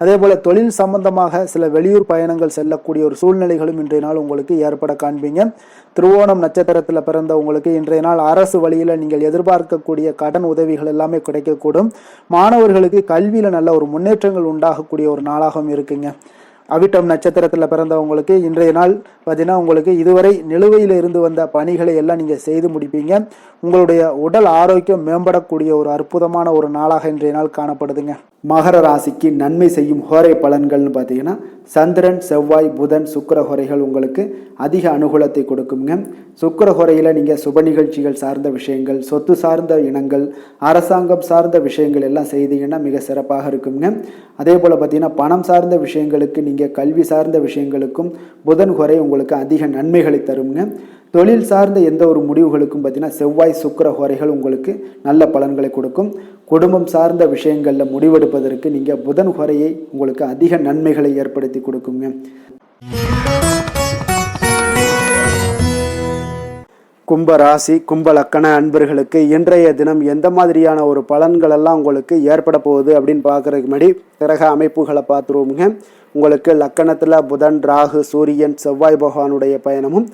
அதே போல் தொழில் சம்பந்தமாக சில வெளியூர் பயணங்கள் செல்லக்கூடிய ஒரு சூழ்நிலைகளும் இன்றைய நாள் உங்களுக்கு ஏற்பட காண்பீங்க. திருவோணம் நட்சத்திரத்தில் பிறந்த உங்களுக்கு இன்றைய நாள் அரசு வழியில் நீங்கள் எதிர்பார்க்கக்கூடிய கடன் உதவிகள் எல்லாமே கிடைக்கக்கூடும். மாணவர்களுக்கு கல்வியில் நல்ல ஒரு முன்னேற்றங்கள் உண்டாகக்கூடிய ஒரு நாளாகவும் இருக்குங்க. அவிட்டம் நட்சத்திரத்தில் பிறந்தவங்களுக்கு இன்றைய நாள் பார்த்தீங்கன்னா உங்களுக்கு இதுவரை நிலுவையில் இருந்து வந்த பணிகளை எல்லாம் நீங்கள் செய்து முடிப்பீங்க. உங்களுடைய உடல் ஆரோக்கியம் மேம்படக்கூடிய ஒரு அற்புதமான ஒரு நாளாக இன்றைய நாள் காணப்படுதுங்க. மகர ராசிக்கு நன்மை செய்யும் ஹோரை பலன்கள்னு பார்த்தீங்கன்னா சந்திரன், செவ்வாய், புதன், சுக்கிர ஹோரைகள் உங்களுக்கு அதிக அனுகூலத்தை கொடுக்குங்க. சுக்கிர ஹோரையில் நீங்கள் சுப நிகழ்ச்சிகள் சார்ந்த விஷயங்கள், சொத்து சார்ந்த இனங்கள், அரசாங்கம் சார்ந்த விஷயங்கள் எல்லாம் செய்தீங்கன்னா மிக சிறப்பாக இருக்குங்க. அதே போல் பார்த்தீங்கன்னா பணம் சார்ந்த விஷயங்களுக்கு, நீங்கள் கல்வி சார்ந்த விஷயங்களுக்கும் புதன் ஹோரை உங்களுக்கு அதிக நன்மைகளை தருங்க. தொழில் சார்ந்த எந்த ஒரு முடிவுகளுக்கும் பார்த்தீங்கன்னா செவ்வாய், சுக்கிர ஹோரைகள் உங்களுக்கு நல்ல பலன்களை கொடுக்கும். குடும்பம் சார்ந்த விஷயங்களில் முடிவெடுப்பதற்கு நீங்கள் புதன் ஹோரையை உங்களுக்கு அதிக நன்மைகளை ஏற்படுத்தி கொடுக்குங்க. கும்ப ராசி கும்ப லக்கண அன்பர்களுக்கு இன்றைய தினம் எந்த மாதிரியான ஒரு பலன்கள் எல்லாம் உங்களுக்கு ஏற்பட போகுது அப்படின்னு பார்க்கறதுக்கு முன்னாடி கிரக அமைப்புகளை பார்த்துருவோமுங்க. உங்களுக்கு லக்கணத்தில் புதன், ராகு, சூரியன், செவ்வாய் பகவானுடைய பயணமும்,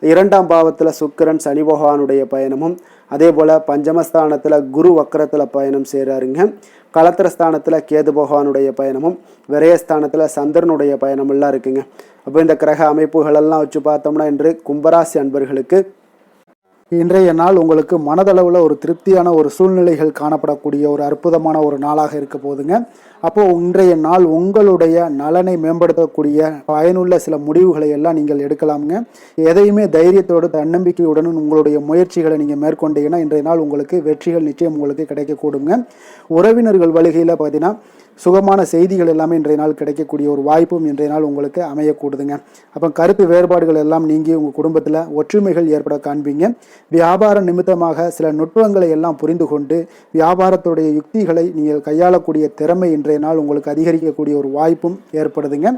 2ஆம் பாவத்தில் சுக்கிரன், சனி பகவானுடைய பயணமும், அதே போல் பஞ்சமஸ்தானத்தில் குரு வக்கரத்தில் பயணம் செய்கிறாருங்க. களத்திரஸ்தானத்தில் கேது பகவானுடைய பயணமும், விரயஸ்தானத்தில் சந்திரனுடைய பயணமெல்லாம் இருக்குங்க. அப்போ இந்த கிரக அமைப்புகளெல்லாம் வச்சு பார்த்தோம்னா இன்று கும்பராசி அன்பர்களுக்கு இன்றைய நாள் உங்களுக்கு மனதளவில் ஒரு திருப்தியான ஒரு சூழ்நிலைகள் காணப்படக்கூடிய ஒரு அற்புதமான ஒரு நாளாக இருக்க போதுங்க. அப்போது இன்றைய நாள் உங்களுடைய நலனை மேம்படுத்தக்கூடிய பயனுள்ள சில முடிவுகளை எல்லாம் நீங்கள் எடுக்கலாமுங்க. எதையுமே தைரியத்தோடு தன்னம்பிக்கையுடன் உங்களுடைய முயற்சிகளை நீங்கள் மேற்கொண்டீங்கன்னா இன்றைய நாள் உங்களுக்கு வெற்றிகள் நிச்சயம் உங்களுக்கு கிடைக்கக்கூடுங்க. உறவினர்கள் வழிகையில் பார்த்தீங்கன்னா சுகமான செய்திகள் எல்லாமே இன்றைய நாள் கிடைக்கக்கூடிய ஒரு வாய்ப்பும் இன்றைய நாள் உங்களுக்கு அமையக்கூடுதுங்க. அப்போ கருத்து வேறுபாடுகள் எல்லாம் நீங்கி உங்கள் குடும்பத்தில் ஒற்றுமைகள் ஏற்பட காண்பீங்க. வியாபார நிமித்தமாக சில நுட்பங்களை எல்லாம் புரிந்து கொண்டு வியாபாரத்துடைய யுக்திகளை நீங்கள் கையாளக்கூடிய திறமை இன்றைய நாள் உங்களுக்கு அதிகரிக்கக்கூடிய ஒரு வாய்ப்பும் ஏற்படுதுங்க.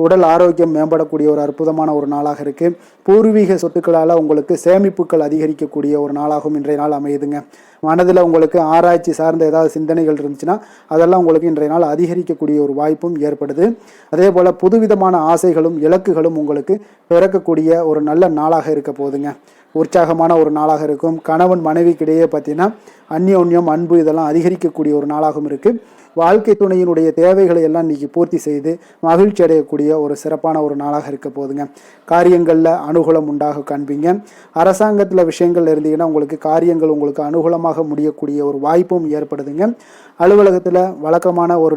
உடல் ஆரோக்கியம் மேம்படக்கூடிய ஒரு அற்புதமான ஒரு நாளாக இருக்குது. பூர்வீக சொத்துக்களால் உங்களுக்கு சேமிப்புகள் அதிகரிக்கக்கூடிய ஒரு நாளாகவும் இன்றைய நாள் அமையுதுங்க. மனதில் உங்களுக்கு ஆராய்ச்சி சார்ந்த ஏதாவது சிந்தனைகள் இருந்துச்சுன்னா அதெல்லாம் உங்களுக்கு இன்றைய நாள் அதிகரிக்கக்கூடிய ஒரு வாய்ப்பும் ஏற்படுது. அதே போல் புதுவிதமான ஆசைகளும் இலக்குகளும் உங்களுக்கு பிறக்கக்கூடிய ஒரு நல்ல நாளாக இருக்க போகுதுங்க. உற்சாகமான ஒரு நாளாக இருக்கும். கணவன் மனைவிக்கிடையே பார்த்தீங்கன்னா அந்யோன்யம், அன்பு இதெல்லாம் அதிகரிக்கக்கூடிய ஒரு நாளாகவும் இருக்குது. வாழ்க்கை துணையினுடைய தேவைகளை எல்லாம் இன்றைக்கி பூர்த்தி செய்து மகிழ்ச்சி அடையக்கூடிய ஒரு சிறப்பான ஒரு நாளாக இருக்க போகுதுங்க. காரியங்களில் அனுகூலம் உண்டாக காண்பீங்க. அரசாங்கத்தில் விஷயங்கள் இருந்தீங்கன்னா உங்களுக்கு காரியங்கள் உங்களுக்கு அனுகூலமாக முடியக்கூடிய ஒரு வாய்ப்பும் ஏற்படுதுங்க. அலுவலகத்தில் வழக்கமான ஒரு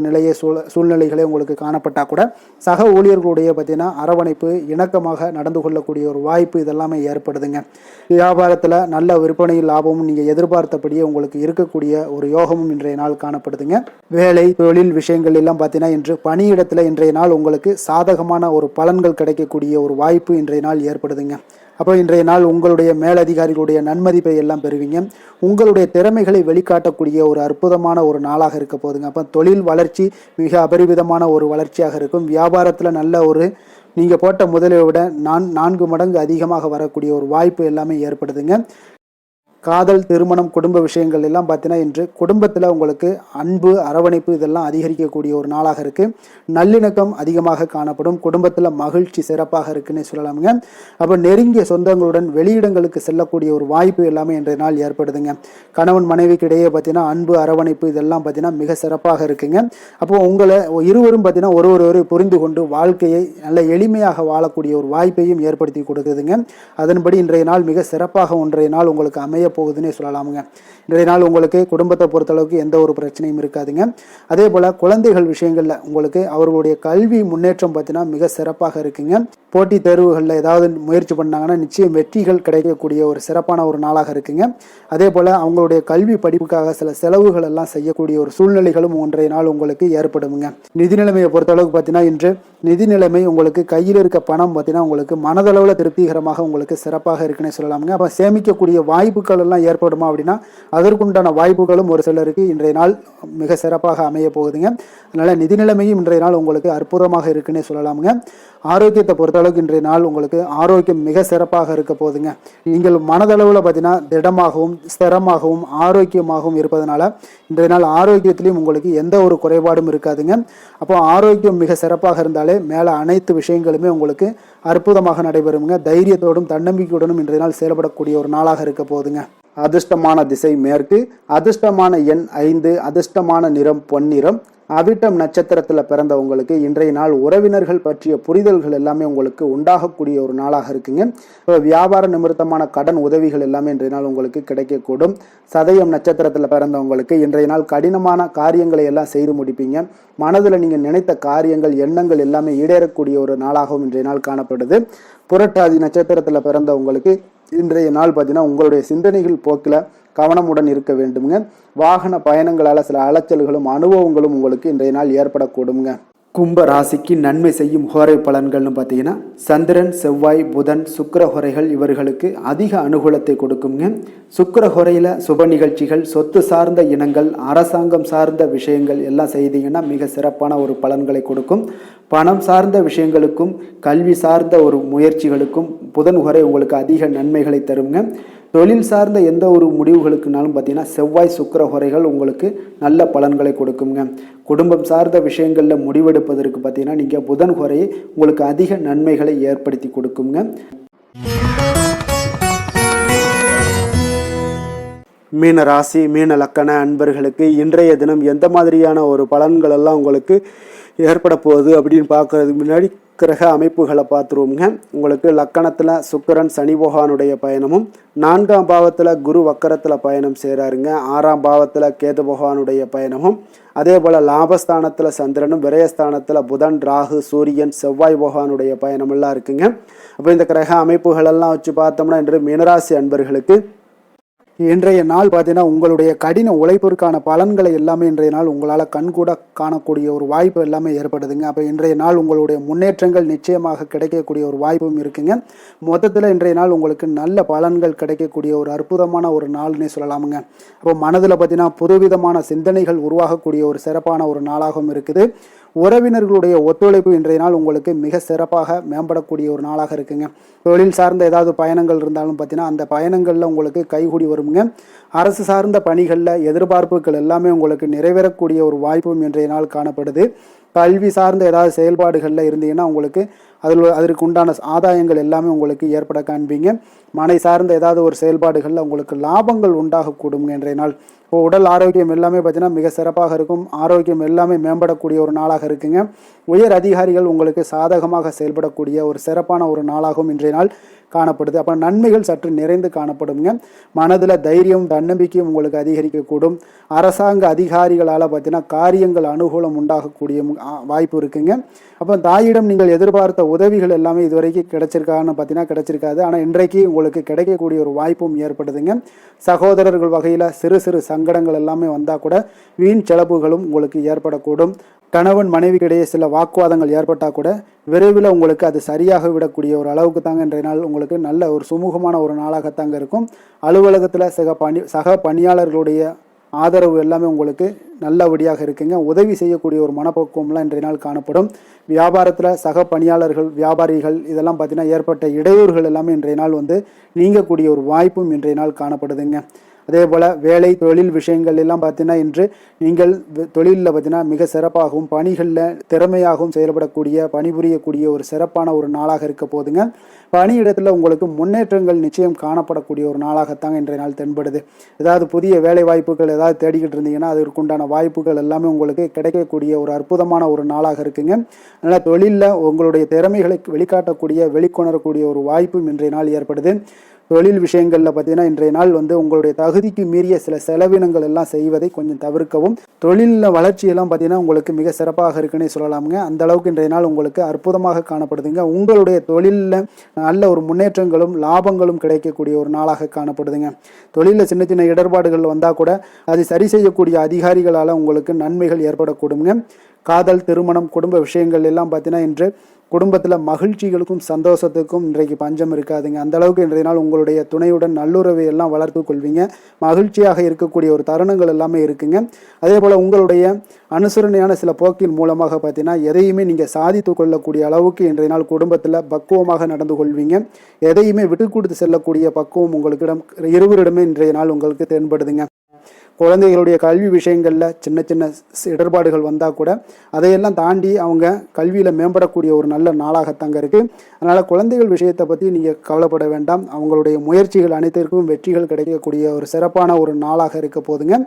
சூழ்நிலைகளே உங்களுக்கு காணப்பட்டால் கூட சக ஊழியர்களுடைய பார்த்தீங்கன்னா அரவணைப்பு, இணக்கமாக நடந்து கொள்ளக்கூடிய ஒரு வாய்ப்பு இதெல்லாமே ஏற்படுதுங்க. வியாபாரத்தில் நல்ல விற்பனை லாபமும் நீங்கள் எதிர்பார்த்தபடியே உங்களுக்கு இருக்கக்கூடிய ஒரு யோகமும் இன்றைய நாள் காணப்படுதுங்க. வேலை தொழில் விஷயங்கள் எல்லாம் பார்த்தீங்கன்னா இன்று பணியிடத்தில் இன்றைய நாள் உங்களுக்கு சாதகமான ஒரு பலன்கள் கிடைக்கக்கூடிய ஒரு வாய்ப்பு இன்றைய நாள் ஏற்படுதுங்க. அப்போ இன்றைய நாள் உங்களுடைய மேலதிகாரிகளுடைய நன்மதிப்பை எல்லாம் பெறுவீங்க. உங்களுடைய திறமைகளை வெளிக்காட்டக்கூடிய ஒரு அற்புதமான ஒரு நாளாக இருக்க போதுங்க. அப்போ தொழில் வளர்ச்சி மிக அபரிவிதமான ஒரு வளர்ச்சியாக இருக்கும். வியாபாரத்தில் நல்ல ஒரு நீங்கள் போட்ட முதலை விட 4 மடங்கு அதிகமாக வரக்கூடிய ஒரு வாய்ப்பு எல்லாமே ஏற்படுதுங்க. காதல், திருமணம், குடும்ப விஷயங்கள் எல்லாம் பார்த்தீங்கன்னா இன்று குடும்பத்தில் உங்களுக்கு அன்பு, அரவணைப்பு இதெல்லாம் அதிகரிக்கக்கூடிய ஒரு நாளாக இருக்குது. நல்லிணக்கம் அதிகமாக காணப்படும். குடும்பத்தில் மகிழ்ச்சி சிறப்பாக இருக்குன்னு சொல்லலாமுங்க. அப்போ நெருங்கிய சொந்தங்களுடன் வெளியிடங்களுக்கு செல்லக்கூடிய ஒரு வாய்ப்பு எல்லாமே இன்றைய நாள் ஏற்படுதுங்க. கணவன் மனைவிக்கு இடையே பார்த்தீங்கன்னா அன்பு, அரவணைப்பு இதெல்லாம் பார்த்தீங்கன்னா மிக சிறப்பாக இருக்குங்க. அப்போ உங்களை இருவரும் பார்த்தீங்கன்னா ஒருவரை புரிந்து கொண்டு வாழ்க்கையை நல்ல எளிமையாக வாழக்கூடிய ஒரு வாய்ப்பையும் ஏற்படுத்தி கொடுக்குதுங்க. அதன்படி இன்றைய நாள் மிக சிறப்பாக ஒன்றைய நாள் உங்களுக்கு அமைய போகுதுன்னே சொல்லலாமுங்க. இன்றைய நாள் உங்களுக்கு குடும்பத்தை பொறுத்தளவுக்கு எந்த ஒரு பிரச்சனையும் இருக்காதுங்க. அதே போல் குழந்தைகள் விஷயங்களில் உங்களுக்கு அவர்களுடைய கல்வி முன்னேற்றம் பார்த்தீங்கன்னா மிக சிறப்பாக இருக்குங்க. போட்டித் தேர்வுகளில் ஏதாவது முயற்சி பண்ணாங்கன்னா நிச்சயம் வெற்றிகள் கிடைக்கக்கூடிய ஒரு சிறப்பான ஒரு நாளாக இருக்குங்க. அதே போல் அவங்களுடைய கல்வி படிப்புக்காக சில செலவுகள் எல்லாம் செய்யக்கூடிய ஒரு சூழ்நிலைகளும் ஒன்றைய நாள் உங்களுக்கு ஏற்படுமுங்க. நிதி நிலைமையை பொறுத்தளவுக்கு பார்த்தீங்கன்னா இன்று நிதி நிலைமை உங்களுக்கு கையில் இருக்க பணம் பார்த்தீங்கன்னா உங்களுக்கு மனதளவில் திருப்திகரமாக உங்களுக்கு சிறப்பாக இருக்குன்னு சொல்லலாமுங்க. அப்போ சேமிக்கக்கூடிய வாய்ப்புகள் எல்லாம் ஏற்படுமா அப்படின்னா அதற்குண்டான வாய்ப்புகளும் ஒரு சிலருக்கு இன்றைய நாள் மிக சிறப்பாக அமைய போகுதுங்க. அதனால் நிதி நிலைமையும் இன்றைய நாள் உங்களுக்கு அற்புதமாக இருக்குன்னே சொல்லலாமுங்க. ஆரோக்கியத்தை பொறுத்தளவுக்கு இன்றைய நாள் உங்களுக்கு ஆரோக்கியம் மிக சிறப்பாக இருக்க போகுதுங்க. நீங்கள் மனதளவில் பார்த்தீங்கன்னா திடமாகவும் ஸ்திரமாகவும் ஆரோக்கியமாகவும் இருப்பதனால இன்றைய நாள் ஆரோக்கியத்திலையும் உங்களுக்கு எந்த ஒரு குறைபாடும் இருக்காதுங்க. அப்போ ஆரோக்கியம் மிக சிறப்பாக இருந்தாலே மேலே அனைத்து விஷயங்களுமே உங்களுக்கு அற்புதமாக நடைபெறுங்க. தைரியத்தோடும் தன்னம்பிக்கையுடனும் இன்றைய நாள் செயல்படக்கூடிய ஒரு நாளாக இருக்க போகுதுங்க. அதிர்ஷ்டமான திசை மேற்கு, அதிர்ஷ்டமான எண் 5, அதிர்ஷ்டமான நிறம் பொன்னிறம். அவிட்டம் நட்சத்திரத்தில் பிறந்தவங்களுக்கு இன்றைய நாள் உறவினர்கள் பற்றிய புரிதல்கள் எல்லாமே உங்களுக்கு உண்டாகக்கூடிய ஒரு நாளாக இருக்குங்க. இப்போ வியாபார நிமித்தமான கடன் உதவிகள் எல்லாமே இன்றைய நாள் உங்களுக்கு கிடைக்கக்கூடும். சதயம் நட்சத்திரத்தில் பிறந்தவங்களுக்கு இன்றைய நாள் கடினமான காரியங்களை எல்லாம் செய்து முடிப்பீங்க. மனதில் நீங்கள் நினைத்த காரியங்கள், எண்ணங்கள் எல்லாமே ஈடேறக்கூடிய ஒரு நாளாகவும் இன்றைய நாள் காணப்படுது. புரட்டாதி நட்சத்திரத்தில் பிறந்தவங்களுக்கு இன்றைய நாள் பார்த்தீங்கன்னா உங்களுடைய சிந்தனைகள் போக்கில் கவனமுடன் இருக்க வேண்டுங்க. வாகன பயணங்களால் சில அலைச்சல்களும் அனுபவங்களும் உங்களுக்கு இன்றைய நாள் ஏற்படக்கூடுங்க. கும்ப ராசிக்கு நன்மை செய்யும் ஹோரை பலன்கள்னு பார்த்தீங்கன்னா சந்திரன், செவ்வாய், புதன், சுக்கிர ஹோரைகள் இவர்களுக்கு அதிக அனுகூலத்தை கொடுக்குங்க. சுக்கிர ஹோரையில் சுப நிகழ்ச்சிகள், சொத்து சார்ந்த இனங்கள், அரசாங்கம் சார்ந்த விஷயங்கள் எல்லாம் செய்தீங்கன்னா மிக சிறப்பான ஒரு பலன்களை கொடுக்கும். பணம் சார்ந்த விஷயங்களுக்கும் கல்வி சார்ந்த ஒரு முயற்சிகளுக்கும் புதன் ஹோரை உங்களுக்கு அதிக நன்மைகளை தருங்க. தொழில் சார்ந்த எந்த ஒரு முடிவுகளுக்குனாலும் பார்த்தீங்கன்னா செவ்வாய் சுக்கிர ஹோரைகள் உங்களுக்கு நல்ல பலன்களை கொடுக்குங்க. குடும்பம் சார்ந்த விஷயங்களில் முடிவெடுப்பதற்கு பார்த்தீங்கன்னா நீங்கள் புதன் ஹோரையை உங்களுக்கு அதிக நன்மைகளை ஏற்படுத்தி கொடுக்குங்க. மீன ராசி மீன லக்கண அன்பர்களுக்கு இன்றைய தினம் எந்த மாதிரியான ஒரு பலன்கள் எல்லாம் உங்களுக்கு ஏற்பட போகுது அப்படின்னு பார்க்கறதுக்கு முன்னாடி கிரக அமைப்புகளை பார்த்துருவோங்க. உங்களுக்கு லக்கணத்தில் சுக்கிரன் சனி பகவானுடைய பயணமும், 4ஆம் பாவத்தில் குரு வக்கரத்தில் பயணம் செய்கிறாருங்க. 6ஆம் பாவத்தில் கேது பகவானுடைய பயணமும், அதே போல் லாபஸ்தானத்தில் சந்திரனும், விரயஸ்தானத்தில் புதன் ராகு சூரியன் செவ்வாய் பகவானுடைய பயணமெல்லாம் இருக்குங்க. அப்போ இந்த கிரக அமைப்புகளெல்லாம் வச்சு பார்த்தோம்னா இன்று மீனராசி அன்பர்களுக்கு இன்றைய நாள் பார்த்தீங்கன்னா உங்களுடைய கடின உழைப்பிற்கான பலன்களை எல்லாமே இன்றைய நாள் உங்களால் கண்கூட காணக்கூடிய ஒரு வாய்ப்பு எல்லாமே ஏற்படுதுங்க. அப்போ இன்றைய நாள் உங்களுடைய முன்னேற்றங்கள் நிச்சயமாக கிடைக்கக்கூடிய ஒரு வாய்ப்பும் இருக்குங்க. மொத்தத்தில் இன்றைய நாள் உங்களுக்கு நல்ல பலன்கள் கிடைக்கக்கூடிய ஒரு அற்புதமான ஒரு நாள்னே சொல்லலாமுங்க. அப்போ மனதில் பார்த்தீங்கன்னா புதுவிதமான சிந்தனைகள் உருவாகக்கூடிய ஒரு சிறப்பான ஒரு நாளாகவும் இருக்குது. உறவினர்களுடைய ஒத்துழைப்பு இன்றைய நாள் உங்களுக்கு மிக சிறப்பாக மேம்படக்கூடிய ஒரு நாளாக இருக்குங்க. தொழில் சார்ந்த ஏதாவது பயணங்கள் இருந்தாலும் பார்த்தீங்கன்னா அந்த பயணங்களில் உங்களுக்கு கைகூடி வருங்க. அரசு சார்ந்த பணிகளில் எதிர்பார்ப்புகள் எல்லாமே உங்களுக்கு நிறைவேறக்கூடிய ஒரு வாய்ப்பும் இன்றைய நாள் காணப்படுது. கல்வி சார்ந்த ஏதாவது செயல்பாடுகளில் இருந்தீங்கன்னா உங்களுக்கு அதற்கு உண்டான ஆதாயங்கள் எல்லாமே உங்களுக்கு ஏற்பட காண்பீங்க. மனை சார்ந்த ஏதாவது ஒரு செயல்பாடுகளில் உங்களுக்கு லாபங்கள் உண்டாகக்கூடுங்க இன்றைய நாள். இப்போ உடல் ஆரோக்கியம் எல்லாமே பார்த்தீங்கன்னா மிக சிறப்பாக இருக்கும். ஆரோக்கியம் எல்லாமே மேம்படக்கூடிய ஒரு நாளாக இருக்குங்க. உயர் அதிகாரிகள் உங்களுக்கு சாதகமாக செயல்படக்கூடிய ஒரு சிறப்பான ஒரு நாளாகவும் இன்றைய நாள் காணப்படுது. அப்போ நன்மைகள் சற்று நிறைந்து காணப்படுங்க. மனதில் தைரியம் தன்னம்பிக்கையும் உங்களுக்கு அதிகரிக்கக்கூடும். அரசாங்க அதிகாரிகளால் பார்த்தீங்கன்னா காரியங்கள் அனுகூலம் உண்டாகக்கூடிய வாய்ப்பு இருக்குங்க. அப்போ தாயிடம் நீங்கள் எதிர்பார்த்த உதவிகள் எல்லாமே இதுவரைக்கும் கிடைச்சிருக்கான்னு பார்த்தீங்கன்னா கிடைச்சிருக்காது. ஆனால் இன்றைக்கு உங்களுக்கு கிடைக்கக்கூடிய ஒரு வாய்ப்பும் ஏற்படுதுங்க. சகோதரர்கள் வகையில் சிறு சிறு சங்கடங்கள் எல்லாமே வந்தால் கூட வீண் செலவுகளும் உங்களுக்கு ஏற்படக்கூடும். கணவன் மனைவிக்கிடையே சில வாக்குவாதங்கள் ஏற்பட்டால் கூட விரைவில் உங்களுக்கு அது சரியாக விடக்கூடிய ஒரு அளவுக்கு தாங்க இன்றைய நாள் உங்களுக்கு நல்ல ஒரு சுமூகமான ஒரு நாளாகத்தாங்க இருக்கும். அலுவலகத்தில் சக பணியாளர்களுடைய ஆதரவு எல்லாமே உங்களுக்கு நல்லபடியாக இருக்குங்க. உதவி செய்யக்கூடிய ஒரு மனப்பக்குவம்லாம் இன்றைய நாள் காணப்படும். வியாபாரத்தில் சக பணியாளர்கள் வியாபாரிகள் இதெல்லாம் பார்த்தீங்கன்னா ஏற்பட்ட இடையூறுகள் எல்லாமே இன்றைய நாள் நீங்கக்கூடிய ஒரு வாய்ப்பும் இன்றைய நாள் காணப்படுதுங்க. அதே போல் வேலை தொழில் விஷயங்கள் எல்லாம் பார்த்தீங்கன்னா இன்று நீங்கள் தொழிலில் பார்த்தீங்கன்னா மிக சிறப்பாகவும் பணிகளில் திறமையாகவும் செயல்படக்கூடிய பணிபுரியக்கூடிய ஒரு சிறப்பான ஒரு நாளாக இருக்க போதுங்க. பணியிடத்தில் உங்களுக்கு முன்னேற்றங்கள் நிச்சயம் காணப்படக்கூடிய ஒரு நாளாகத்தாங்க இன்றைய நாள் தென்படுது. ஏதாவது புதிய வேலை வாய்ப்புகள் ஏதாவது தேடிக்கிட்டு இருந்தீங்கன்னா அதற்குண்டான வாய்ப்புகள் எல்லாமே உங்களுக்கு கிடைக்கக்கூடிய ஒரு அற்புதமான ஒரு நாளாக இருக்குங்க. அதனால் தொழிலில் உங்களுடைய திறமைகளை வெளிக்காட்டக்கூடிய வெளிக்கொணரக்கூடிய ஒரு வாய்ப்பும் இன்றைய நாள் ஏற்படுது. தொழில் விஷயங்களில் பார்த்தீங்கன்னா இன்றைய நாள் உங்களுடைய தகுதிக்கு மீறிய சில செலவினங்கள் எல்லாம் செய்வதை கொஞ்சம் தவிர்க்கவும். தொழிலில் வளர்ச்சியெல்லாம் பார்த்தீங்கன்னா உங்களுக்கு மிக சிறப்பாக இருக்குன்னே சொல்லலாமுங்க. அந்த அளவுக்கு இன்றைய நாள் உங்களுக்கு அற்புதமாக காணப்படுதுங்க. உங்களுடைய தொழிலில் நல்ல ஒரு முன்னேற்றங்களும் லாபங்களும் கிடைக்கக்கூடிய ஒரு நாளாக காணப்படுதுங்க. தொழிலில் சின்ன சின்ன இடர்பாடுகள் வந்தால் கூட அதை சரி செய்யக்கூடிய அதிகாரிகளால் உங்களுக்கு நன்மைகள் ஏற்படக்கூடுங்க. காதல் திருமணம் குடும்ப விஷயங்கள் எல்லாம் பார்த்தீங்கன்னா இன்று குடும்பத்தில் மகிழ்ச்சிகளுக்கும் சந்தோஷத்துக்கும் இன்றைக்கு பஞ்சம் இருக்காதுங்க. அந்த அளவுக்கு இன்றைய நாள் உங்களுடைய துணையுடன் நல்லுறவை எல்லாம் வளர்த்து கொள்வீங்க. மகிழ்ச்சியாக இருக்கக்கூடிய ஒரு தருணங்கள் எல்லாமே இருக்குங்க. அதே போல் உங்களுடைய அனுசரணையான சில போக்கின் மூலமாக பார்த்தீங்கன்னா எதையுமே நீங்கள் சாதித்து கொள்ளக்கூடிய அளவுக்கு இன்றைய நாள் குடும்பத்தில் பக்குவமாக நடந்து கொள்வீங்க. எதையுமே விட்டு கொடுத்து செல்லக்கூடிய பக்குவம் உங்களுக்கிடம் இருவரிடமே இன்றைய நாள் உங்களுக்கு தென்படுதுங்க. குழந்தைகளுடைய கல்வி விஷயங்களில் சின்ன சின்ன இடர்பாடுகள் வந்தால் கூட அதையெல்லாம் தாண்டி அவங்க கல்வியில் மேம்படக்கூடிய ஒரு நல்ல நாளாகத்தாங்க இருக்குது. அதனால் குழந்தைகள் விஷயத்தை பற்றி நீங்கள் கவலைப்பட வேண்டாம். அவங்களுடைய முயற்சிகள் அனைத்திற்கும் வெற்றிகள் கிடைக்கக்கூடிய ஒரு சிறப்பான ஒரு நாளாக இருக்க போதுங்க.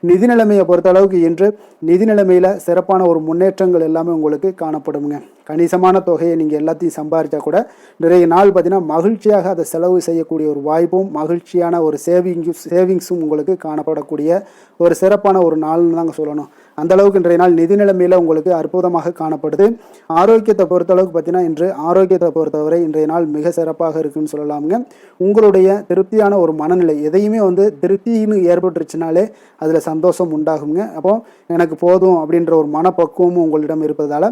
நிதி நிலைமையை பொறுத்த அளவுக்கு இன்று நிதி நிலைமையில் சிறப்பான ஒரு முன்னேற்றங்கள் எல்லாமே உங்களுக்கு காணப்படுங்க. கணிசமான தொகையை நீங்கள் எல்லாத்தையும் சம்பாதிச்சா கூட நிறைய நாள் பார்த்தீங்கன்னா மகிழ்ச்சியாக அதை செலவு செய்யக்கூடிய ஒரு வாய்ப்பும் மகிழ்ச்சியான ஒரு சேவிங்ஸும் உங்களுக்கு காணப்படக்கூடிய ஒரு சிறப்பான ஒரு நாள்னு தாங்க சொல்லணும். அந்த அளவுக்கு இன்றைய நாள் நிதி நிலைமையில் உங்களுக்கு அற்புதமாக காணப்படுது. ஆரோக்கியத்தை பொறுத்தளவுக்கு பார்த்தீங்கன்னா இன்று ஆரோக்கியத்தை பொறுத்தவரை இன்றைய நாள் மிக சிறப்பாக இருக்குன்னு சொல்லலாமுங்க. உங்களுடைய திருப்தியான ஒரு மனநிலை எதையுமே திருப்தின்னு ஏற்பட்டுருச்சுனாலே அதில் சந்தோஷம் உண்டாகுங்க. அப்போ எனக்கு போதும் அப்படின்ற ஒரு மனப்பக்குவமும் உங்களிடம் இருப்பதால்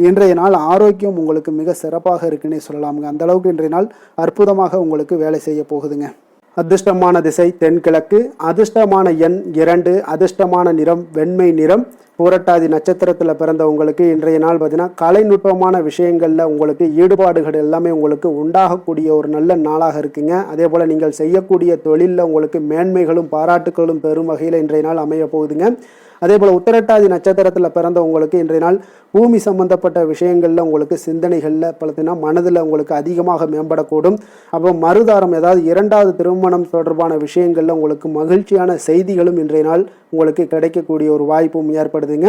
இன்றைய நாள் ஆரோக்கியம் உங்களுக்கு மிக சிறப்பாக இருக்குன்னே சொல்லலாமுங்க. அந்த அளவுக்கு இன்றைய நாள் அற்புதமாக உங்களுக்கு வேலை செய்ய போகுதுங்க. அதிர்ஷ்டமான திசை தென்கிழக்கு, அதிர்ஷ்டமான எண் 2, அதிர்ஷ்டமான நிறம் வெண்மை நிறம். பூரட்டாதி நட்சத்திரத்தில் பிறந்தவங்களுக்கு இன்றைய நாள் பார்த்தீங்கன்னா கலைநுட்பமான விஷயங்களில் உங்களுக்கு ஈடுபாடுகள் எல்லாமே உங்களுக்கு உண்டாகக்கூடிய ஒரு நல்ல நாளாக இருக்குங்க. அதே போல் நீங்கள் செய்யக்கூடிய தொழிலில் உங்களுக்கு மேன்மைகளும் பாராட்டுகளும் பெறும் வகையில் இன்றைய நாள் அமைய போகுதுங்க. அதே போல் உத்திரட்டாதி நட்சத்திரத்தில் பிறந்தவங்களுக்கு இன்றைய நாள் பூமி சம்பந்தப்பட்ட விஷயங்களில் உங்களுக்கு சிந்தனைகளில் பார்த்தீங்கன்னா மனதில் உங்களுக்கு அதிகமாக மேம்படக்கூடும். அப்போ மறுதாரம், ஏதாவது 2வது திருமணம் தொடர்பான விஷயங்களில் உங்களுக்கு மகிழ்ச்சியான செய்திகளும் இன்றைய நாள் உங்களுக்கு கிடைக்கக்கூடிய ஒரு வாய்ப்பும் ஏற்படுதுங்க.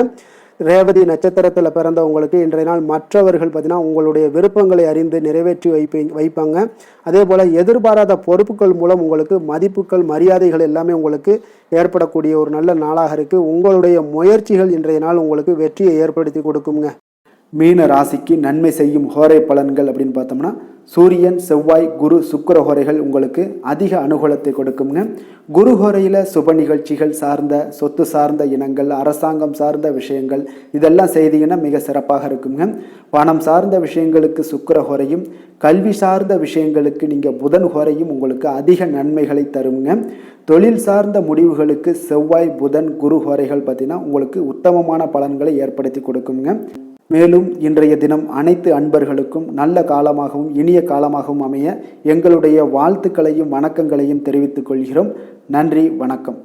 ரேவதி நட்சத்திரத்தில் பிறந்தவங்களுக்கு இன்றைய நாள் மற்றவர்கள் பார்த்தீங்கன்னா உங்களுடைய விருப்பங்களை அறிந்து நிறைவேற்றி வைப்பாங்க. அதே போல் எதிர்பாராத பொறுப்புகள் மூலம் உங்களுக்கு மதிப்புகள் மரியாதைகள் எல்லாமே உங்களுக்கு ஏற்படக்கூடிய ஒரு நல்ல நாளாக இருக்குது. உங்களுடைய முயற்சிகள் இன்றைய நாள் உங்களுக்கு வெற்றியை ஏற்படுத்தி கொடுக்குங்க. மீன ராசிக்கு நன்மை செய்யும் ஹோரை பலன்கள் அப்படின்னு பார்த்தோம்னா, சூரியன், செவ்வாய், குரு, சுக்கிர ஹோரைகள் உங்களுக்கு அதிக அனுகூலத்தை கொடுக்குங்க. குரு ஹோரையில் சுப நிகழ்ச்சிகள் சார்ந்த, சொத்து சார்ந்த இனங்கள், அரசாங்கம் சார்ந்த விஷயங்கள் இதெல்லாம் செய்தீங்கன்னா மிக சிறப்பாக இருக்குங்க. பணம் சார்ந்த விஷயங்களுக்கு சுக்கிர ஹோரையும், கல்வி சார்ந்த விஷயங்களுக்கு நீங்கள் புதன் ஹோரையும் உங்களுக்கு அதிக நன்மைகளை தருங்க. தொழில் சார்ந்த முடிவுகளுக்கு செவ்வாய், புதன், குரு ஹோரைகள் பார்த்தீங்கன்னா உங்களுக்கு உத்தமமான பலன்களை ஏற்படுத்தி கொடுக்குங்க. மேலும் இன்றைய தினம் அனைத்து அன்பர்களுக்கும் நல்ல காலமாகவும் இனிய காலமாகவும் அமைய எங்களுடைய வாழ்த்துக்களையும் வணக்கங்களையும் தெரிவித்துக் கொள்கிறோம். நன்றி, வணக்கம்.